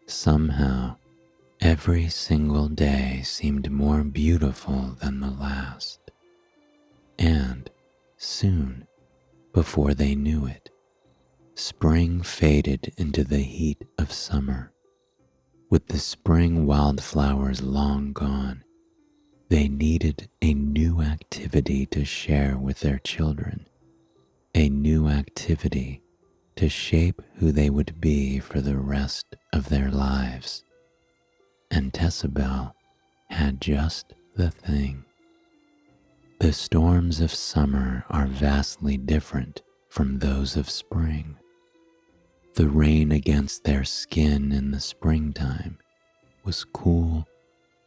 Somehow, every single day seemed more beautiful than the last, and soon, before they knew it, spring faded into the heat of summer. With the spring wildflowers long gone, they needed a new activity to share with their children, a new activity to shape who they would be for the rest of their lives. And Tezebel had just the thing. The storms of summer are vastly different from those of spring. The rain against their skin in the springtime was cool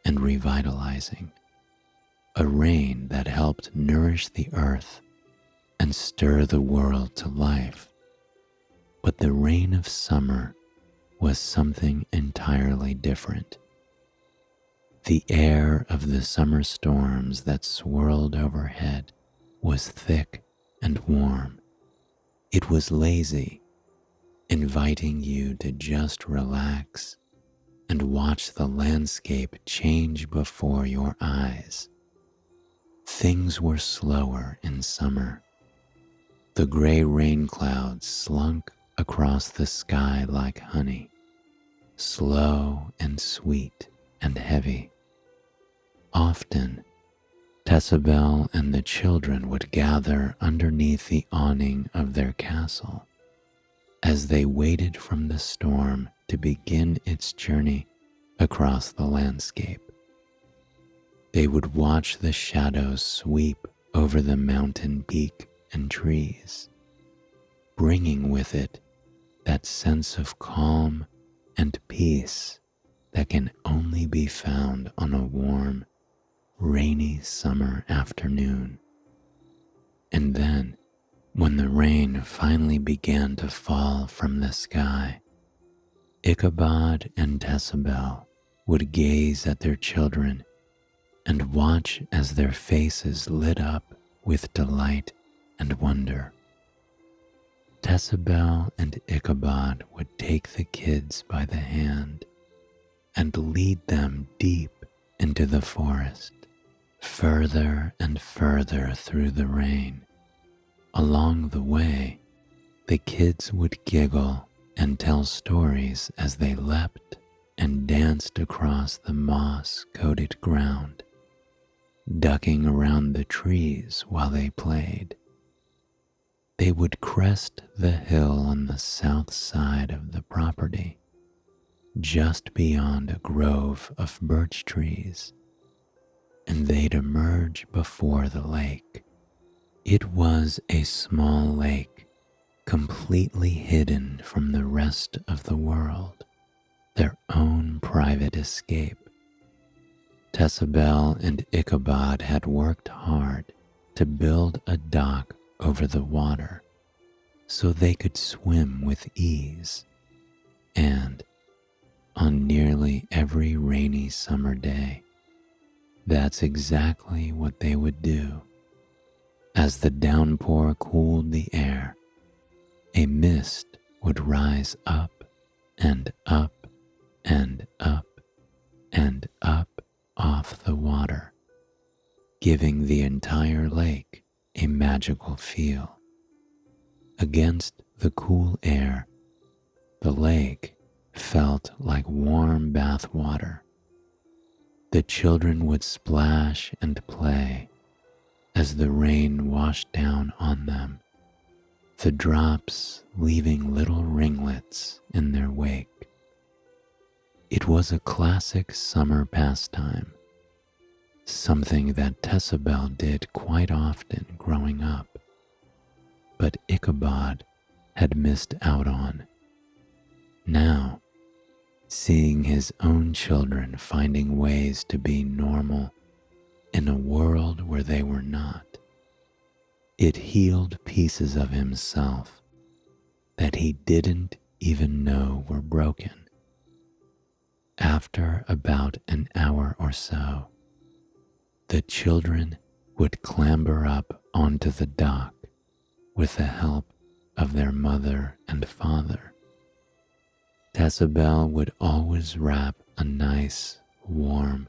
and revitalizing, a rain that helped nourish the earth and stir the world to life. But the rain of summer was something entirely different. The air of the summer storms that swirled overhead was thick and warm. It was lazy, inviting you to just relax and watch the landscape change before your eyes. Things were slower in summer. The gray rain clouds slunk across the sky like honey, slow and sweet and heavy. Often, Tezebel and the children would gather underneath the awning of their castle as they waited from the storm to begin its journey across the landscape. They would watch the shadows sweep over the mountain peak and trees, bringing with it that sense of calm and peace that can only be found on a warm, rainy summer afternoon. And then, when the rain finally began to fall from the sky, Ichabod and Tezebel would gaze at their children and watch as their faces lit up with delight and wonder. Tezebel and Ichabod would take the kids by the hand and lead them deep into the forest, further and further through the rain. Along the way, the kids would giggle and tell stories as they leapt and danced across the moss-coated ground, ducking around the trees while they played. They would crest the hill on the south side of the property, just beyond a grove of birch trees, and they'd emerge before the lake, It was a small lake, completely hidden from the rest of the world, their own private escape. Tessabel and Ichabod had worked hard to build a dock over the water so they could swim with ease, and on nearly every rainy summer day, that's exactly what they would do. As the downpour cooled the air, a mist would rise up and up and up and up off the water, giving the entire lake a magical feel. Against the cool air, the lake felt like warm bath water. The children would splash and play as the rain washed down on them, the drops leaving little ringlets in their wake. It was a classic summer pastime, something that Tessabel did quite often growing up, but Ichabod had missed out on. Now, seeing his own children finding ways to be normal in a world where they were not, it healed pieces of himself that he didn't even know were broken. After about an hour or so, the children would clamber up onto the dock with the help of their mother and father. Tessabel would always wrap a nice, warm,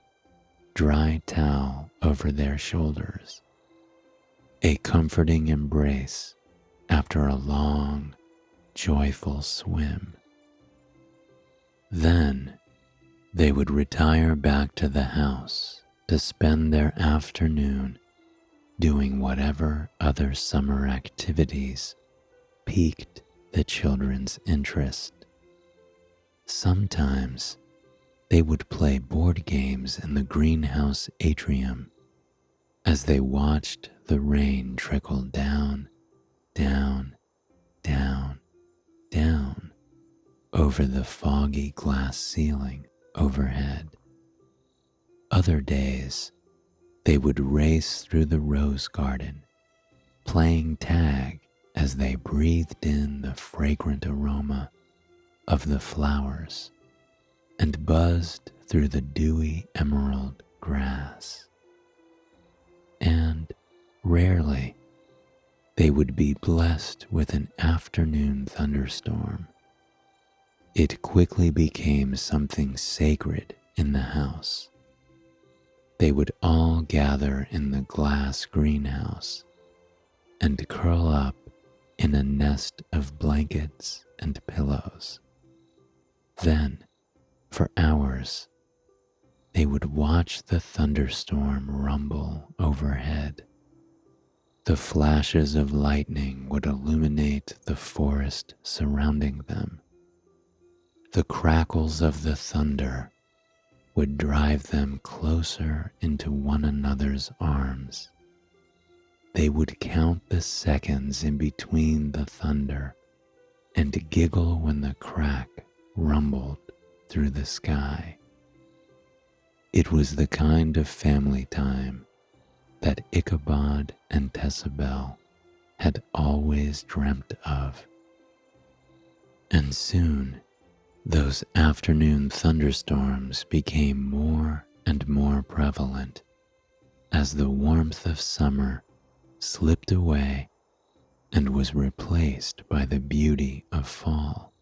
dry towel over their shoulders, a comforting embrace after a long, joyful swim. Then they would retire back to the house to spend their afternoon doing whatever other summer activities piqued the children's interest. Sometimes they would play board games in the greenhouse atrium as they watched the rain trickle down, down, down, down over the foggy glass ceiling overhead. Other days, they would race through the rose garden, playing tag as they breathed in the fragrant aroma of the flowers and buzzed through the dewy emerald grass. And rarely, they would be blessed with an afternoon thunderstorm. It quickly became something sacred in the house. They would all gather in the glass greenhouse and curl up in a nest of blankets and pillows. Then, for hours, they would watch the thunderstorm rumble overhead. The flashes of lightning would illuminate the forest surrounding them. The crackles of the thunder would drive them closer into one another's arms. They would count the seconds in between the thunder and giggle when the crack rumbled through the sky. It was the kind of family time that Ichabod and Tessabel had always dreamt of. And soon, those afternoon thunderstorms became more and more prevalent as the warmth of summer slipped away and was replaced by the beauty of fall.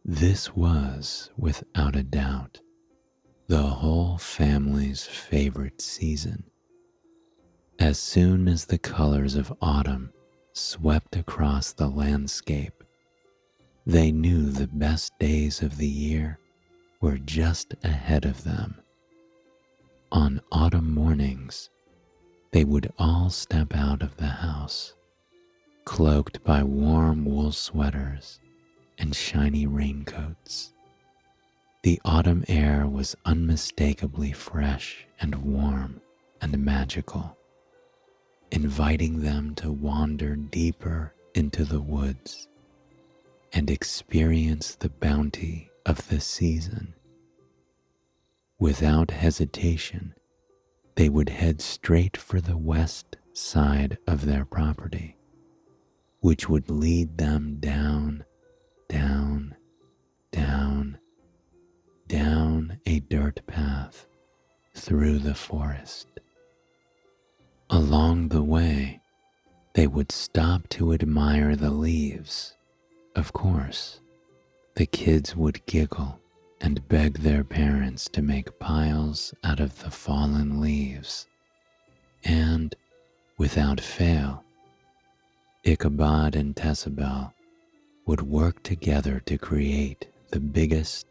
This was, without a doubt, the whole family's favorite season. As soon as the colors of autumn swept across the landscape, they knew the best days of the year were just ahead of them. On autumn mornings, they would all step out of the house, cloaked by warm wool sweaters and shiny raincoats. The autumn air was unmistakably fresh and warm and magical. inviting them to wander deeper into the woods and experience the bounty of the season. Without hesitation, they would head straight for the west side of their property, which would lead them down, down, down, down a dirt path through the forest. Along the way, they would stop to admire the leaves. Of course, the kids would giggle and beg their parents to make piles out of the fallen leaves. And, without fail, Ichabod and Tessabel would work together to create the biggest,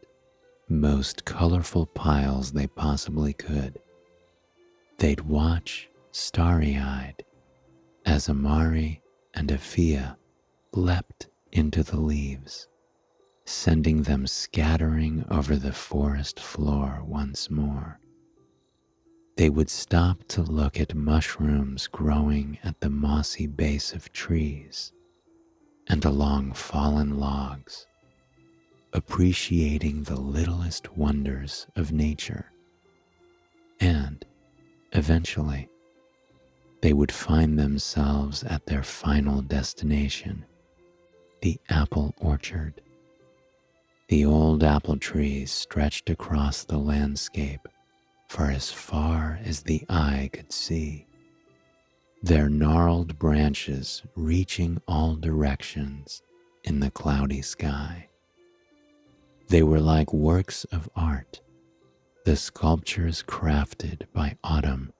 most colorful piles they possibly could. They'd watch, starry-eyed, as Amari and Afia leapt into the leaves, sending them scattering over the forest floor once more. They would stop to look at mushrooms growing at the mossy base of trees and along fallen logs, appreciating the littlest wonders of nature. And, eventually, they would find themselves at their final destination, the apple orchard. The old apple trees stretched across the landscape for as far as the eye could see, their gnarled branches reaching all directions in the cloudy sky. They were like works of art, the sculptures crafted by autumn.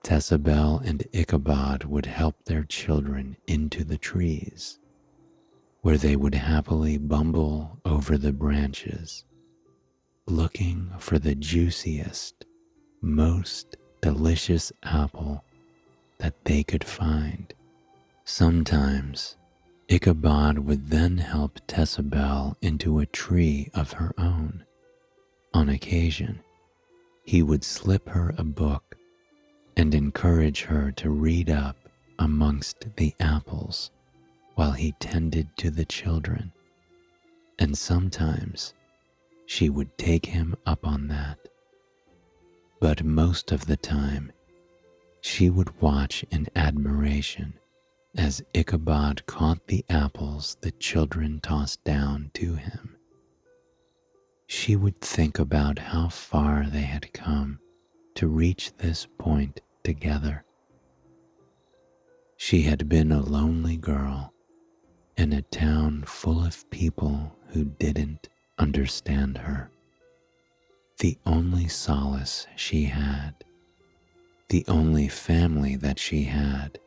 Tessabel and Ichabod would help their children into the trees, where they would happily bumble over the branches, looking for the juiciest, most delicious apple that they could find. Sometimes, Ichabod would then help Tessabel into a tree of her own. On occasion, he would slip her a book and encourage her to read up amongst the apples while he tended to the children, and sometimes she would take him up on that. But most of the time, she would watch in admiration as Ichabod caught the apples the children tossed down to him. She would think about how far they had come to reach this point together. She had been a lonely girl in a town full of people who didn't understand her. The only solace she had, the only family that she had,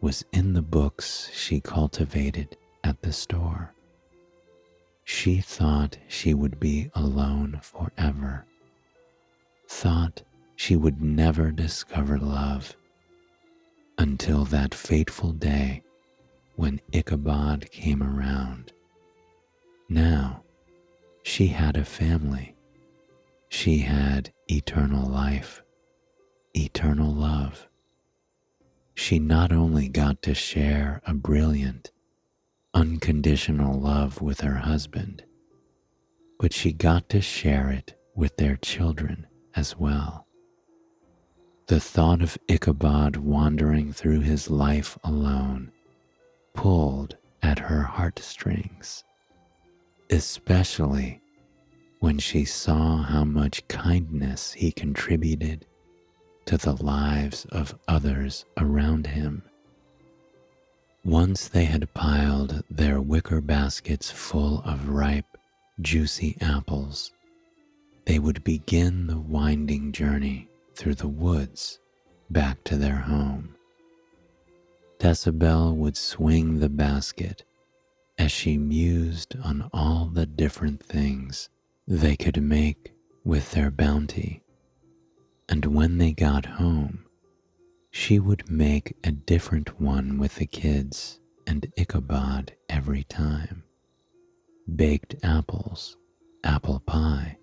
was in the books she cultivated at the store. She thought she would be alone forever, thought she would never discover love, until that fateful day when Ichabod came around. Now, she had a family. She had eternal life, eternal love. She not only got to share a brilliant, unconditional love with her husband, but she got to share it with their children as well. The thought of Ichabod wandering through his life alone pulled at her heartstrings, especially when she saw how much kindness he contributed to the lives of others around him. Once they had piled their wicker baskets full of ripe, juicy apples, they would begin the winding journey through the woods back to their home. Tessabel would swing the basket as she mused on all the different things they could make with their bounty, and when they got home, she would make a different one with the kids and Ichabod every time. Baked apples, apple pie,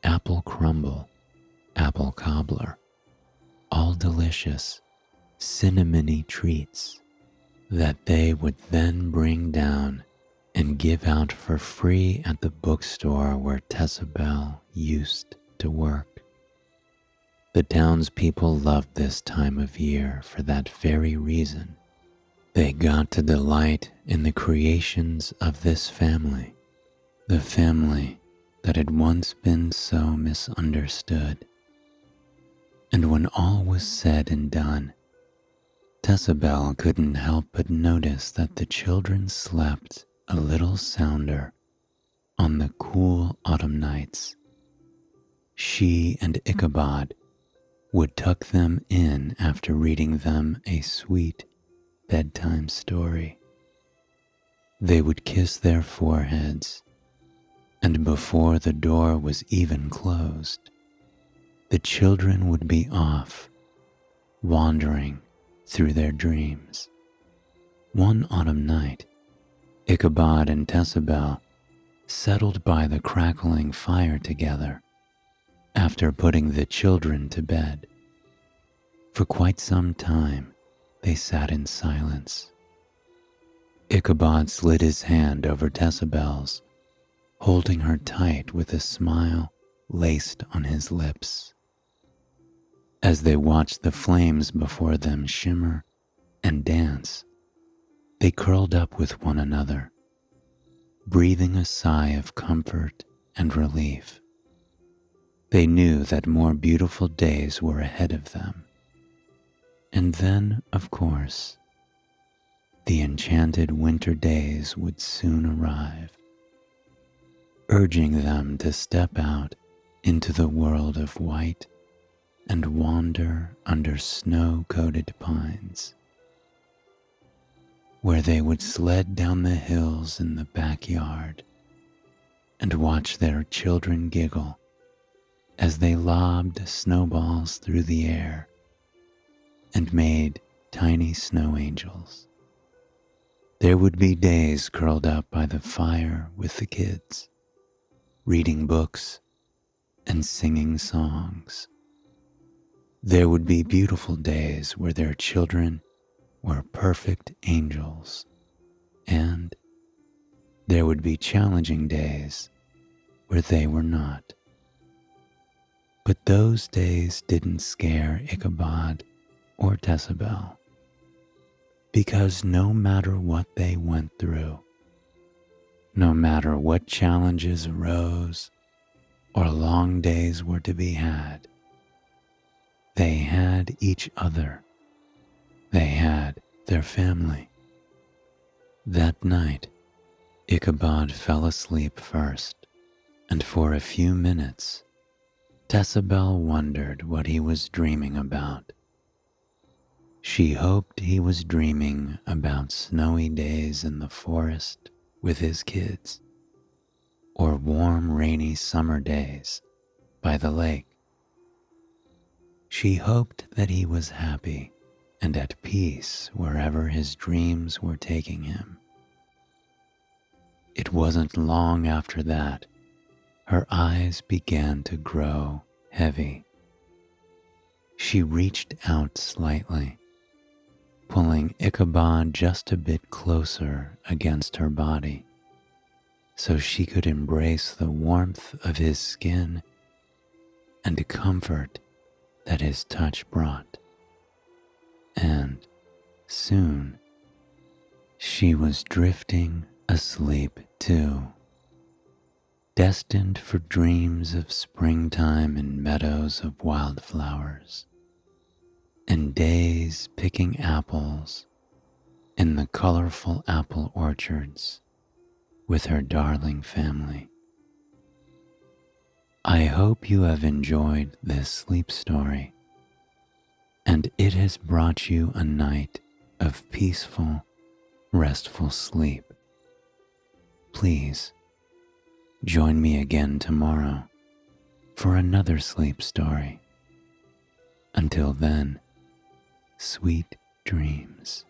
apple crumble, apple cobbler, all delicious cinnamony treats that they would then bring down and give out for free at the bookstore where Tessabel used to work. The townspeople loved this time of year for that very reason. They got to delight in the creations of this family, the family that had once been so misunderstood. And when all was said and done, Tessabel couldn't help but notice that the children slept a little sounder on the cool autumn nights. She and Ichabod would tuck them in after reading them a sweet bedtime story. They would kiss their foreheads, and before the door was even closed, the children would be off, wandering through their dreams. One autumn night, Ichabod and Tessabel settled by the crackling fire together after putting the children to bed. For quite some time, they sat in silence. Ichabod slid his hand over Tessabel's, holding her tight with a smile laced on his lips. As they watched the flames before them shimmer and dance, they curled up with one another, breathing a sigh of comfort and relief. They knew that more beautiful days were ahead of them. And then, of course, the enchanted winter days would soon arrive, urging them to step out into the world of white and wander under snow-coated pines, where they would sled down the hills in the backyard and watch their children giggle as they lobbed snowballs through the air and made tiny snow angels. There would be days curled up by the fire with the kids, reading books and singing songs. There would be beautiful days where their children were perfect angels, and there would be challenging days where they were not. But those days didn't scare Ichabod or Tessabel, because no matter what they went through, no matter what challenges arose or long days were to be had, they had each other. They had their family. That night, Ichabod fell asleep first, and for a few minutes, Tessabel wondered what he was dreaming about. She hoped he was dreaming about snowy days in the forest with his kids, or warm, rainy summer days by the lake. She hoped that he was happy and at peace wherever his dreams were taking him. It wasn't long after that her eyes began to grow heavy. She reached out slightly, pulling Ichabod just a bit closer against her body so she could embrace the warmth of his skin and the comfort that his touch brought. And soon she was drifting asleep too, destined for dreams of springtime and meadows of wildflowers, and days picking apples in the colorful apple orchards with her darling family. I hope you have enjoyed this sleep story, and it has brought you a night of peaceful, restful sleep. Please join me again tomorrow for another sleep story. Until then, sweet dreams.